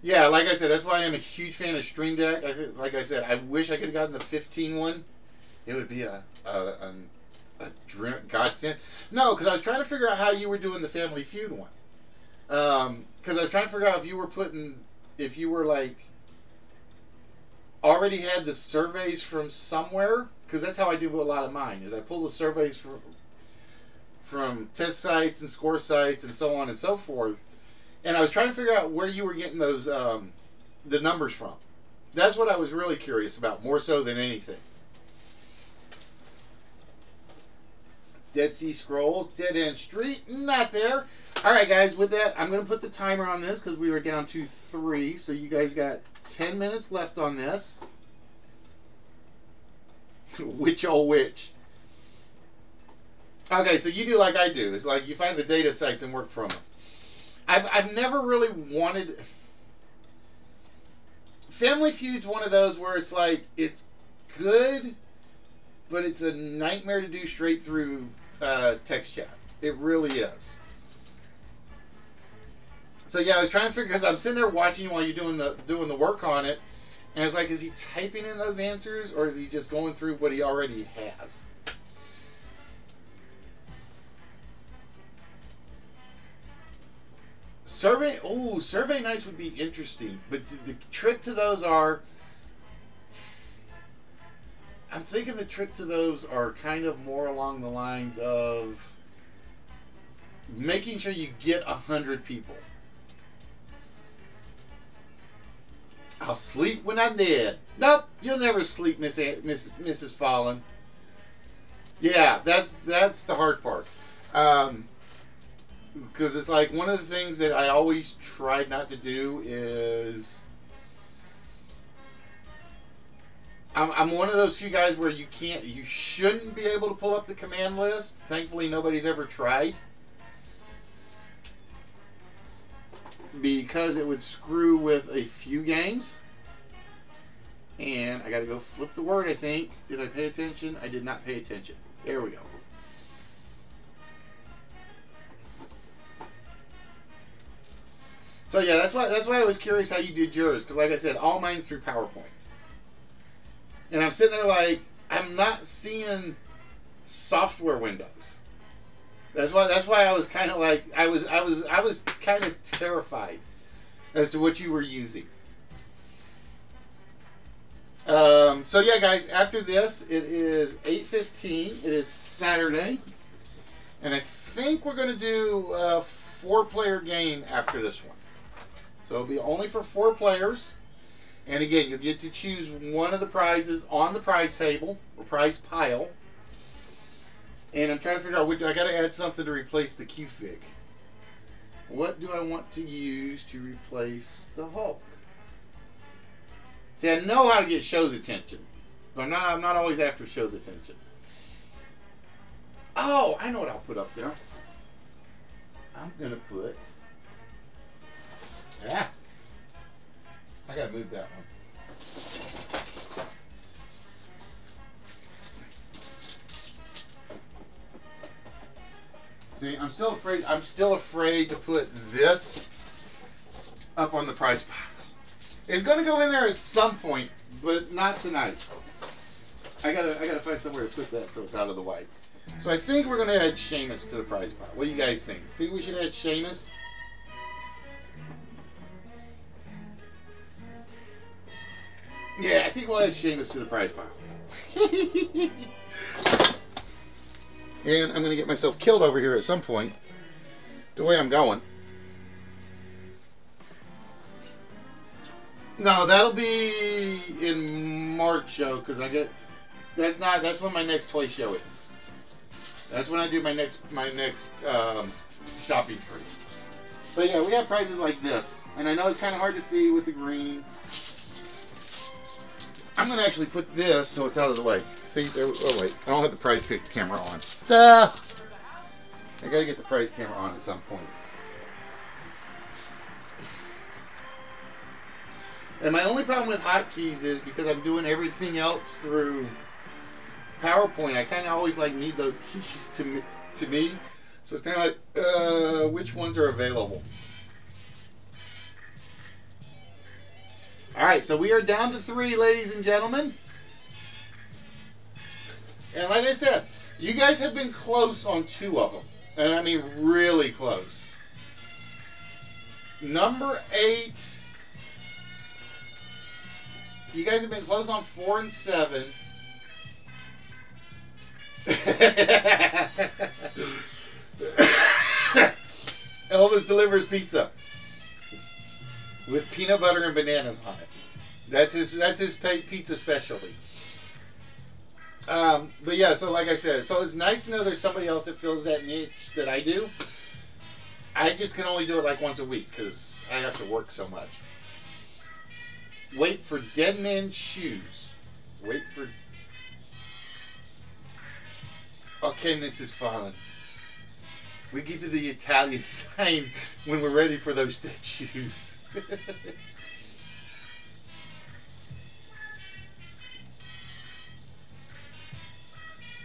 Yeah, like I said, that's why I'm a huge fan of Stream Deck. Like I said, I wish I could have gotten the 15 one. It would be a godsend. No, because I was trying to figure out how you were doing the Family Feud one. Because I was trying to figure out if you were like already had the surveys from somewhere. Because that's how I do a lot of mine. Is I pull the surveys from test sites and score sites and so on and so forth. And I was trying to figure out where you were getting those the numbers from. That's what I was really curious about, more so than anything. Dead Sea Scrolls, Dead End Street, not there. Alright guys, with that, I'm going to put the timer on this because we were down to 3. So you guys got 10 minutes left on this. Which oh which. Okay, so you do like I do. It's like you find the data sites and work from them. I've never really wanted... Family Feud's one of those where it's like, it's good, but it's a nightmare to do straight through text chat. It really is. So yeah, I was trying to figure, because I'm sitting there watching while you're doing the work on it, and I was like, is he typing in those answers, or is he just going through what he already has? Survey nights would be interesting, but the trick to those are, I'm thinking the trick to those are kind of more along the lines of making sure you get 100 people. I'll sleep when I'm dead. Nope, you'll never sleep, Mrs. Fallen. Yeah, that's the hard part. Because it's like one of the things that I always tried not to do is I'm one of those few guys where you shouldn't be able to pull up the command list. Thankfully, nobody's ever tried, because it would screw with a few games. And I got to go flip the word, I think. Did I pay attention? I did not pay attention. There we go. So yeah, that's why I was curious how you did yours, because like I said, all mine's through PowerPoint. And I'm sitting there like, I'm not seeing software windows. That's why I was kind of like, I was kind of terrified as to what you were using. So yeah, guys, after this, it is 8:15. It is Saturday, and I think we're going to do a 4-player game after this one. So it'll be only for 4 players. And again, you'll get to choose one of the prizes on the prize table, or prize pile. And I'm trying to figure out I got to add something to replace the Q-Fig. What do I want to use to replace the Hulk? See, I know how to get Show's attention, but I'm not always after Show's attention. Oh, I know what I'll put up there. I'm gonna put. Yeah. I gotta move that one. See, I'm still afraid to put this up on the prize pile. It's gonna go in there at some point, but not tonight. I gotta find somewhere to put that so it's out of the way. So I think we're gonna add Sheamus to the prize pile. What do you guys think? Think we should add Sheamus? Yeah, I think we'll add Sheamus to the prize pile. And I'm going to get myself killed over here at some point, the way I'm going. No, that'll be in March, though, because that's when my next toy show is. That's when I do my next shopping spree. But yeah, we have prizes like this, and I know it's kind of hard to see with the green. I'm going to actually put this so it's out of the way. See, there, oh wait, I don't have the prize pick camera on. Duh! I got to get the prize camera on at some point. And my only problem with hotkeys is because I'm doing everything else through PowerPoint. I kind of always like need those keys to me. So it's kind of like, which ones are available? All right, so we are down to 3, ladies and gentlemen. And like I said, you guys have been close on 2 of them. And I mean really close. Number 8. You guys have been close on 4 and 7. Elvis delivers pizza with peanut butter and bananas on it. That's his pizza specialty. But yeah, so like I said, so it's nice to know there's somebody else that fills that niche that I do. I just can only do it like once a week because I have to work so much. Wait for Dead Man's Shoes. Wait for... Okay, Mrs. Fallen. We give you the Italian sign when we're ready for those dead shoes.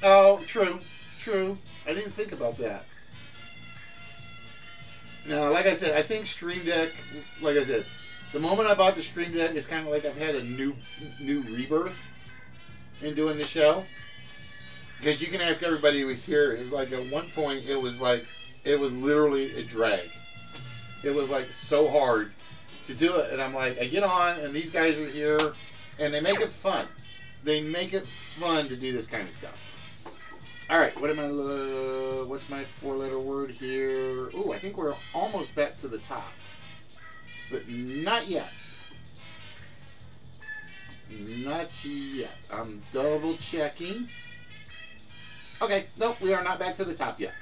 Oh, true. True. I didn't think about that. Now, like I said, I think Stream Deck, like I said, the moment I bought the Stream Deck, it's kind of like I've had a new rebirth in doing the show. Because you can ask everybody who was here. It was like at one point, it was literally a drag. It was like so hard to do it. And I'm like, I get on, and these guys are here, and they make it fun. They make it fun to do this kind of stuff. All right, what's my 4-letter word here? Ooh, I think we're almost back to the top. But not yet. Not yet. I'm double checking. Okay, nope, we are not back to the top yet.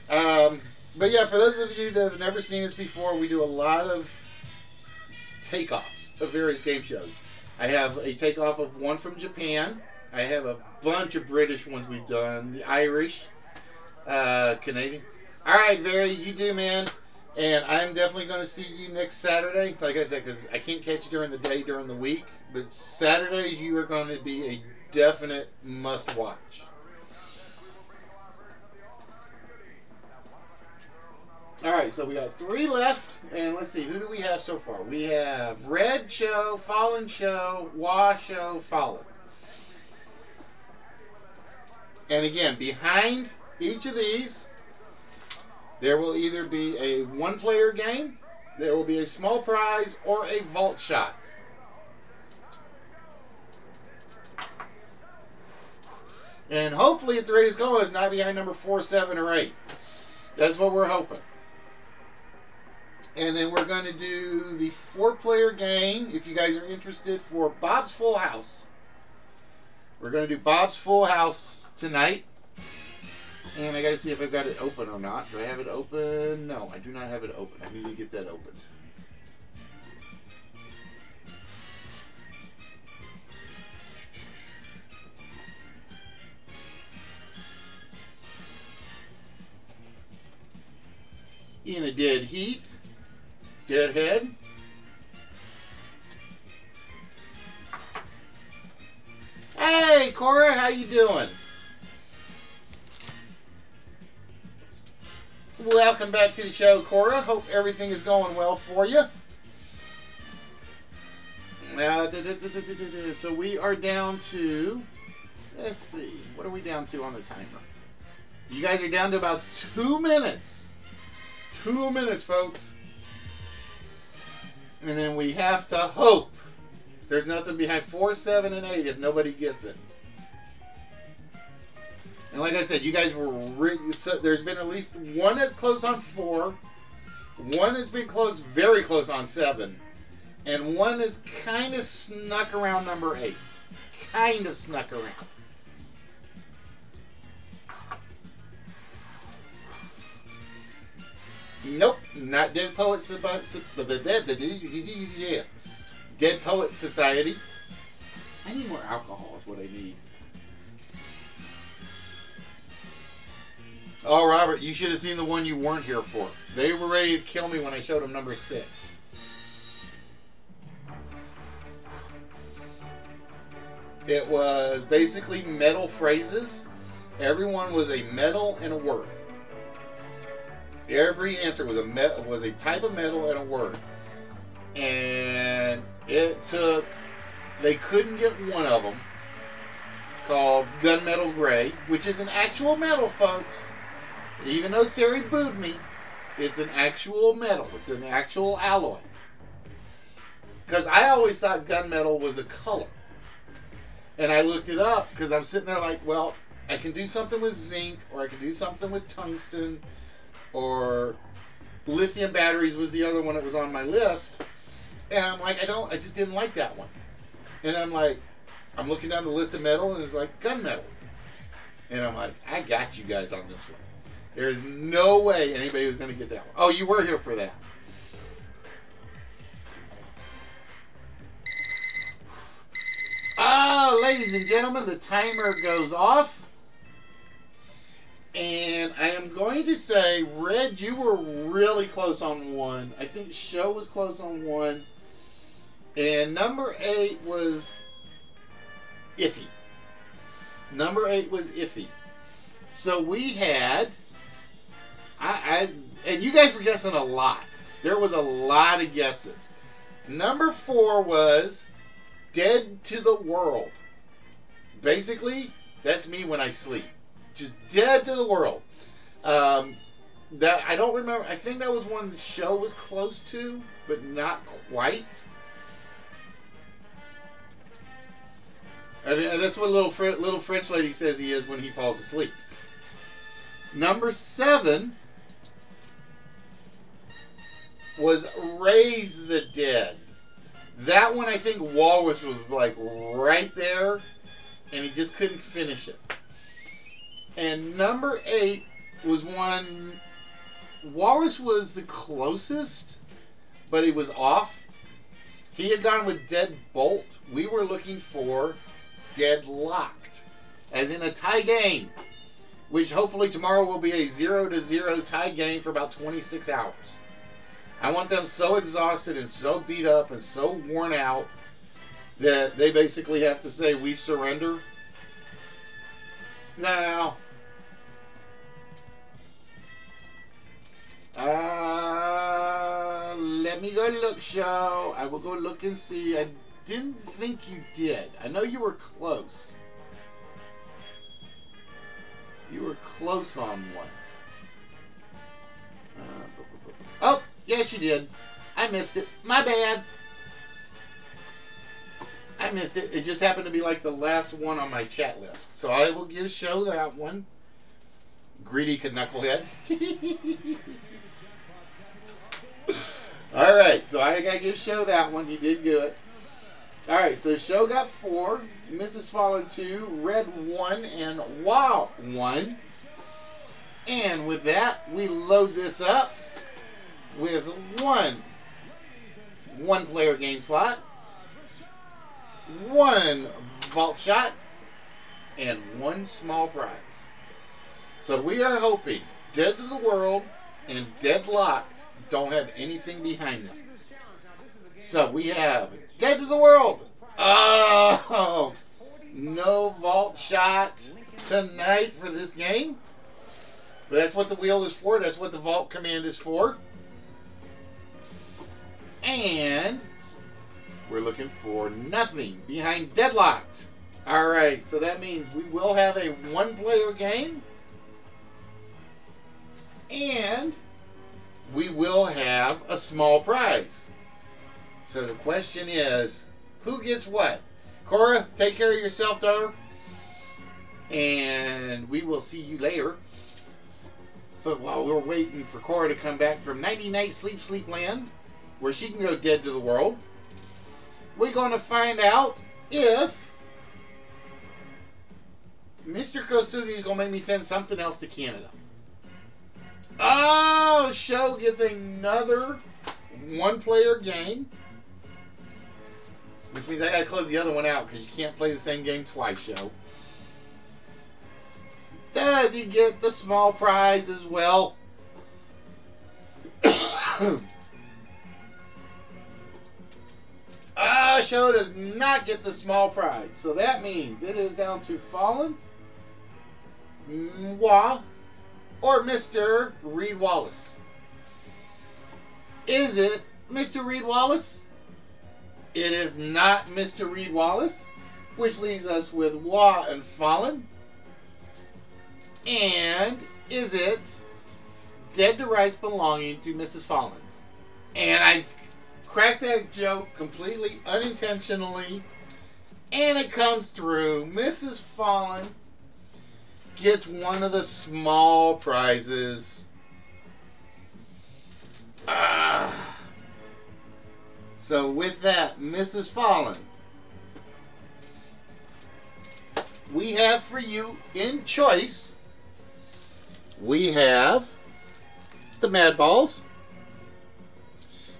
But yeah, for those of you that have never seen this before, we do a lot of takeoffs of various game shows. I have a takeoff of one from Japan. I have a bunch of British ones we've done. The Irish, Canadian. All right, Very, you do, man. And I'm definitely going to see you next Saturday. Like I said, because I can't catch you during the day, during the week. But Saturdays, you are going to be a definite must-watch. All right, so we got 3 left, and let's see, who do we have so far? We have Red Show, Fallen Show, Wah Show, Fallen. And again, behind each of these, there will either be a 1-player game, there will be a small prize, or a vault shot. And hopefully, at the rate it's going, it's not behind number 4, 7, or 8. That's what we're hoping. And then we're going to do the 4-player game, if you guys are interested, for Bob's Full House. We're going to do Bob's Full House tonight. And I got to see if I've got it open or not. Do I have it open? No, I do not have it open. I need to get that opened. In a dead heat. Deadhead. Hey, Cora, how you doing? Welcome back to the show, Cora. Hope everything is going well for you. So we are down to, let's see, what are we down to on the timer? You guys are down to about 2 minutes. 2 minutes, folks. And then we have to hope there's nothing behind 4, 7, and 8 if nobody gets it. And like I said, you guys were there's been at least one that's close on 4, one has been close, very close on 7, and one is kind of snuck around number 8. Kind of snuck around. Nope, not Dead Poets Dead Poets Society. I need more alcohol is what I need. Oh, Robert, you should have seen the one you weren't here for. They were ready to kill me when I showed them number 6. It was basically metal phrases. Everyone was a metal and a word. Every answer was a type of metal and a word. And it took... They couldn't get one of them, called Gunmetal Gray, which is an actual metal, folks. Even though Sari booed me, it's an actual metal. It's an actual alloy. Because I always thought gunmetal was a color. And I looked it up because I'm sitting there like, well, I can do something with zinc, or I can do something with tungsten, or lithium batteries was the other one that was on my list. And I'm like, I just didn't like that one. And I'm like, I'm looking down the list of metal, and it's like gunmetal. And I'm like, I got you guys on this one. There's no way anybody was going to get that one. Oh, you were here for that. Ladies and gentlemen, the timer goes off. And I am going to say, Red, you were really close on one. I think Show was close on one. And number 8 was iffy. Number 8 was iffy. So we had... and you guys were guessing a lot. There was a lot of guesses. Number 4 was Dead to the World. Basically, that's me when I sleep. Just dead to the world. That I don't remember. I think that was one the Show was close to, but not quite. And that's what little French lady says he is when he falls asleep. Number 7 was Raise the Dead. That one, I think Walrus was like right there, and he just couldn't finish it. And number 8 was one... Walrus was the closest, but he was off. He had gone with Deadbolt. We were looking for Deadlocked, as in a tie game, which hopefully tomorrow will be a 0-0 tie game for about 26 hours. I want them so exhausted and so beat up and so worn out that they basically have to say, we surrender. Now, let me go look, Show. I will go look and see. I didn't think you did. I know you were close. You were close on one. Oh, yes you did. I missed it. My bad. I missed it. It just happened to be like the last one on my chat list. So I will give Show that one. Greedy knucklehead. Alright, so I gotta give Show that one. He did good. Alright, so Show got 4. Mrs. Fallen 2. Red 1. And Wow 1. And with that, we load this up with one player game slot, 1 vault shot, and 1 small prize. So we are hoping Dead to the World and Deadlocked don't have anything behind them. So we have Dead to the World. Oh, no vault shot tonight for this game. But that's what the wheel is for. That's what the vault command is for. And we're looking for nothing behind Deadlocked. Alright, so that means we will have a 1-player game. And we will have a small prize. So the question is, who gets what? Cora, take care of yourself, daughter. And we will see you later. But while we're waiting for Cora to come back from 90-night sleep land, where she can go dead to the world, we're going to find out if Mr. Kosugi is going to make me send something else to Canada. Oh, Show gets another 1-player game, which means I got to close the other one out because you can't play the same game twice, Show. Does he get the small prize as well? Show does not get the small prize. So that means it is down to Fallen, Moi, or Mr. Reed Wallace. Is it Mr. Reed Wallace? It is not Mr. Reed Wallace, which leaves us with Moi and Fallen. And is it Dead to Rights belonging to Mrs. Fallen? And I cracked that joke completely unintentionally, and it comes through. Mrs. Fallen gets one of the small prizes. So with that, Mrs. Fallen, we have for you in choice, we have the Mad Balls,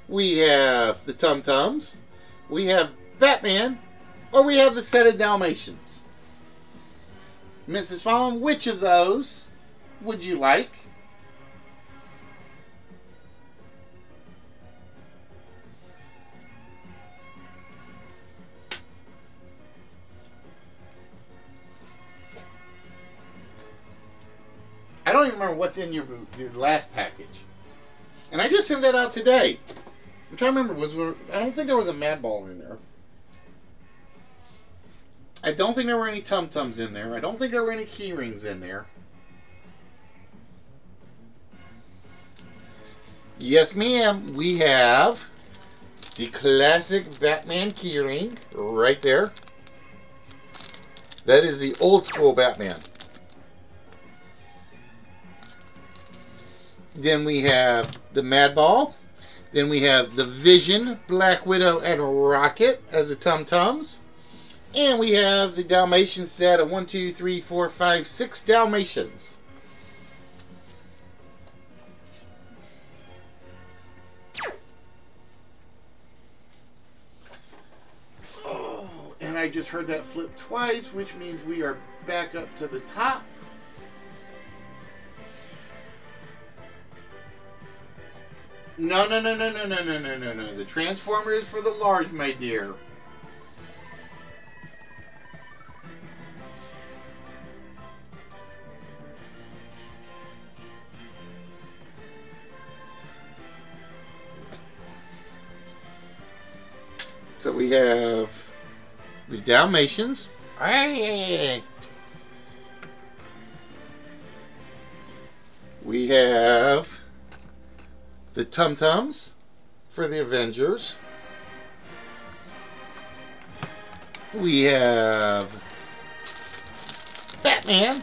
we have the Tum Tums, we have Batman, or we have the set of Dalmatians. Mrs. Fallen, which of those would you like? I don't even remember what's in your last package. And I just sent that out today. I'm trying to remember. I don't think there was a Mad Ball in there. I don't think there were any Tum Tums in there. I don't think there were any key rings in there. Yes, ma'am. We have the classic Batman key ring right there. That is the old school Batman. Then we have the Mad Ball. Then we have the Vision, Black Widow, and Rocket as the Tum Tums. And we have the Dalmatian set of 1, 2, 3, 4, 5, 6 Dalmatians. Oh, and I just heard that flip twice, which means we are back up to the top. No. The Transformer is for the large, my dear. So we have the Dalmatians. We have the Tum Tums for the Avengers. We have Batman.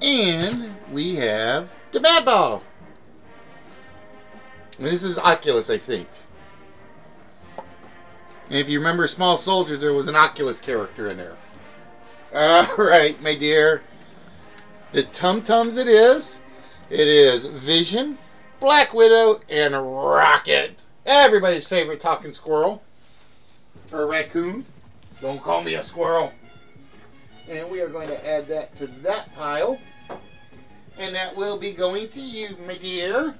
And we have the Mad Ball. And this is Oculus, I think. And if you remember Small Soldiers, there was an Oculus character in there. Alright, my dear. The Tum Tums it is. It is Vision, Black Widow, and Rocket. Everybody's favorite talking squirrel. Or raccoon. Don't call me a squirrel. And we are going to add that to that pile. And that will be going to you, my dear.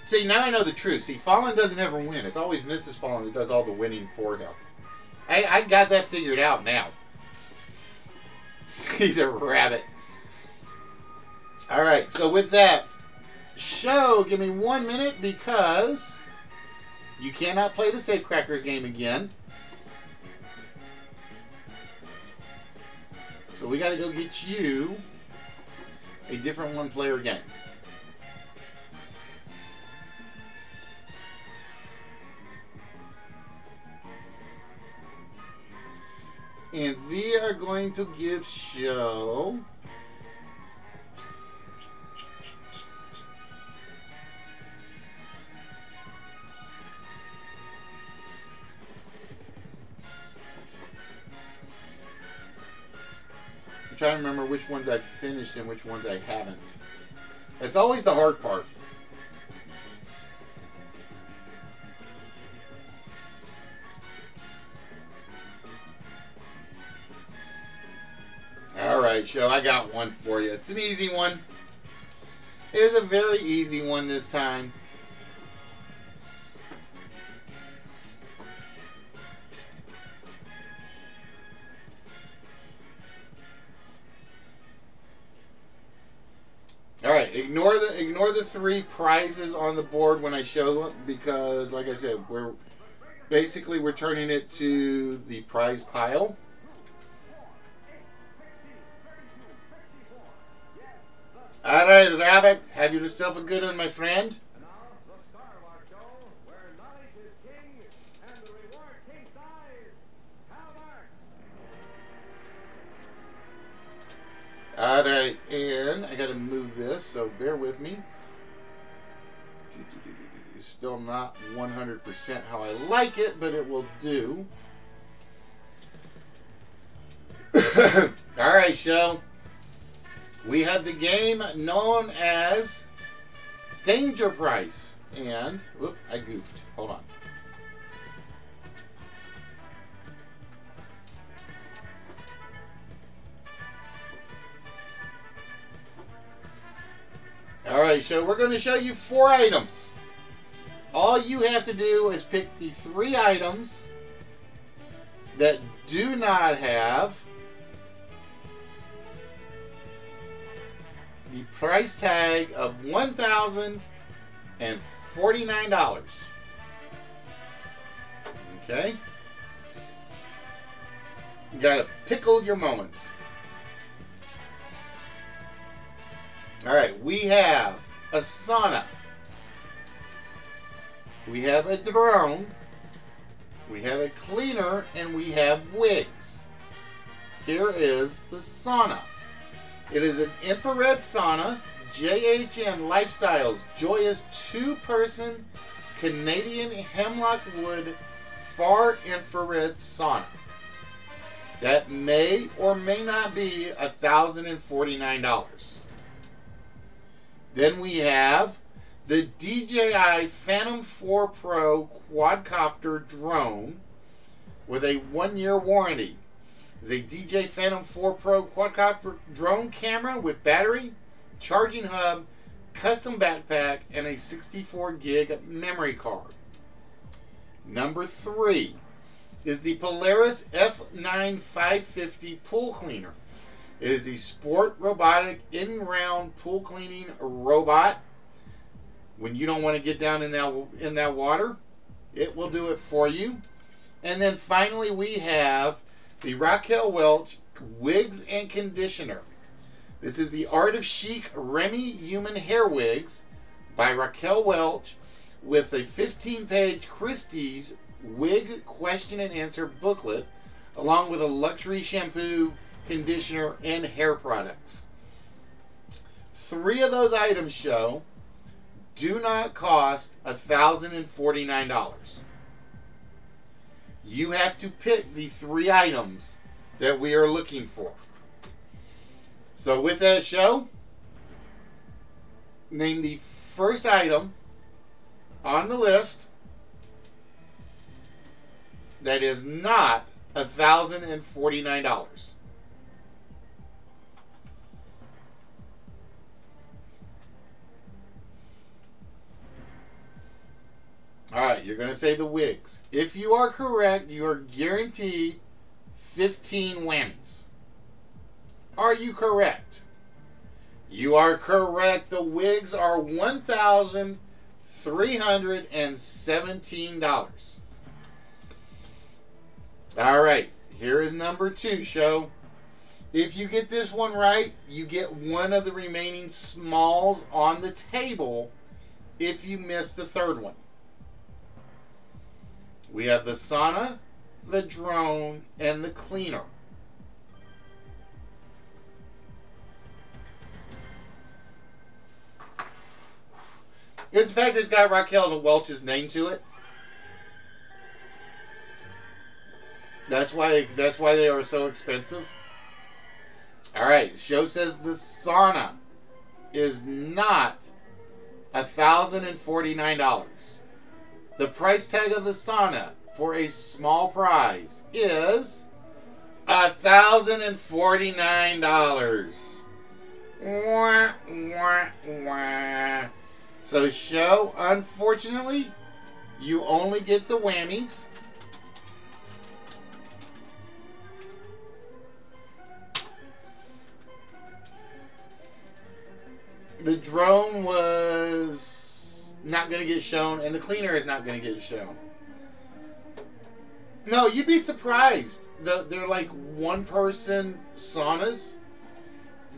See, now I know the truth. See, Fallen doesn't ever win. It's always Mrs. Fallen who does all the winning for him. I got that figured out now. He's a rabbit. Alright, so with that, show, give me 1 minute because you cannot play the Safecrackers game again. So we got to go get you a different one-player game. And we are going to give show I'm trying to remember which ones I've finished and which ones I haven't. It's always the hard part. Alright, show, I got one for you. It's an easy one. It is a very easy one this time. Alright, ignore the three prizes on the board when I show them, because like I said, we're turning it to the prize pile. Alright, Rabbit, have yourself a good one, my friend. And now, the star of our show, where knowledge is king and the reward king size, Albert. Alright, and I gotta move this, so bear with me. Still not 100% how I like it, but it will do. Alright, show. We have the game known as Danger Price. And, whoop, I goofed. Hold on. Alright, so we're going to show you 4 items. All you have to do is pick the 3 items that do not have the price tag of $1,049. Okay? You gotta pickle your moments. Alright, we have a sauna. We have a drone. We have a cleaner, and we have wigs. Here is the sauna. It is an infrared sauna, JHN Lifestyles Joyous 2-person Canadian hemlock wood far infrared sauna. That may or may not be $1,049. Then we have the DJI Phantom 4 Pro quadcopter drone with a 1-year warranty. It's a DJI Phantom 4 Pro quadcopter drone camera with battery, charging hub, custom backpack, and a 64 gig memory card. Number 3 is the Polaris F9 550 pool cleaner. It is a sport robotic in-ground pool cleaning robot. When you don't want to get down in that water, it will do it for you. And then finally we have the Raquel Welch Wigs and Conditioner. This is the Art of Chic Remy Human Hair Wigs by Raquel Welch with a 15-page Christie's wig question and answer booklet, along with a luxury shampoo, conditioner, and hair products. 3 of those items show do not cost $1,049. You have to pick the 3 items that we are looking for. So with that, show, name the first item on the list that is not $1,049. Alright, you're going to say the wigs. If you are correct, you are guaranteed 15 whammies. Are you correct? You are correct. The wigs are $1,317. Alright, here is number 2, show. If you get this one right, you get one of the remaining smalls on the table if you miss the third one. We have the sauna, the drone, and the cleaner. In fact, it's got Raquel Welch's name to it. That's why they are so expensive. Alright, show says the sauna is not $1,049. The price tag of the sauna for a small prize is $1,049. Wah, wah, wah. So, show, unfortunately, you only get the whammies. The drone was not going to get shown, and the cleaner is not going to get shown. No, you'd be surprised. They're like one-person saunas.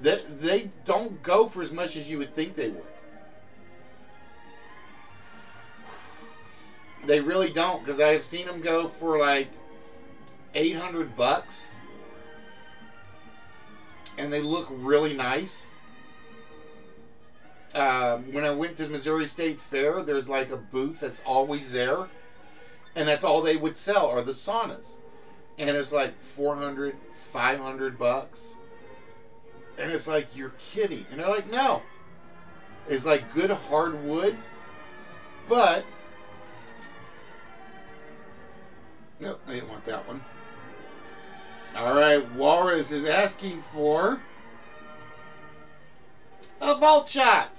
They don't go for as much as you would think they would. They really don't, because I have seen them go for like $800, and they look really nice. When I went to the Missouri State Fair, there's like a booth that's always there, and that's all they would sell are the saunas, and it's like $400, $500, and it's like, you're kidding. And they're like, no, it's like good hardwood, but nope, I didn't want that one. All right, Walrus is asking for a vault shot.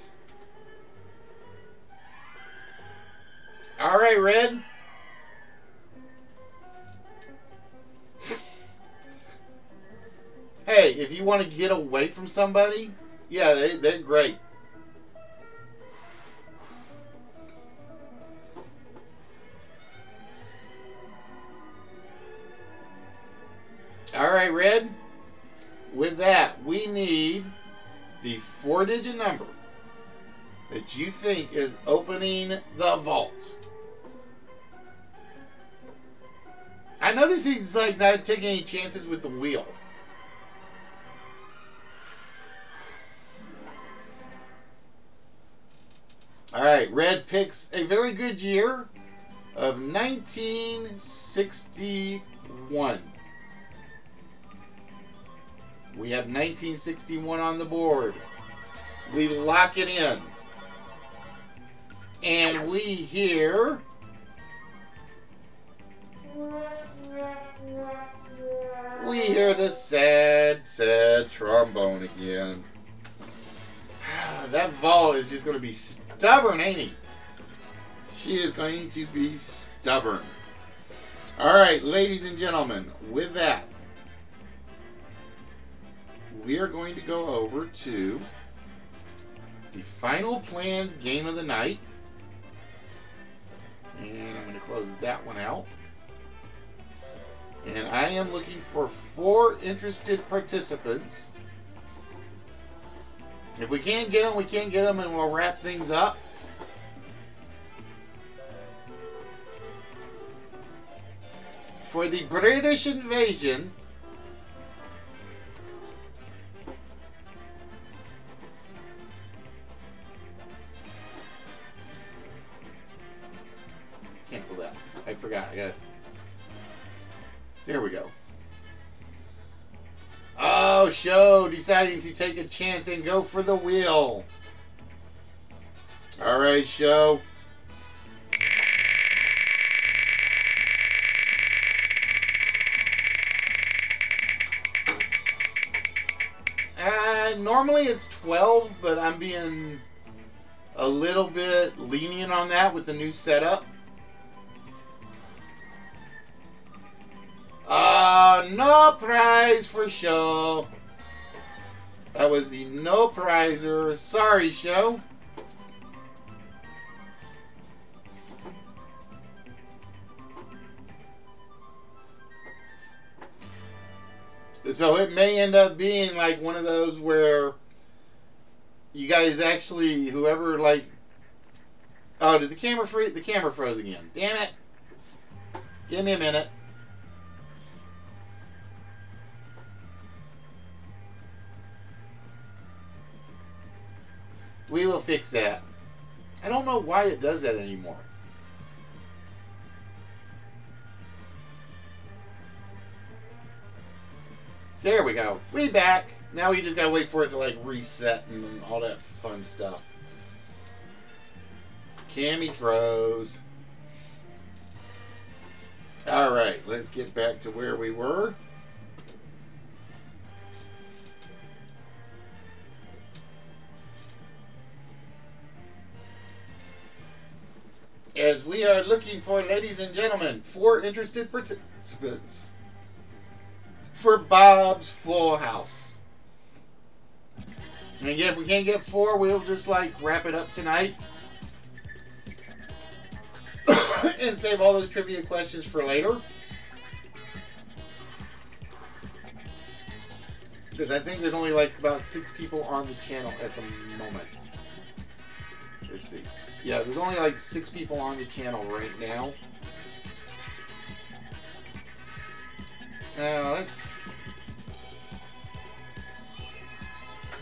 All right, Red. Hey, if you want to get away from somebody, yeah, they're great. All right, Red. With that, we need the 4-digit number that you think is opening the vault. I notice he's like not taking any chances with the wheel. All right, Red picks a very good year of 1961. We have 1961 on the board. We lock it in. And we hear the sad, sad trombone again. That vault is just going to be stubborn, ain't he? She is going to be stubborn. All right, ladies and gentlemen, with that, we are going to go over to the final planned game of the night. And I'm going to close that one out. And I am looking for 4 interested participants. If we can't get them, we can't get them, and we'll wrap things up. For the British invasion, cancel that. I forgot. I got it. There we go. Oh, Show deciding to take a chance and go for the wheel. All right, Show. Normally it's 12, but I'm being a little bit lenient on that with the new setup. No prize for Show. That was the no prizer. Sorry, Show. So it may end up being like one of those where you guys actually, whoever like, oh, did the camera freeze? The camera froze again. Damn it. Give me a minute. We will fix that. I don't know why it does that anymore. There we go. We back. Now we just gotta wait for it to like reset and all that fun stuff. Cammy froze. Alright, let's get back to where we were. as we are looking for, ladies and gentlemen, 4 interested participants for Bob's Full House. And again, if we can't get 4, we'll just like wrap it up tonight and save all those trivia questions for later. Because I think there's only like about 6 people on the channel at the moment. Let's see. Yeah, there's only like 6 people on the channel right now. Now let's.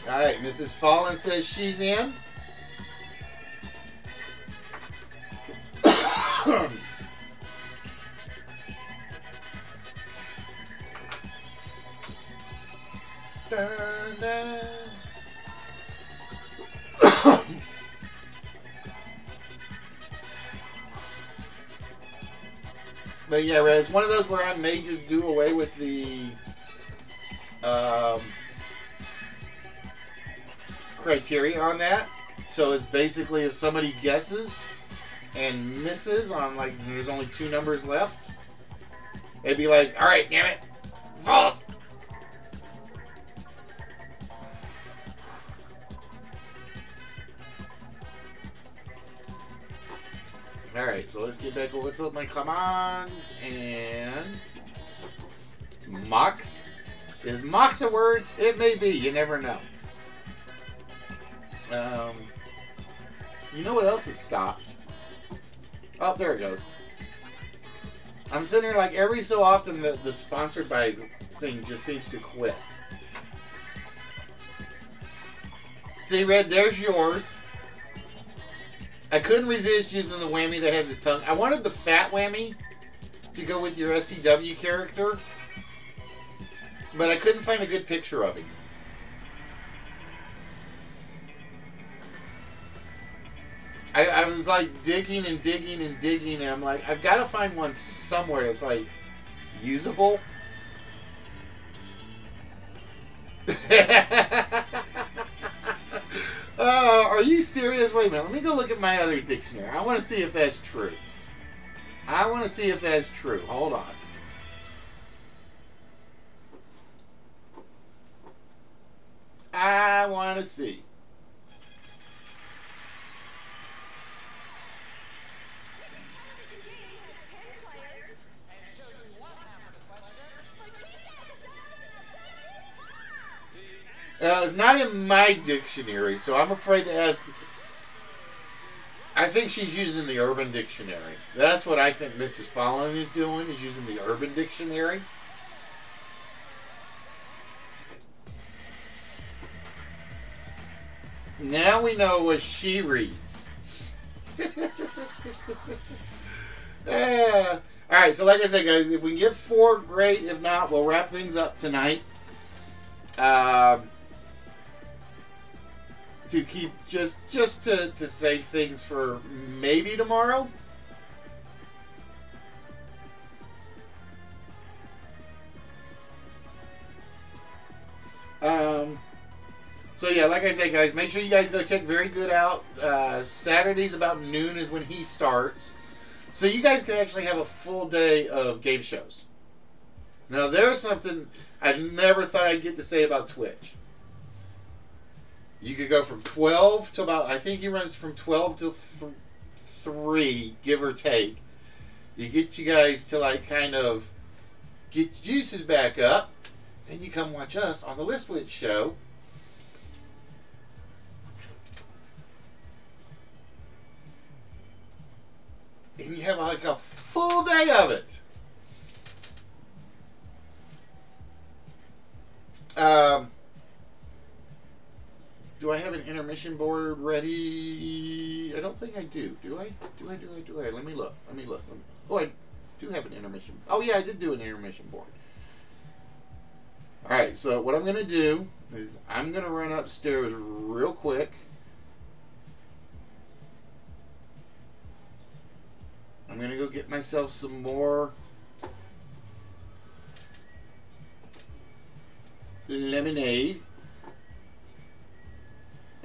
Alright, Mrs. Fallen says she's in. Dun, dun. But yeah, it's one of those where I may just do away with the criteria on that. So it's basically if somebody guesses and misses on, like, there's only 2 numbers left, they'd be like, alright, damn it, vault! Alright, so let's get back over to my commands, and Mox. Is Mox a word? It may be, you never know. You know what else has stopped? Oh, there it goes. I'm sitting here like every so often the sponsored by thing just seems to quit. See, Red, there's yours. I couldn't resist using the whammy that had the tongue. I wanted the fat whammy to go with your SCW character, but I couldn't find a good picture of him. I was like digging and digging and digging, and I'm like, I've got to find one somewhere that's like usable. Are you serious? Wait a minute. Let me go look at my other dictionary. I want to see if that's true. I want to see if that's true. Hold on. I want to see. It's not in my dictionary, so I'm afraid to ask. I think she's using the Urban Dictionary. That's what I think Mrs. Fallon is doing, is using the Urban Dictionary. Now we know what she reads. Alright, so like I said, guys, if we can get 4, great. If not, we'll wrap things up tonight. To keep just to save things for maybe tomorrow. So yeah, like I said, guys, make sure you guys go check Very Good out. Saturdays about noon is when he starts, so you guys can actually have a full day of game shows. Now there's something I never thought I'd get to say about Twitch. You could go from 12 to about, I think he runs from 12 to 3, give or take. You get you guys to like kind of get your juices back up. Then you come watch us on the Listwitch show. And you have like a full day of it. Do I have an intermission board ready? I don't think I do. Do I? Do I? Let me look. Oh, I do have an intermission. Oh, yeah, I did do an intermission board. Alright, so what I'm going to do is I'm going to run upstairs real quick. I'm going to go get myself some more lemonade.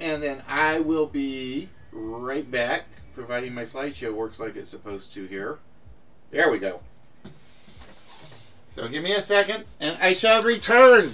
And then I will be right back providing my slideshow works like it's supposed to here. There we go. So give me a second, and I shall return.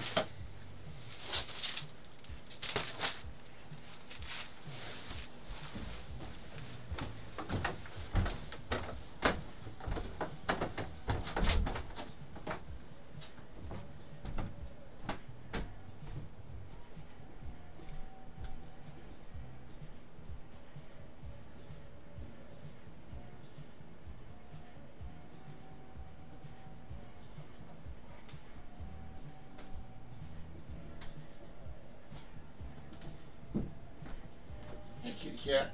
Hey, kitty cat.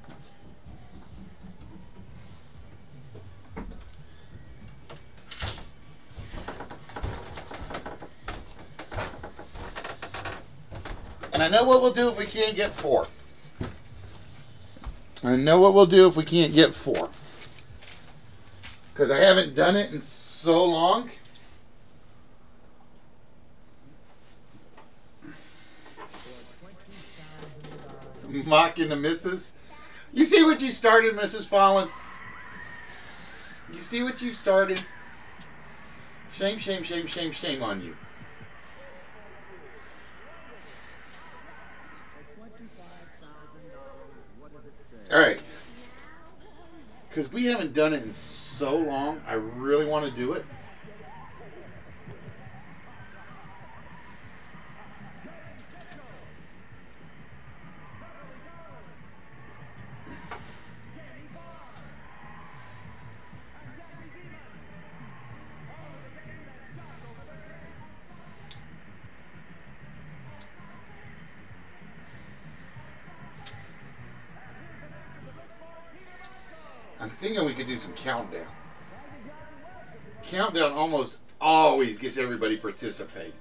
And I know what we'll do if we can't get 4. I know what we'll do if we can't get 4. Because I haven't done it in so long. Mocking the missus. You see what you started, Mrs. Fallon? You see what you started? Shame, shame, shame, shame, shame on you. Alright. Because we haven't done it in so long, I really want to do it. I'm thinking we could do some countdown. Countdown almost always gets everybody participating.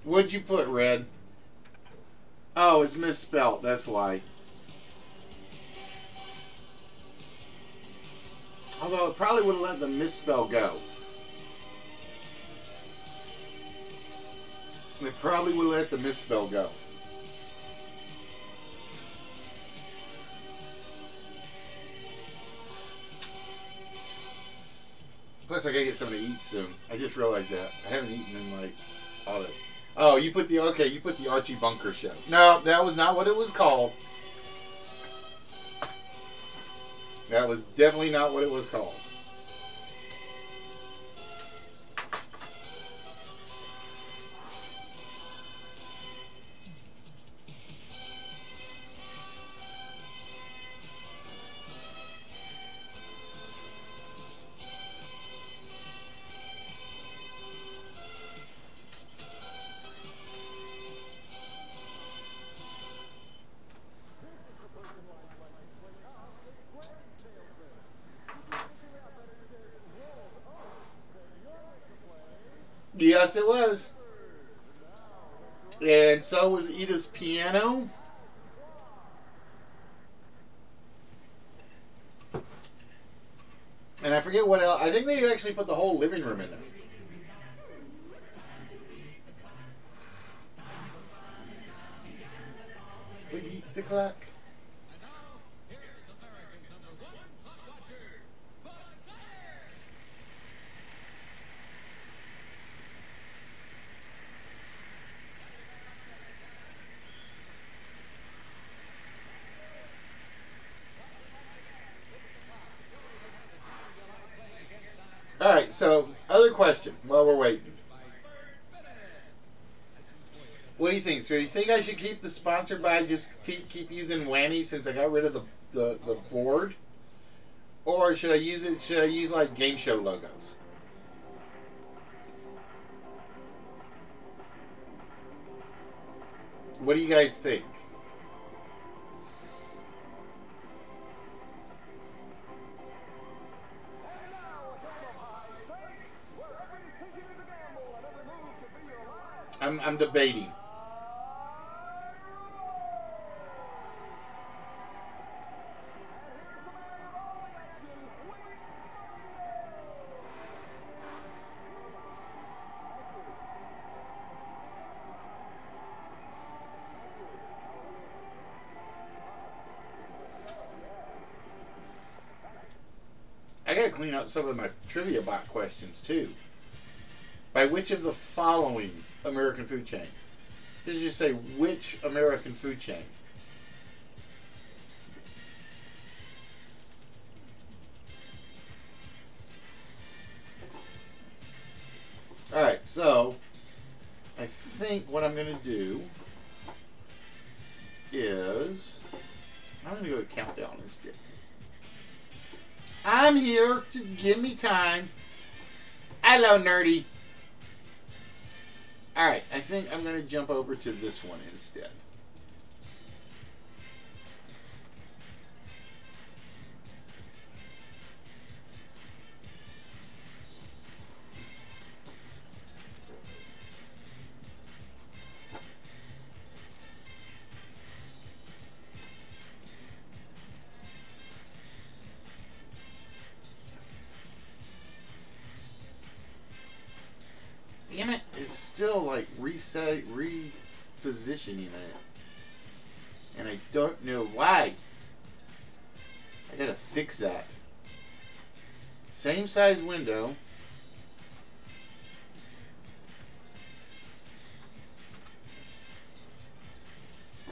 What'd you put, Red? Oh, it's misspelt. That's why. Although it probably would have let the misspell go. It probably would have let the misspell go. Plus, I gotta get something to eat soon. I just realized that. I haven't eaten in like all the... Oh, you put the... Okay, you put the Archie Bunker Show. No, that was not what it was called. That was definitely not what it was called. Yes, it was. And so was Edith's piano. And I forget what else. I think they actually put the whole living room in there. We beat the clock. Alright, so, other question while we're waiting. What do you think? Do you think I should keep the sponsored by just keep using Whammy since I got rid of the board? Or should I use like game show logos? What do you guys think? And now a game of high stakes, where every ticket is a gamble and every move could be your last. I'm debating. I gotta clean up some of my trivia bot questions too. By which of the following American food chains? Did you say which American food chain? Alright, so I think what I'm gonna do is I'm gonna go to countdown instead. I'm here. Just give me time. Hello, nerdy. Alright, I think I'm going to jump over to this one instead. Damn it, it's still like repositioning it. And I don't know why. I gotta fix that. Same size window.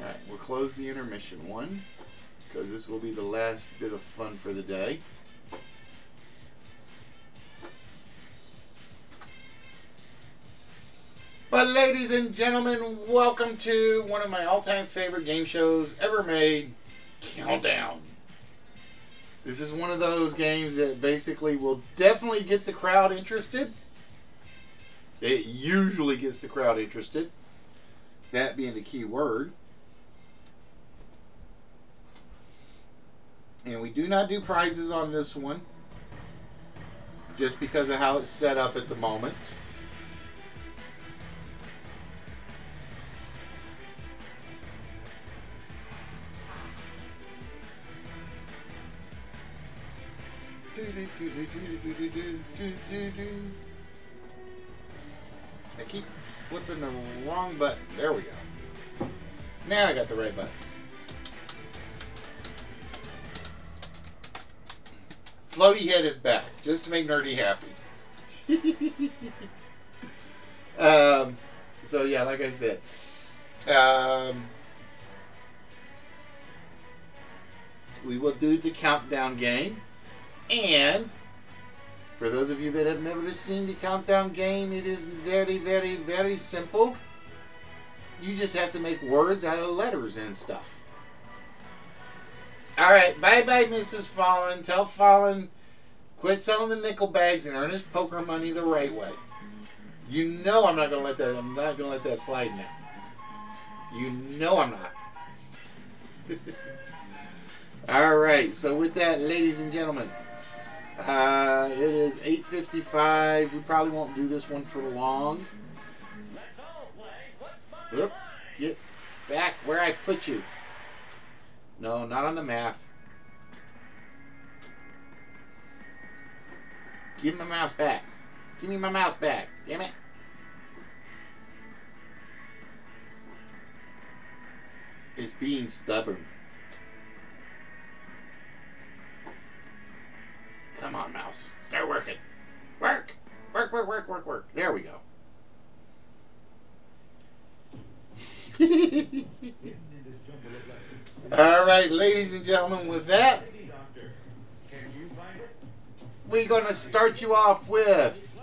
Alright, we'll close the intermission one, because this will be the last bit of fun for the day. But ladies and gentlemen, welcome to one of my all-time favorite game shows ever made, Countdown. This is one of those games that basically will definitely get the crowd interested. It usually gets the crowd interested, that being the key word. And we do not do prizes on this one, just because of how it's set up at the moment. I keep flipping the wrong button. There we go. Now I got the right button. Floaty head is back, just to make Nerdy happy. So yeah, like I said, we will do the countdown game. And for those of you that have never seen the countdown game, it is very, very, very simple. You just have to make words out of letters and stuff. Alright, bye-bye, Mrs. Fallen. Tell Fallen, quit selling the nickel bags and earn his poker money the right way. You know I'm not gonna let that slide now. You know I'm not. Alright, so with that, ladies and gentlemen, it is 8:55. We probably won't do this one for long. Oop, get back where I put you. No, not on the math. Give me my mouse back. Give me my mouse back. Damn it. It's being stubborn. Come on, mouse. Start working. Work. Work, work, work, work, work. There we go. All right, ladies and gentlemen, with that, we're going to start you off with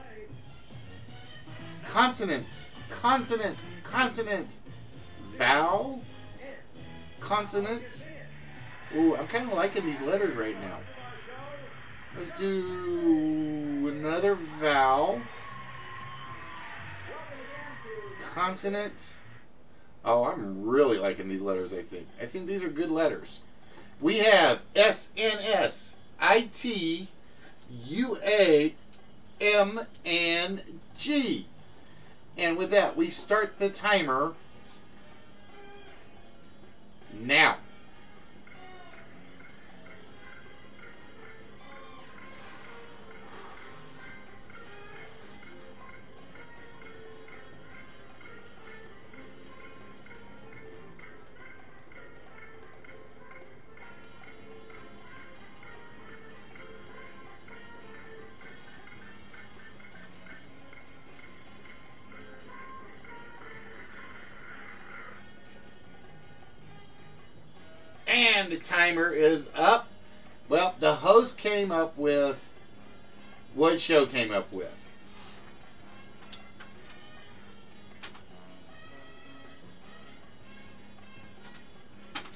consonant, consonant, consonant, vowel, consonant. Ooh, I'm kind of liking these letters right now. Let's do another vowel, consonant, Oh, I'm really liking these letters, I think. I think these are good letters. We have SNS, IT, UA, M, and G. And with that, we start the timer now. And the timer is up. Well, the host came up with what show came up with.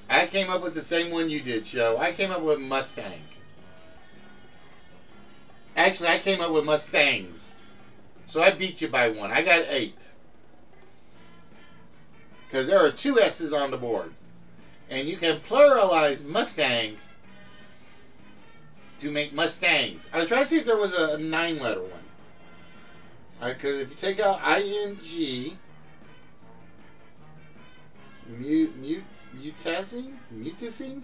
I came up with the same one you did, show. I came up with Mustang. Actually, I came up with Mustangs. So I beat you by one. I got 8. Because there are 2 S's on the board. And you can pluralize Mustang to make Mustangs. I was trying to see if there was a 9-letter one. Because if you take out ING, mutising?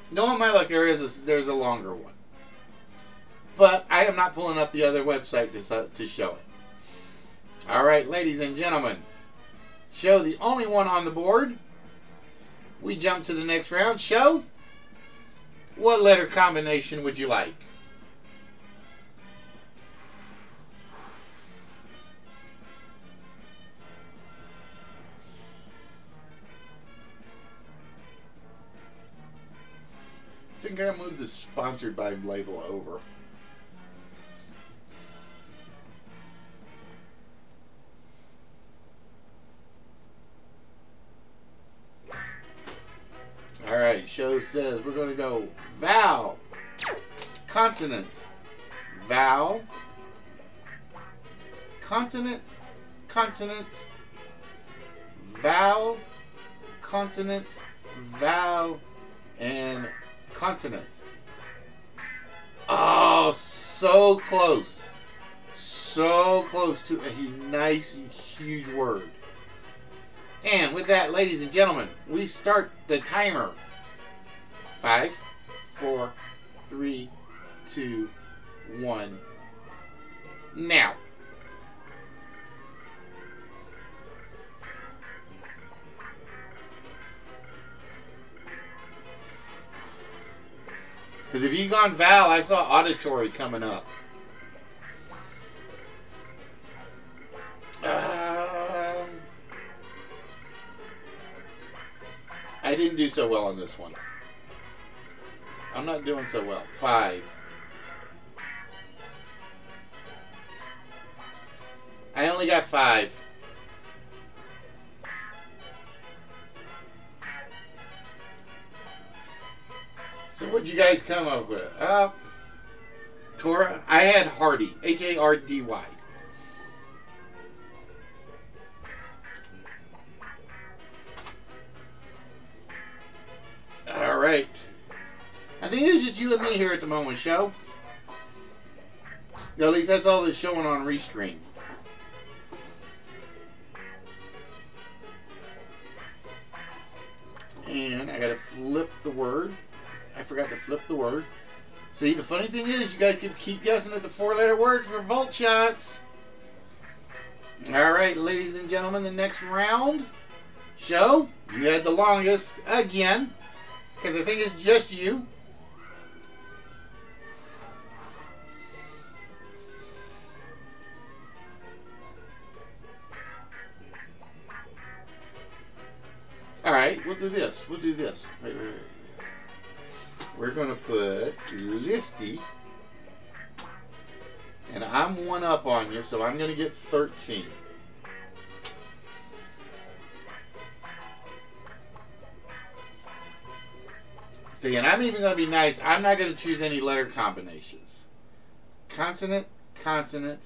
No, in my luck there's a longer one. But I am not pulling up the other website to show it. Alright, ladies and gentlemen. Show the only one on the board. We jump to the next round. Show, what letter combination would you like? I think I'll move the sponsored by label over. Alright, show says we're going to go vowel, consonant, vowel, consonant, consonant, vowel, consonant, vowel, and consonant. Oh, so close. So close to a nice, huge word. And with that, ladies and gentlemen, we start the timer. 5, 4, 3, 2, 1. Now. Because if you'd gone vowel, I saw auditory coming up. I didn't do so well on this one. I'm not doing so well. 5. I only got 5. So what'd you guys come up with? Torah? I had Hardy. Hardy. Alright. I think it's just you and me here at the moment, show. At least that's all that's showing on Restream. And I gotta flip the word. I forgot to flip the word. See, the funny thing is, you guys can keep guessing at the 4-letter word for vault shots. Alright, ladies and gentlemen, the next round. Show, you had the longest again. Because I think it's just you. Alright, we'll do this. Wait. We're going to put Listy. And I'm 1 up on you, so I'm going to get 13. See, and I'm even going to be nice. I'm not going to choose any letter combinations. Consonant, consonant,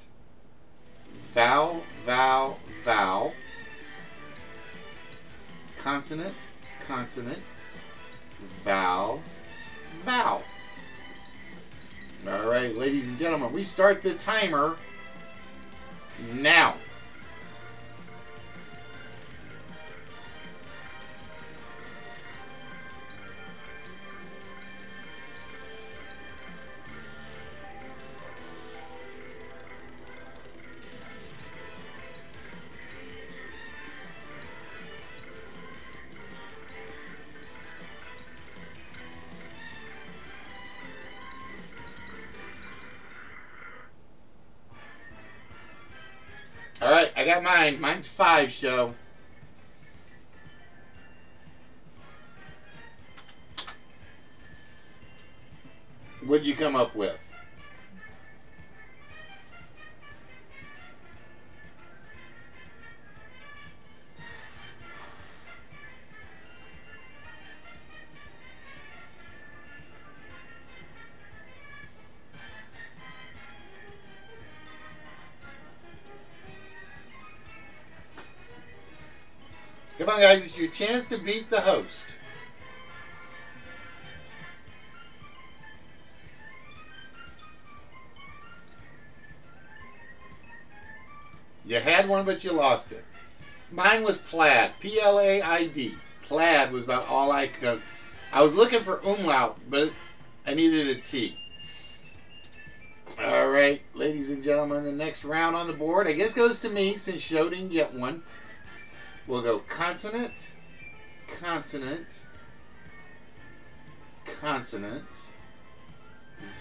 vowel, vowel, vowel, consonant, consonant, vowel, vowel. All right, ladies and gentlemen, we start the timer now. All right, I got mine. Mine's 5, show. What'd you come up with? Come on, guys. It's your chance to beat the host. You had one, but you lost it. Mine was plaid. P-L-A-I-D. Plaid was about all I could. I was looking for umlaut, but I needed a T. All right, ladies and gentlemen, the next round on the board, I guess, goes to me since Joe didn't get one. We'll go consonant, consonant, consonant,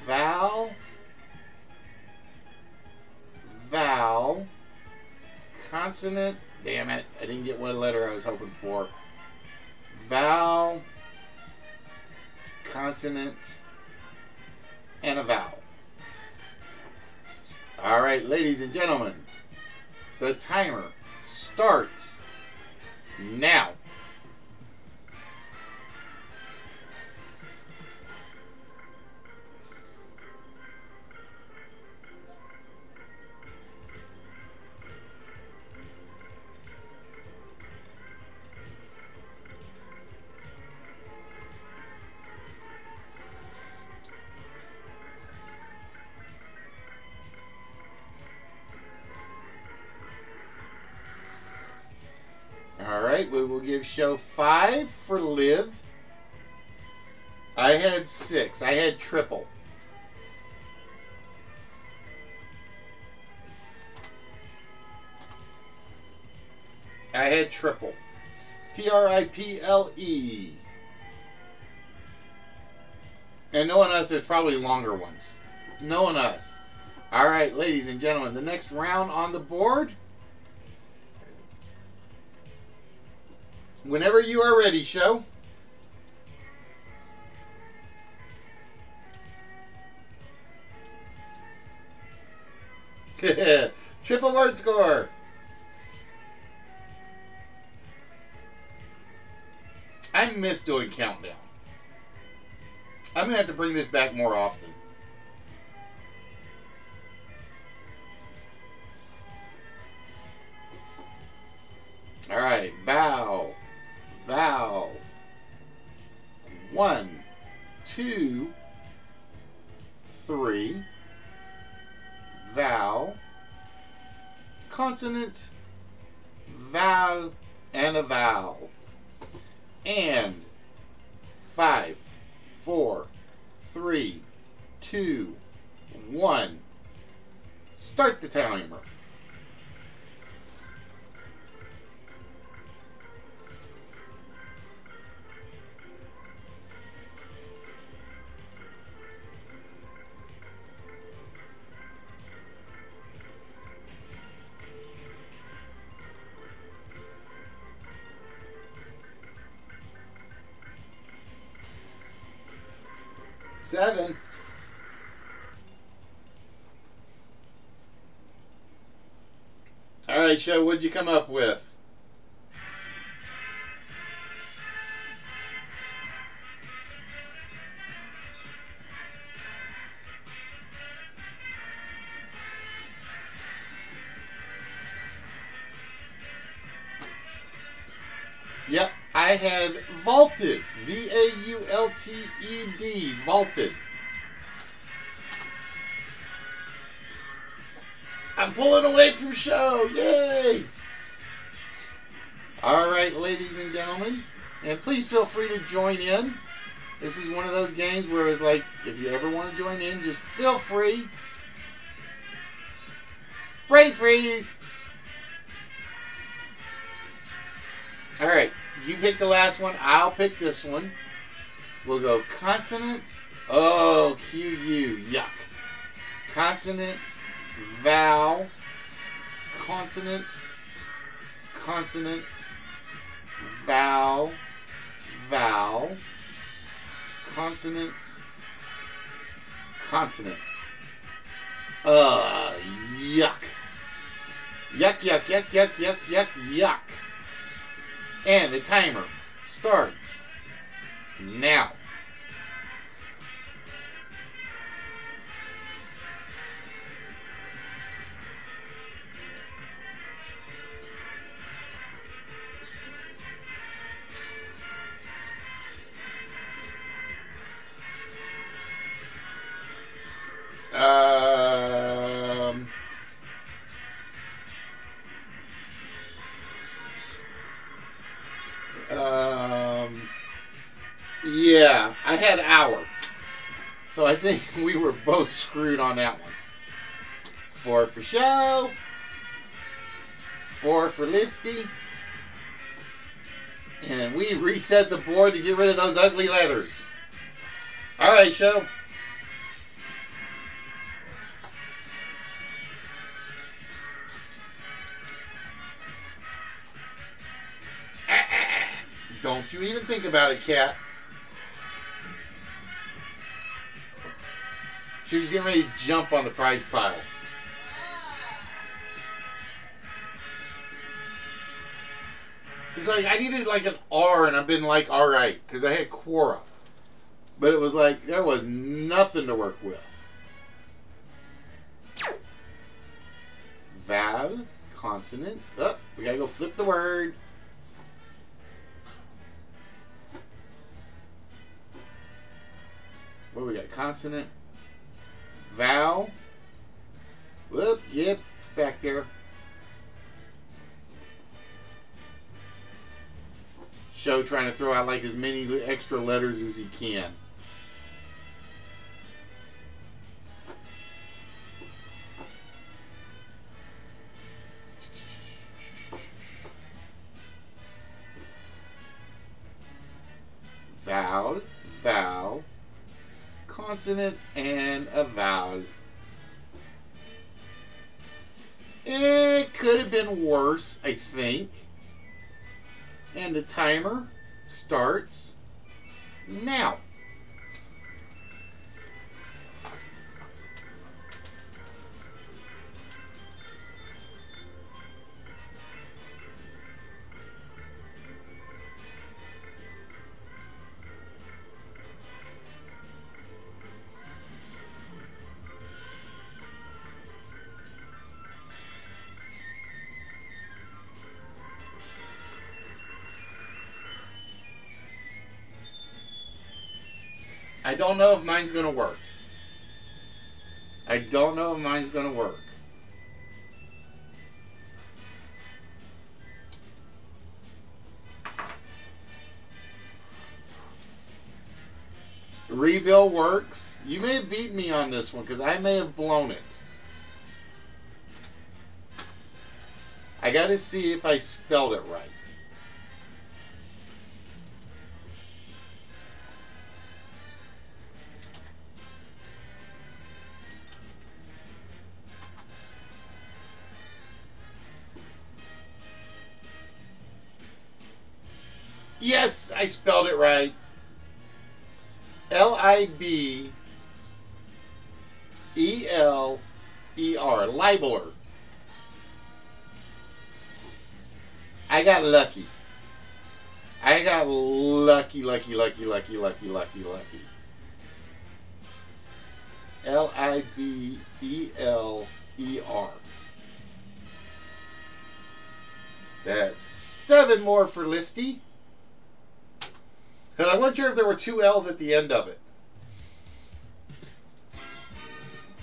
vowel, vowel, consonant. Damn it, I didn't get what letter I was hoping for. Vowel, consonant, and a vowel. All right, ladies and gentlemen, the timer starts now. All right, we will give show 5 for live. I had 6. I had triple. I had triple. T-R-I-P-L-E. And knowing us, there's probably longer ones. Knowing us. All right, ladies and gentlemen, the next round on the board. Whenever you are ready, show. Triple word score. I miss doing countdown. I'm going to have to bring this back more often. All right, vowel, vowel. 1, 2, 3. Vowel, consonant, vowel, and a vowel. And 5, 4, 3, 2, 1. Start the timer. Seven. All right, show, what'd you come up with? I had vaulted. V-A-U-L-T-E-D. Vaulted. I'm pulling away from show. Yay! Alright, ladies and gentlemen. And please feel free to join in. This is one of those games where it's like, if you ever want to join in, just feel free. Brain freeze! Alright, you pick the last one. I'll pick this one. We'll go consonant. Oh, Q-U. Yuck. Consonant. Vowel. Consonant. Consonant. Vowel. Vowel. Consonant. Consonant. Yuck. Yuck, yuck, yuck, yuck, yuck, yuck, yuck. And the timer starts now. Yeah, I had hour. So I think we were both screwed on that one. 4 for show. 4 for Listy. And we reset the board to get rid of those ugly letters. Alright, show. Don't you even think about it, cat. She was getting ready to jump on the prize pile. It's like, I needed like an R, and I've been like, alright, because I had Quora. But it was like, there was nothing to work with. Vowel, consonant. Oh, we gotta go flip the word. What we got? Consonant. Vowel. Whoop, yep, back there. Show trying to throw out like as many extra letters as he can. Vowel, vowel, consonant, and a vowel. It could have been worse, I think. And the timer starts now. I don't know if mine's going to work. I don't know if mine's going to work. Rebuild works. You may have beat me on this one because I may have blown it. I got to see if I spelled it right. Yes, I spelled it right. L-I-B-E-L-E-R. Libeler. I got lucky. I got lucky. L-I-B-E-L-E-R. That's 7 more for Listy. Because I wasn't sure if there were two L's at the end of it.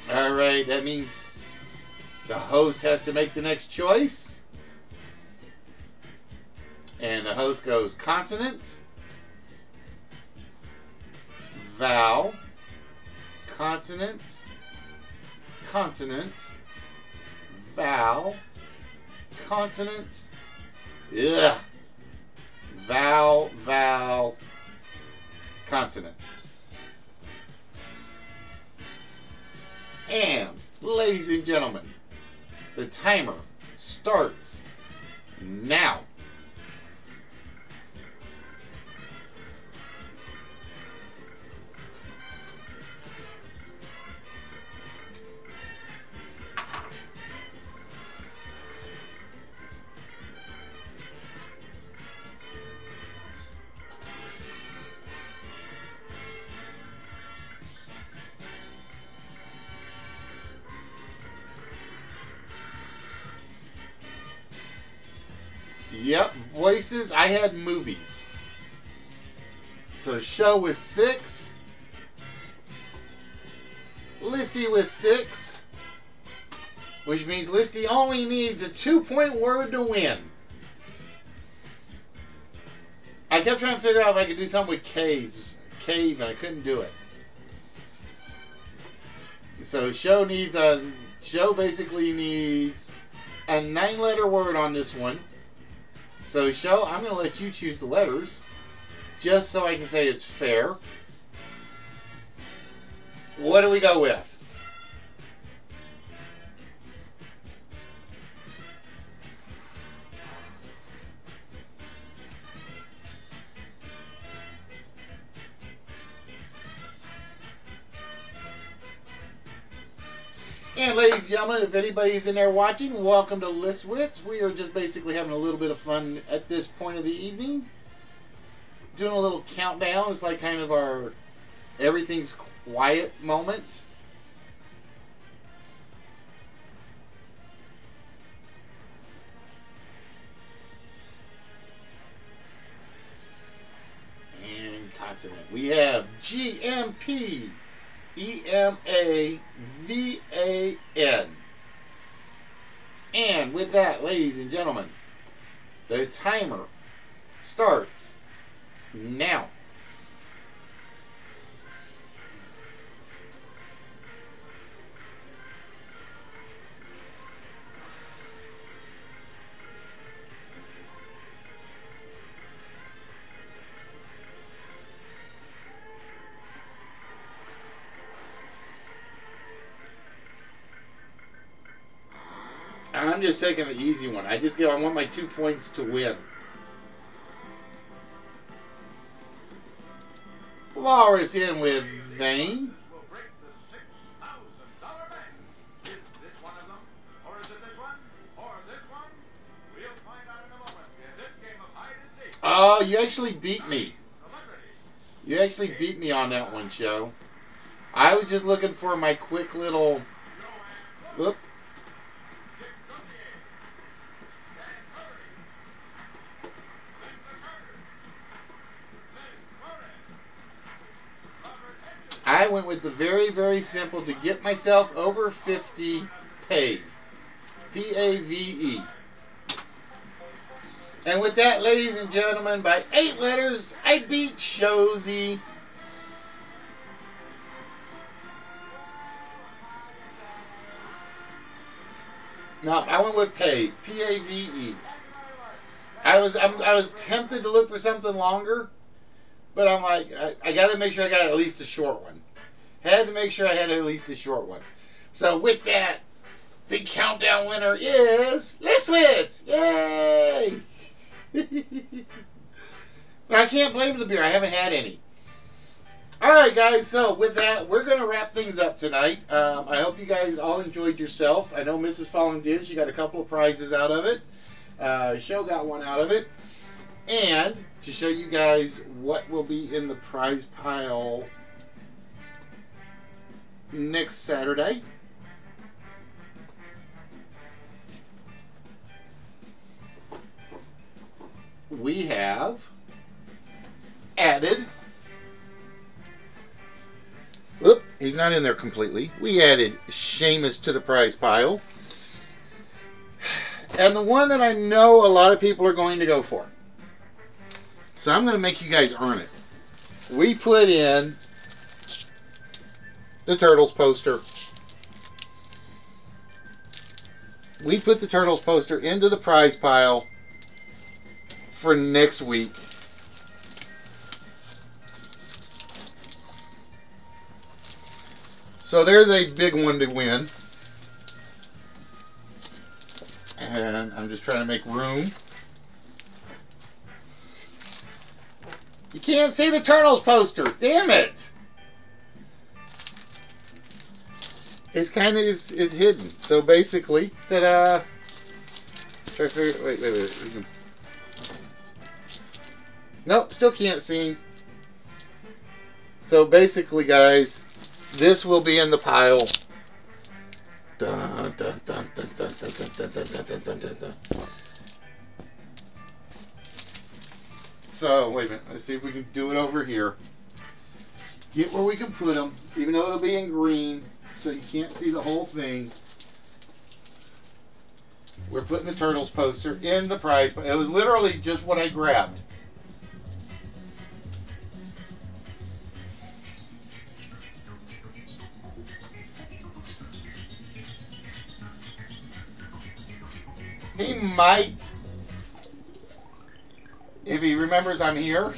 Alright, that means the host has to make the next choice. And the host goes consonant, vowel, consonant, consonant, vowel, consonant, vowel, vowel, consonant. And, ladies and gentlemen, the timer starts now. Yep, voices. I had movies. So show with 6. Listy with 6. Which means Listy only needs a 2-point word to win. I kept trying to figure out if I could do something with cave, and I couldn't do it. So show basically needs a 9-letter word on this one. So, show, I'm going to let you choose the letters, just so I can say it's fair. What do we go with? And ladies and gentlemen, if anybody's in there watching, welcome to Wits. We are just basically having a little bit of fun at this point of the evening. Doing a little countdown. It's like kind of our everything's quiet moment. And consonant. We have GMP. EMAVAN. And with that, ladies and gentlemen, the timer starts now. I'm just taking the easy one. I want my 2 points to win. Walrus in with Vane. Will break the $6,000 bank. Is this one of them? Or is it this one? Or this one? We'll find out in a moment in this game of hide and seek. Oh, you actually beat me. Celebrity. You actually beat me on that one, Show. I was just looking for my quick little... Whoop. I went with the very, very simple to get myself over 50 PAVE. P-A-V-E. And with that, ladies and gentlemen, by 8 letters, I beat Shozy. No, I went with PAVE. P-A-V-E. I was tempted to look for something longer, but I'm like, I got to make sure I got at least a short one. Had to make sure I had at least a short one. So with that, the countdown winner is Wits. Yay! But I can't blame the beer. I haven't had any. Alright guys, so with that, we're going to wrap things up tonight. I hope you guys all enjoyed yourself. I know Mrs. Fallen did. She got a couple of prizes out of it. Show got one out of it. And to show you guys what will be in the prize pile next Saturday. We have added... Oop, he's not in there completely. We added Sheamus to the prize pile. And the one that I know a lot of people are going to go for. So I'm going to make you guys earn it. We put in the Turtles poster. We put the Turtles poster into the prize pile for next week. So there's a big one to win. And I'm just trying to make room. You can't see the Turtles poster. Damn it! It's kind of is hidden. So basically, ta-da! Wait. Nope, still can't see. So basically, guys, this will be in the pile. Dun, dun, dun, dun, dun, dun, dun, dun, dun, dun, dun, dun. So, wait a minute. Let's see if we can do it over here. Get where we can put them, even though it'll be in green, so you can't see the whole thing. We're putting the Turtles poster in the prize. It was literally just what I grabbed. He might, if he remembers I'm here.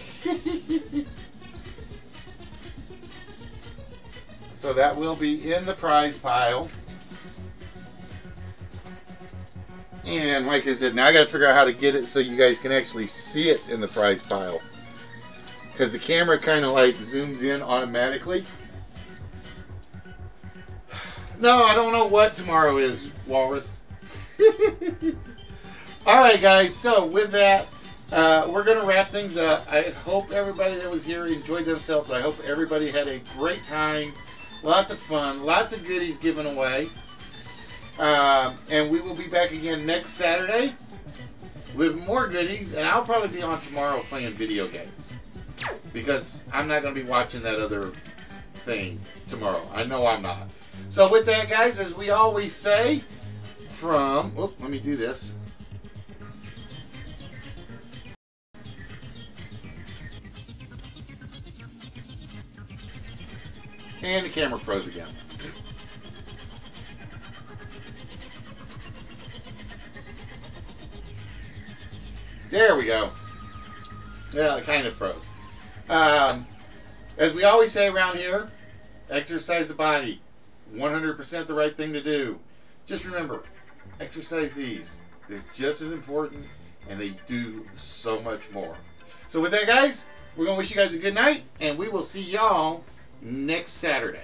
So that will be in the prize pile. And like I said, now I got to figure out how to get it so you guys can actually see it in the prize pile. Because the camera kind of like zooms in automatically. No, I don't know what tomorrow is, Walrus. Alright guys, so with that, we're going to wrap things up. I hope everybody that was here enjoyed themselves. I hope everybody had a great time. Lots of fun. Lots of goodies given away. And we will be back again next Saturday with more goodies. And I'll probably be on tomorrow playing video games. Because I'm not going to be watching that other thing tomorrow. I know I'm not. So with that, guys, as we always say, let me do this. And the camera froze again. There we go. Yeah, it kind of froze. As we always say around here, exercise the body. 100% the right thing to do. Just remember, exercise these. They're just as important, and they do so much more. So with that, guys, we're going to wish you guys a good night, and we will see y'all next Saturday.